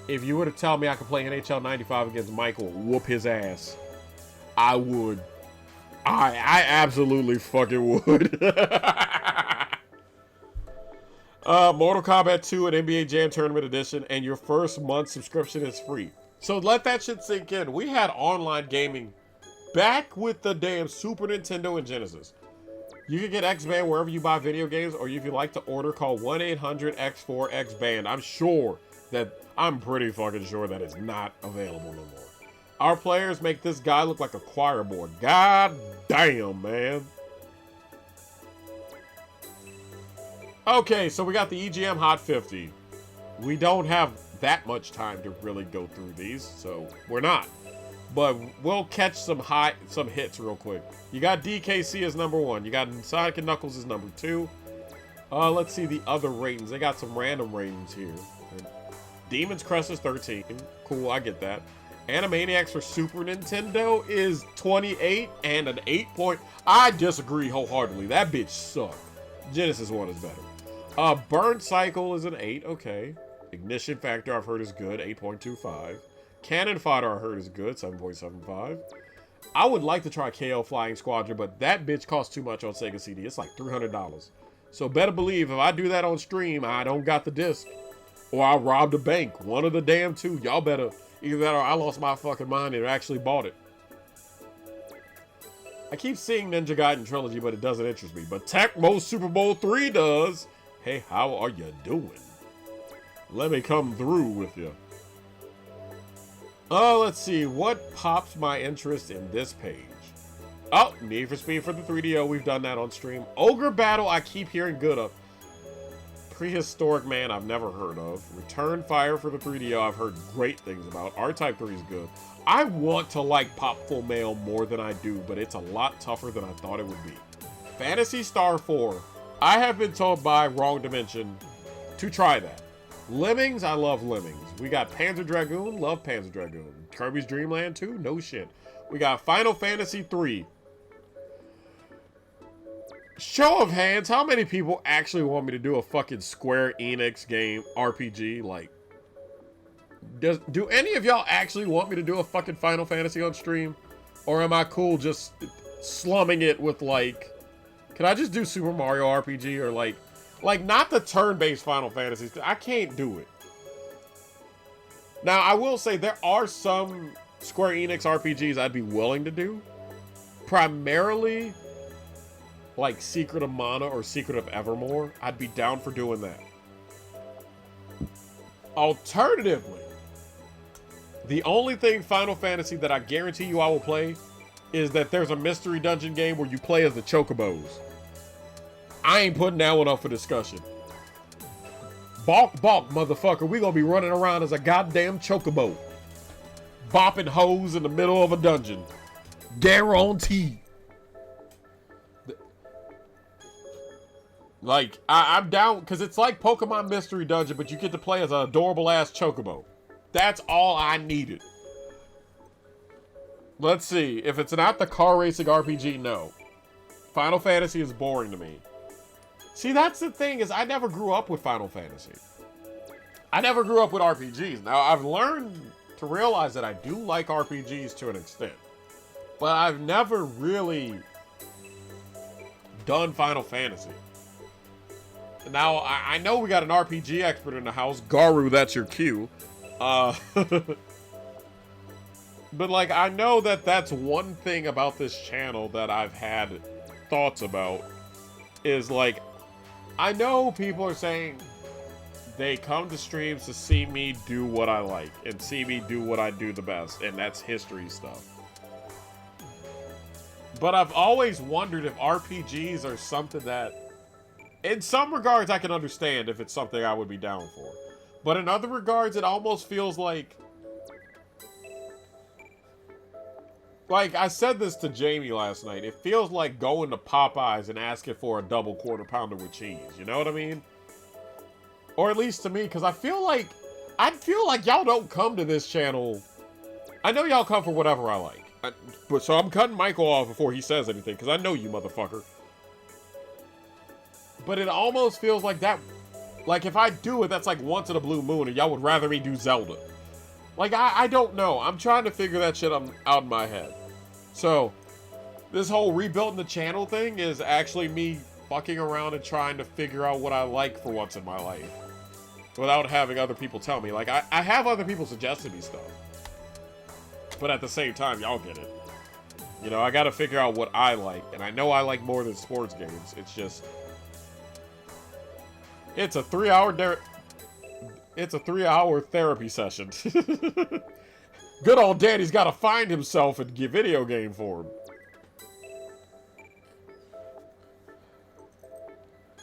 if you would have told me I could play NHL 95 against Michael, whoop his ass. I would. I absolutely fucking would. Mortal Kombat 2 and NBA Jam Tournament Edition, and your first month subscription is free. So let that shit sink in. We had online gaming back with the damn Super Nintendo and Genesis. You can get X-Band wherever you buy video games, or if you like to order, call 1-800-X4-X-Band. I'm pretty fucking sure that it's not available no more. Our players make this guy look like a choir boy. God damn, man. Okay, so we got the EGM Hot 50. We don't have that much time to really go through these, so we're not. But we'll catch some hits real quick. You got DKC as number 1. You got Sonic and Knuckles as number 2. Let's see the other ratings. They got some random ratings here. Demon's Crest is 13. Cool, I get that. Animaniacs for Super Nintendo is 28 and an 8 point. I disagree wholeheartedly. That bitch sucked. Genesis one is better. Burn Cycle is an 8. Okay. Ignition Factor I've heard is good. 8.25. Cannon Fodder I heard is good. 7.75. I would like to try KO Flying Squadron, but that bitch costs too much on Sega CD. It's like $300. So better believe if I do that on stream, I don't got the disc. Or I robbed a bank. One of the damn two. Y'all better, either that or I lost my fucking mind and actually bought it. I keep seeing Ninja Gaiden Trilogy, but it doesn't interest me. But Tecmo Super Bowl 3 does. Hey, how are you doing? Let me come through with you. Let's see. What pops my interest in this page? Oh, Need for Speed for the 3DO. We've done that on stream. Ogre Battle, I keep hearing good of. Prehistoric Man, I've never heard of. Return Fire for the 3DO, I've heard great things about. R-Type 3 is good. I want to like Pop Full Mail more than I do, but it's a lot tougher than I thought it would be. Phantasy Star 4, I have been told by Wrong Dimension to try that. Lemmings, I love Lemmings. We got Panzer Dragoon, love Panzer Dragoon. Kirby's Dream Land 2, no shit. We got Final Fantasy 3. Show of hands, how many people actually want me to do a fucking Square Enix game RPG? Like, do any of y'all actually want me to do a fucking Final Fantasy on stream? Or am I cool just slumming it with, like, can I just do Super Mario RPG? Or like not the turn-based Final Fantasies. I can't do it. Now, I will say there are some Square Enix RPGs I'd be willing to do. Primarily like Secret of Mana or Secret of Evermore, I'd be down for doing that. Alternatively, the only thing Final Fantasy that I guarantee you I will play is that there's a mystery dungeon game where you play as the Chocobos. I ain't putting that one up for discussion. Balk, balk, motherfucker. We gonna be running around as a goddamn chocobo. Bopping hoes in the middle of a dungeon. Guaranteed. Like, I'm down, because it's like Pokemon Mystery Dungeon, but you get to play as an adorable-ass chocobo. That's all I needed. Let's see. If it's not the car racing RPG, no. Final Fantasy is boring to me. See, that's the thing, is I never grew up with Final Fantasy. I never grew up with RPGs. Now, I've learned to realize that I do like RPGs to an extent. But I've never really done Final Fantasy. Now, I know we got an RPG expert in the house. Garu, that's your cue. But, like, I know that that's one thing about this channel that I've had thoughts about. Is, like, I know people are saying they come to streams to see me do what I like. And see me do what I do the best. And that's history stuff. But I've always wondered if RPGs are something that... In some regards, I can understand if it's something I would be down for. But in other regards, it almost feels like... Like, I said this to Jamie last night. It feels like going to Popeyes and asking for a double quarter pounder with cheese. You know what I mean? Or at least to me, because I feel like y'all don't come to this channel... I know y'all come for whatever I like. But so I'm cutting Michael off before he says anything, because I know you, motherfucker. But it almost feels like that, like if I do it, that's like once in a blue moon, and y'all would rather me do Zelda. Like, I don't know. I'm trying to figure that shit out in my head. So, this whole rebuilding the channel thing is actually me fucking around and trying to figure out what I like for once in my life. Without having other people tell me. Like, I have other people suggesting me stuff. But at the same time, y'all get it. You know, I gotta figure out what I like. And I know I like more than sports games. It's just... It's a 3-hour therapy session. Good old Danny's got to find himself a video game for him.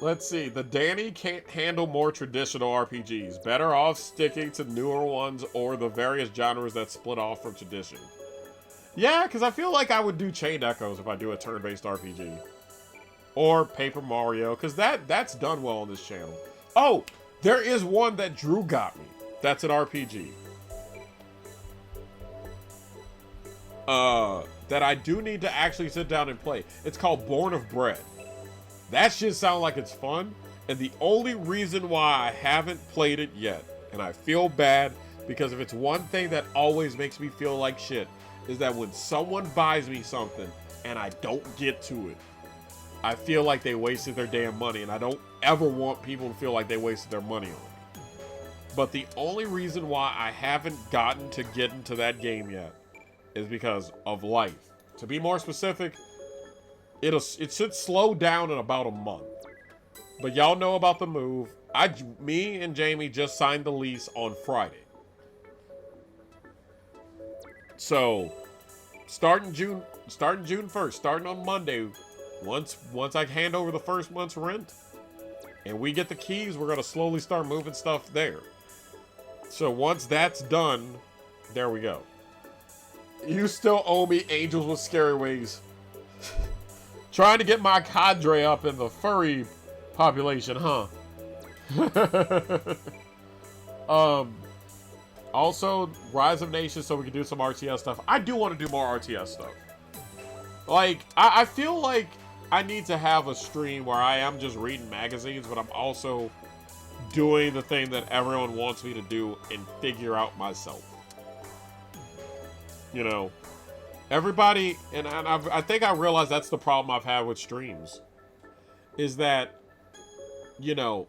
Let's see. The Danny can't handle more traditional RPGs. Better off sticking to newer ones or the various genres that split off from tradition. Yeah, because I feel like I would do Chained Echoes if I do a turn-based RPG. Or Paper Mario, because that's done well on this channel. Oh, there is one that Drew got me. That's an RPG. That I do need to actually sit down and play. It's called Born of Bread. That shit sounds like it's fun. And the only reason why I haven't played it yet, and I feel bad, because if it's one thing that always makes me feel like shit, is that when someone buys me something and I don't get to it, I feel like they wasted their damn money, and I don't ever want people to feel like they wasted their money on it. But the only reason why I haven't gotten to get into that game yet is because of life. To be more specific, it should slow down in about a month. But y'all know about the move. Me and Jamie just signed the lease on Friday. So, starting June 1st, starting on Monday, once I hand over the first month's rent and we get the keys, we're going to slowly start moving stuff there. So once that's done, there we go. You still owe me Angels with Scary Ways. Trying to get my cadre up in the furry population, huh? Also, Rise of Nations so we can do some RTS stuff. I do want to do more RTS stuff. Like, I feel like I need to have a stream where I am just reading magazines, but I'm also doing the thing that everyone wants me to do and figure out myself. You know, everybody, and I think I realized that's the problem I've had with streams, is that, you know,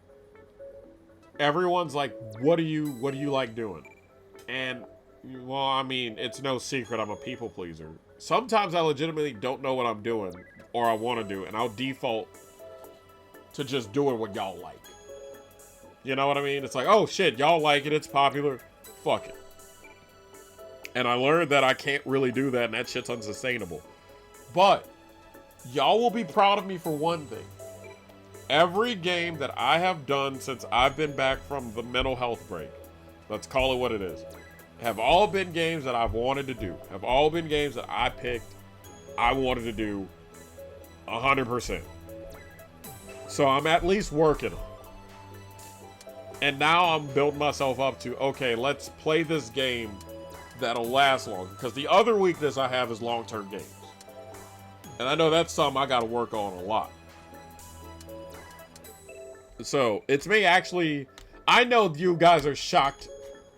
everyone's like, what do you like doing? And, well, I mean, it's no secret I'm a people pleaser. Sometimes I legitimately don't know what I'm doing or I want to do, and I'll default to just doing what y'all like. You know what I mean? It's like, oh shit, y'all like it, it's popular, fuck it. And I learned that I can't really do that, and that shit's unsustainable. But y'all will be proud of me for one thing. every game that I have done since I've been back from the mental health break, let's call it what it is, have all been games that I've wanted to do. Have all been games that I picked, I wanted to do 100%. So I'm at least working on it. And now I'm building myself up to, okay, let's play this game that'll last long. Because the other weakness I have is long-term games. And I know that's something I got to work on a lot. So, it's me actually... I know you guys are shocked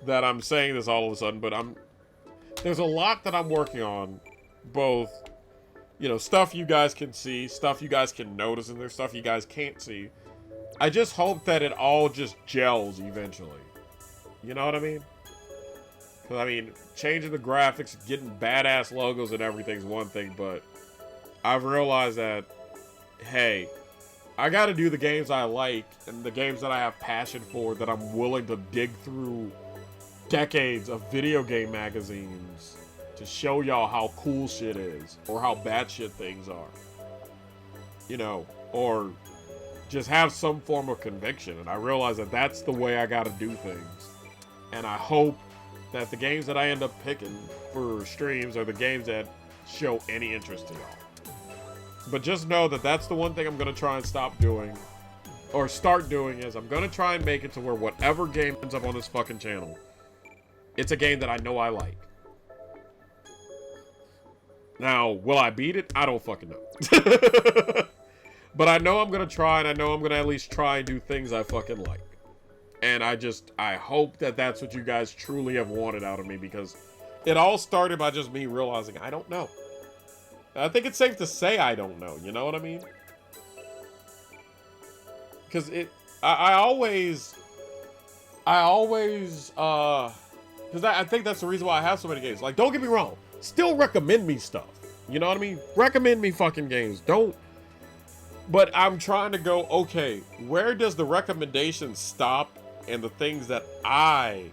that I'm saying this all of a sudden, but there's a lot that I'm working on. Both, you know, stuff you guys can see, stuff you guys can notice, and there's stuff you guys can't see. I just hope that it all just gels eventually. You know what I mean? Because, I mean, changing the graphics, getting badass logos and everything's one thing, but I've realized that, hey, I gotta do the games I like and the games that I have passion for, that I'm willing to dig through decades of video game magazines to show y'all how cool shit is, or how bad shit things are. You know, or just have some form of conviction. And I realize that that's the way I gotta do things. And I hope that the games that I end up picking for streams are the games that show any interest to y'all. But just know that that's the one thing I'm going to try and stop doing, or start doing, is I'm going to try and make it to where whatever game ends up on this fucking channel, it's a game that I know I like. Now, will I beat it? I don't fucking know. But I know I'm going to try, and I know I'm going to at least try and do things I fucking like. And I hope that that's what you guys truly have wanted out of me, because it all started by just me realizing I don't know. I think it's safe to say I don't know, you know what I mean? Because because I think that's the reason why I have so many games. Like, don't get me wrong, still recommend me stuff, you know what I mean? Recommend me fucking games, but I'm trying to go, okay, where does the recommendation stop and the things that I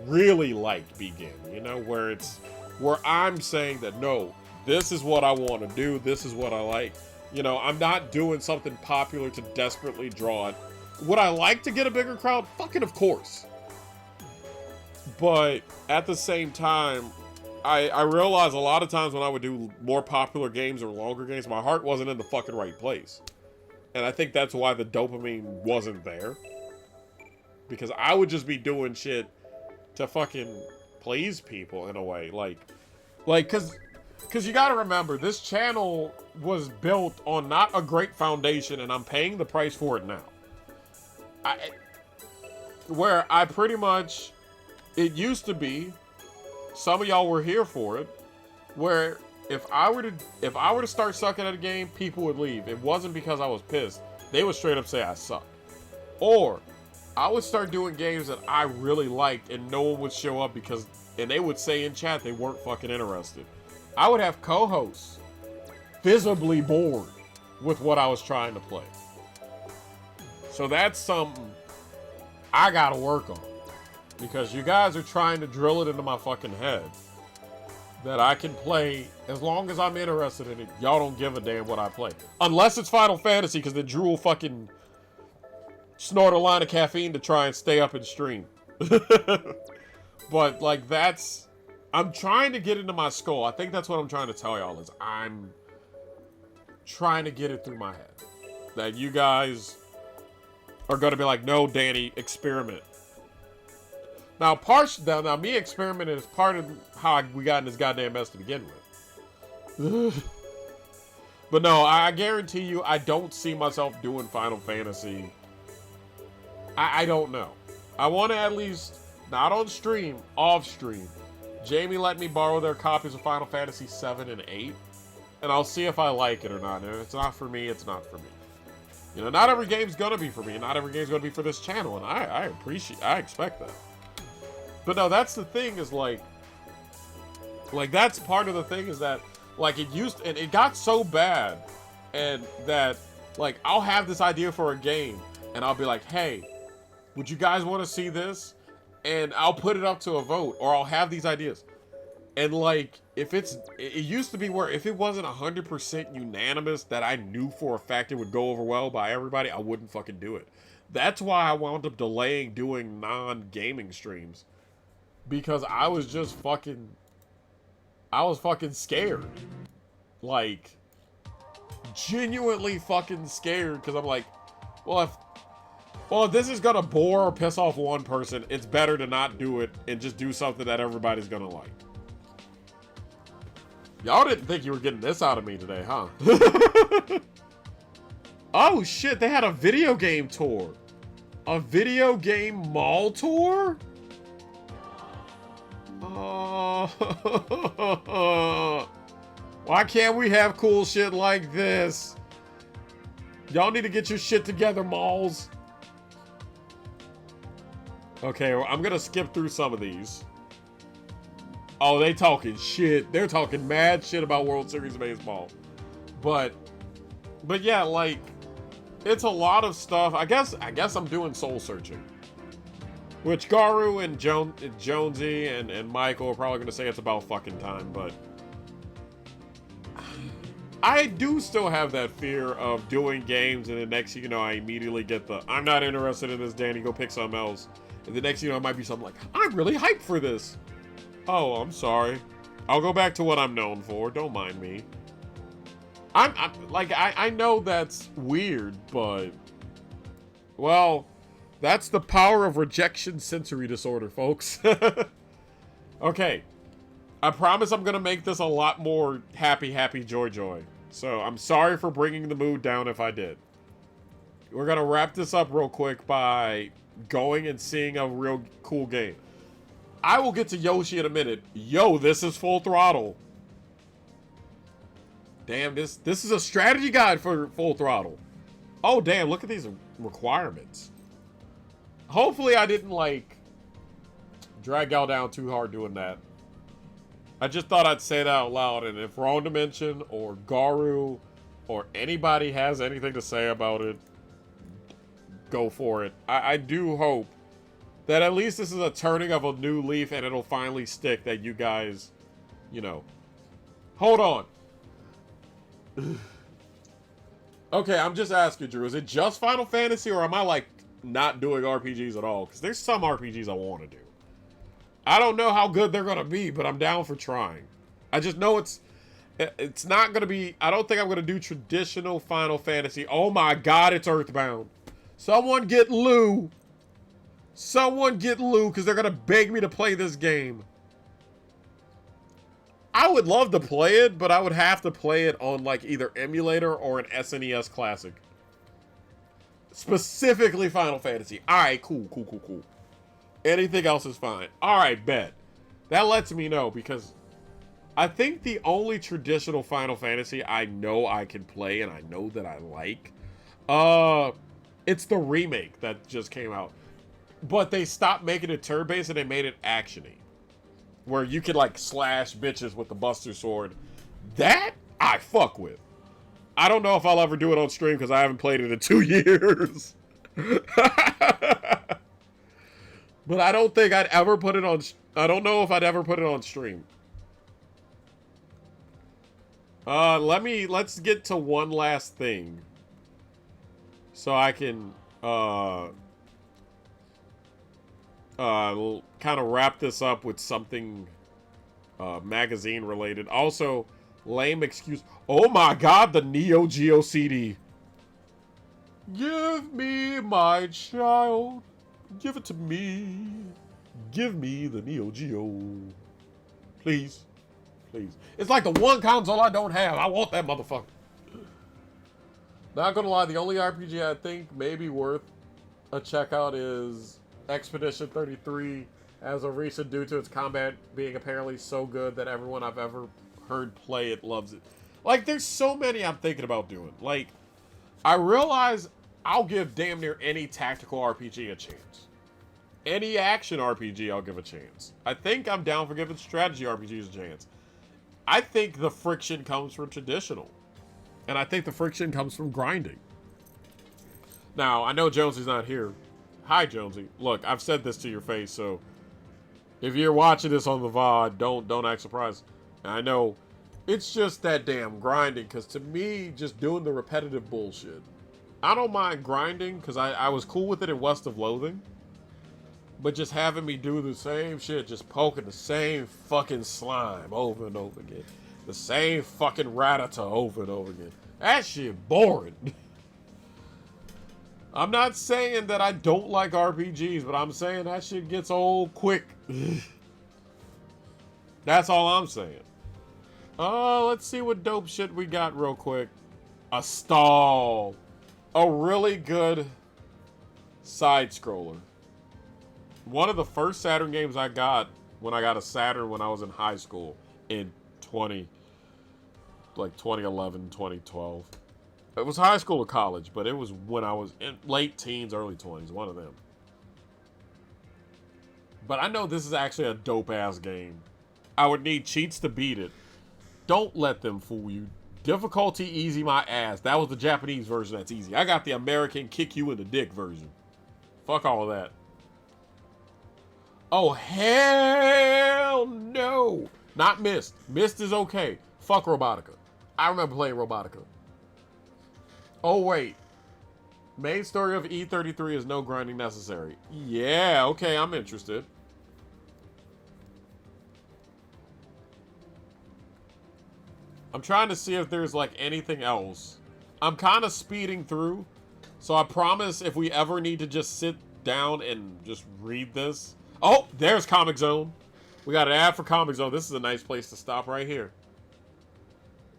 really like begin, you know? Where I'm saying that, no, this is what I want to do. This is what I like. You know, I'm not doing something popular to desperately draw it. Would I like to get a bigger crowd? Fucking of course. But at the same time, I realize a lot of times when I would do more popular games or longer games, my heart wasn't in the fucking right place. And I think that's why the dopamine wasn't there. Because I would just be doing shit to fucking please people in a way. Like, because you gotta remember, this channel was built on not a great foundation, and I'm paying the price for it now. Where I pretty much, it used to be, some of y'all were here for it, where if I were to start sucking at a game, people would leave. It wasn't because I was pissed. They would straight up say I suck. Or I would start doing games that I really liked, and no one would show up and they would say in chat they weren't fucking interested. I would have co-hosts visibly bored with what I was trying to play. So that's something I gotta work on. Because you guys are trying to drill it into my fucking head that I can play as long as I'm interested in it. Y'all don't give a damn what I play. Unless it's Final Fantasy, because then Drew will fucking snort a line of caffeine to try and stay up and stream. But, like, I'm trying to get into my skull. I think that's what I'm trying to tell y'all, is I'm trying to get it through my head. That you guys are going to be like, no, Danny, experiment. Now, me experimenting is part of how we got in this goddamn mess to begin with. But no, I guarantee you, I don't see myself doing Final Fantasy. I don't know. I want to at least, not on stream, off stream, Jamie let me borrow their copies of Final Fantasy 7 and 8, and I'll see if I like it or not. And if it's not for me, it's not for me. You know, not every game's gonna be for me, not every game's gonna be for this channel, and I expect that. But no, that's the thing, is like that's part of the thing, is that, like, it got so bad, and that, like, I'll have this idea for a game, and I'll be like, hey, would you guys want to see this? And I'll put it up to a vote, or I'll have these ideas. And like, if it used to be where if it wasn't 100% unanimous that I knew for a fact it would go over well by everybody, I wouldn't fucking do it. That's why I wound up delaying doing non-gaming streams. Because I was fucking scared. Like, genuinely fucking scared. Because I'm like, well, if this is gonna bore or piss off one person, it's better to not do it and just do something that everybody's gonna like. Y'all didn't think you were getting this out of me today, huh? Oh shit, they had a video game tour. A video game mall tour? Why can't we have cool shit like this? Y'all need to get your shit together, malls. Okay, well, I'm gonna skip through some of these. Oh, they talking shit. They're talking mad shit about World Series Baseball. But yeah, like, it's a lot of stuff. I guess I'm doing soul searching. Which Garu and Jonesy and Michael are probably gonna say it's about fucking time, but I do still have that fear of doing games and the next thing you know I immediately get the I'm not interested in this, Danny, go pick something else. And the next thing you know it might be something like, I'm really hyped for this. Oh, I'm sorry. I'll go back to what I'm known for. Don't mind me. I know that's weird, but well, that's the power of rejection sensory disorder, folks. Okay. I promise I'm gonna make this a lot more happy, joy. So I'm sorry for bringing the mood down if I did. We're gonna wrap this up real quick by going and seeing a real cool game. I will get to Yoshi in a minute. Yo, this is Full Throttle. Damn, this is a strategy guide for Full Throttle. Oh, damn, look at these requirements. Hopefully I didn't, like, drag y'all down too hard doing that. I just thought I'd say that out loud, and if Wrong Dimension or Garu or anybody has anything to say about it, go for it. I do hope that at least this is a turning of a new leaf and it'll finally stick that you guys, you know. Hold on. Okay, I'm just asking, Drew, is it just Final Fantasy or am I, like, not doing RPGs at all? Because there's some RPGs I want to do. I don't know how good they're going to be, but I'm down for trying. I just know it's not going to be... I don't think I'm going to do traditional Final Fantasy. Oh my god, it's Earthbound. Someone get Lou. Someone get Lou, because they're going to beg me to play this game. I would love to play it, but I would have to play it on, like, either emulator or an SNES Classic. Specifically Final Fantasy. Alright, cool. Anything else is fine. Alright, bet. That lets me know, because I think the only traditional Final Fantasy I know I can play and I know that I like, it's the remake that just came out. But they stopped making it turn-based and they made it action-y. Where you could, like, slash bitches with the Buster Sword. That, I fuck with. I don't know if I'll ever do it on stream because I haven't played it in 2 years. But I don't think I'd ever put it on... I don't know if I'd ever put it on stream. Let's get to one last thing. So I can, kind of wrap this up with something, magazine related. Also, lame excuse. Oh my god, the Neo Geo CD. Give me my child. Give it to me. Give me the Neo Geo. Please. Please. It's like the one console I don't have. I want that motherfucker. Not gonna lie, the only RPG I think may be worth a checkout is Expedition 33 as a recent due to its combat being apparently so good that everyone I've ever heard play it loves it. Like, there's so many I'm thinking about doing. Like, I realize I'll give damn near any tactical RPG a chance. Any action RPG I'll give a chance. I think I'm down for giving strategy RPGs a chance. I think the friction comes from traditional. And I think the friction comes from grinding. Now, I know Jonesy's not here. Hi, Jonesy. Look, I've said this to your face, so If you're watching this on the VOD, don't act surprised. I know it's just that damn grinding, because to me, just doing the repetitive bullshit. I don't mind grinding, because I was cool with it in West of Loathing. But just having me do the same shit, just poking the same fucking slime over and over again. The same fucking Rattata over and over again. That shit boring. I'm not saying that I don't like RPGs, but I'm saying that shit gets old quick. That's all I'm saying. Let's see what dope shit we got real quick. A stall. A really good side scroller. One of the first Saturn games I got when I got a Saturn when I was in high school in 2011, 2012. It was high school or college, but it was when I was in late teens, early 20s, one of them. But I know this is actually a dope-ass game. I would need cheats to beat it. Don't let them fool you. Difficulty easy my ass. That was the Japanese version that's easy. I got the American kick you in the dick version. Fuck all of that. Oh, hell no. Not Myst. Myst is okay. Fuck Robotica. I remember playing Robotica. Oh, wait. Main story of E33 is no grinding necessary. Yeah, okay, I'm interested. I'm trying to see if there's, like, anything else. I'm kind of speeding through, so I promise if we ever need to just sit down and just read this. Oh, there's Comic Zone. We got an ad for Comic Zone. This is a nice place to stop right here.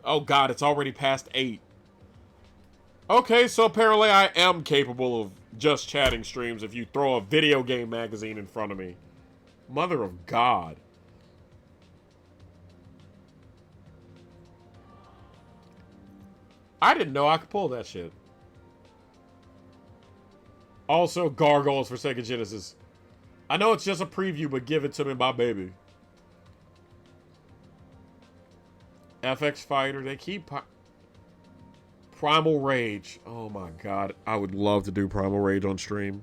Oh, God, it's already past 8. Okay, so apparently I am capable of just chatting streams if you throw a video game magazine in front of me. Mother of God. I didn't know I could pull that shit. Also, Gargoyles for Sega Genesis. I know it's just a preview, but give it to me, my baby. FX Fighter, they keep... Primal Rage. Oh my God. I would love to do Primal Rage on stream.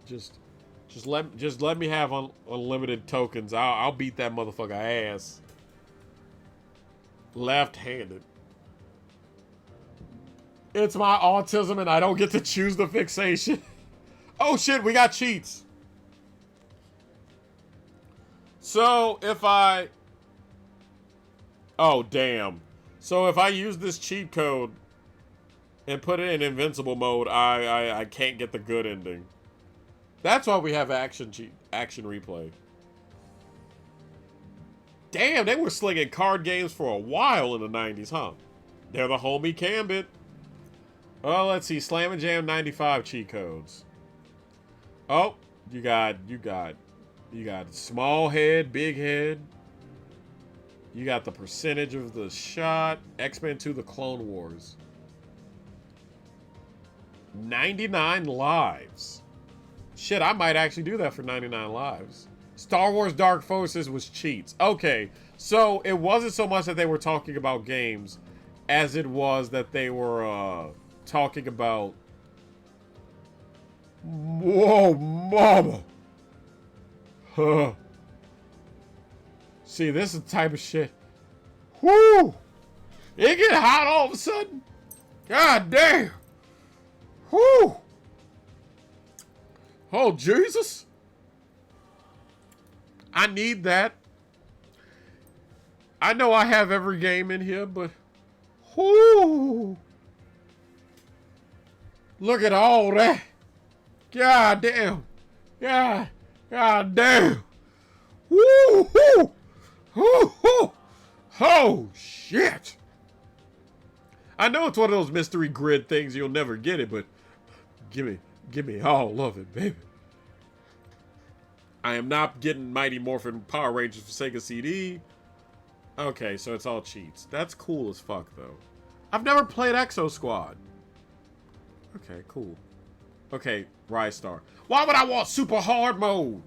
Just let me have unlimited tokens. I'll beat that motherfucker ass. Left-handed. It's my autism and I don't get to choose the fixation. Oh shit, we got cheats. So if I... Oh damn. So if I use this cheat code and put it in invincible mode, I can't get the good ending. That's why we have action replay. Damn, they were slinging card games for a while in the 90s, huh? They're the homie Gambit. Oh, let's see. Slam and Jam 95 cheat codes. Oh, you got small head, big head. You got the percentage of the shot. X-Men 2, the Clone Wars. 99 lives. Shit, I might actually do that for 99 lives. Star Wars Dark Forces was cheats. Okay, so it wasn't so much that they were talking about games as it was that they were talking about... Whoa, mama! Huh. See, this is the type of shit. Whoo! It get hot all of a sudden. God damn. Whoo! Oh, Jesus. I need that. I know I have every game in here, but... Whoo! Look at all that. God damn. God damn. Woo! Woo! Oh, shit. I know it's one of those mystery grid things, you'll never get it, but give me all of it, baby. I am not getting Mighty Morphin Power Rangers for Sega CD. Okay, so it's all cheats. That's cool as fuck, though. I've never played Exo Squad. Okay, cool. Okay, Rise Star. Why would I want super hard mode?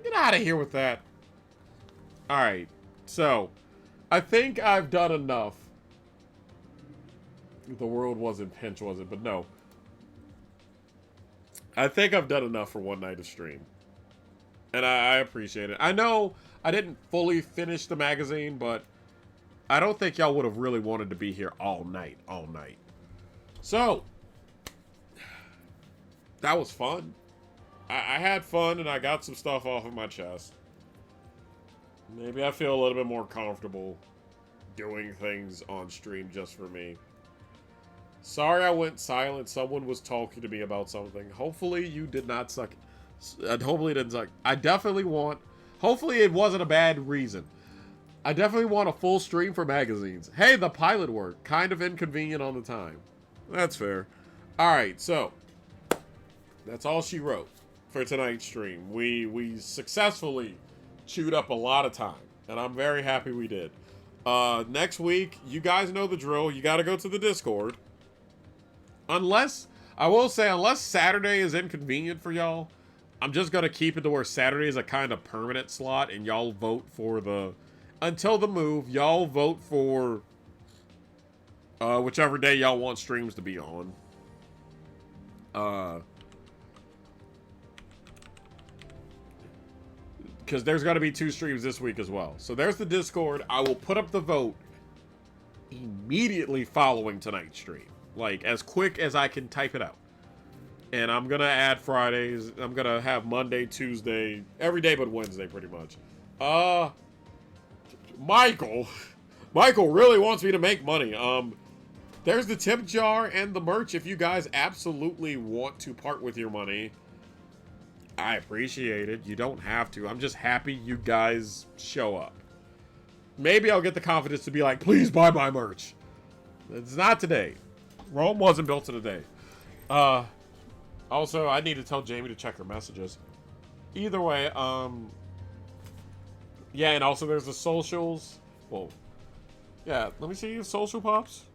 Get out of here with that. Alright, so I think I've done enough. The world wasn't pinch, was it? But no. I think I've done enough for one night of stream. And I appreciate it. I know I didn't fully finish the magazine, but I don't think y'all would have really wanted to be here all night. So, that was fun. I had fun and I got some stuff off of my chest. Maybe I feel a little bit more comfortable doing things on stream just for me. Sorry I went silent. Someone was talking to me about something. Hopefully you did not suck. Hopefully it didn't suck. I definitely want... Hopefully it wasn't a bad reason. I definitely want a full stream for magazines. Hey, the pilot worked. Kind of inconvenient on the time. That's fair. Alright, so... That's all she wrote for tonight's stream. We successfully chewed up a lot of time. And I'm very happy we did. Next week, you guys know the drill. You gotta go to the Discord. Unless, I will say, unless Saturday is inconvenient for y'all, I'm just going to keep it to where Saturday is a kind of permanent slot, and y'all vote for the, until the move, y'all vote for whichever day y'all want streams to be on. Because there's going to be 2 streams this week as well. So there's the Discord. I will put up the vote immediately following tonight's stream. Like, as quick as I can type it out. And I'm going to add Fridays. I'm going to have Monday, Tuesday, every day but Wednesday, pretty much. Michael really wants me to make money. There's the tip jar and the merch if you guys absolutely want to part with your money. I appreciate it. You don't have to. I'm just happy you guys show up. Maybe I'll get the confidence to be like, please buy my merch. It's not today. Rome wasn't built in a day. Also, I need to tell Jamie to check her messages. Either way, yeah, and also there's the socials. Whoa. Yeah, let me see if social pops.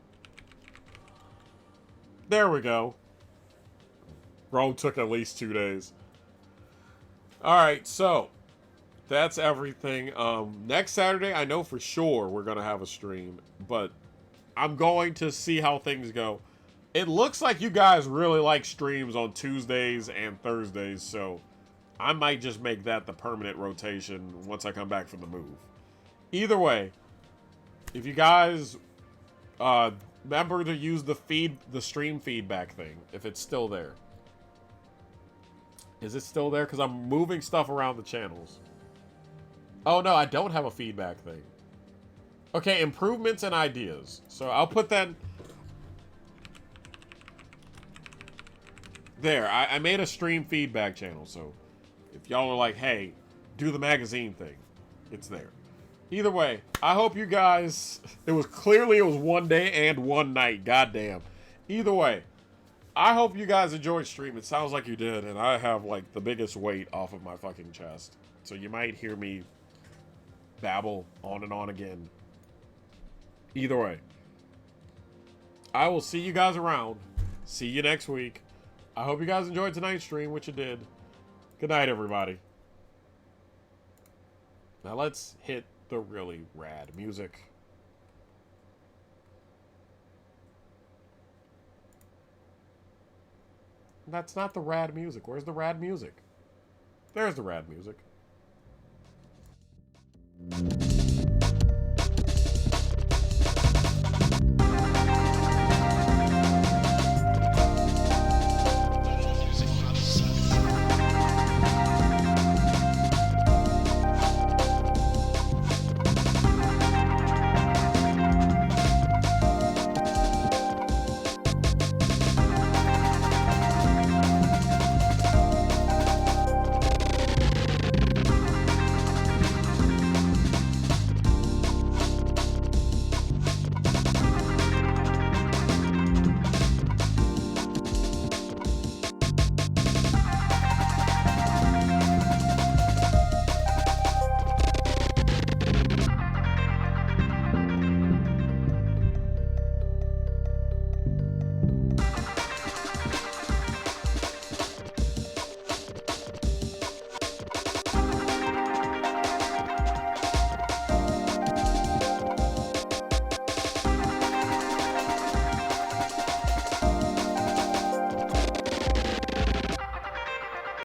There we go. Rome took at least 2 days. Alright, so that's everything. Next Saturday, I know for sure we're going to have a stream, but I'm going to see how things go. It looks like you guys really like streams on Tuesdays and Thursdays, so I might just make that the permanent rotation once I come back from the move. Either way, if you guys remember to use the stream feedback thing, if it's still there. Is it still there? Because I'm moving stuff around the channels. Oh, no, I don't have a feedback thing. Okay, improvements and ideas. So I'll put that... There, I made a stream feedback channel, so if y'all are like, hey, do the magazine thing, it's there. Either way, I hope you guys... It was 1 day and 1 night, goddamn. Either way, I hope you guys enjoyed stream. It sounds like you did, and I have, like, the biggest weight off of my fucking chest. So you might hear me babble on and on again. Either way, I will see you guys around. See you next week. I hope you guys enjoyed tonight's stream, which you did. Good night, everybody. Now let's hit the really rad music. That's not the rad music. Where's the rad music? There's the rad music.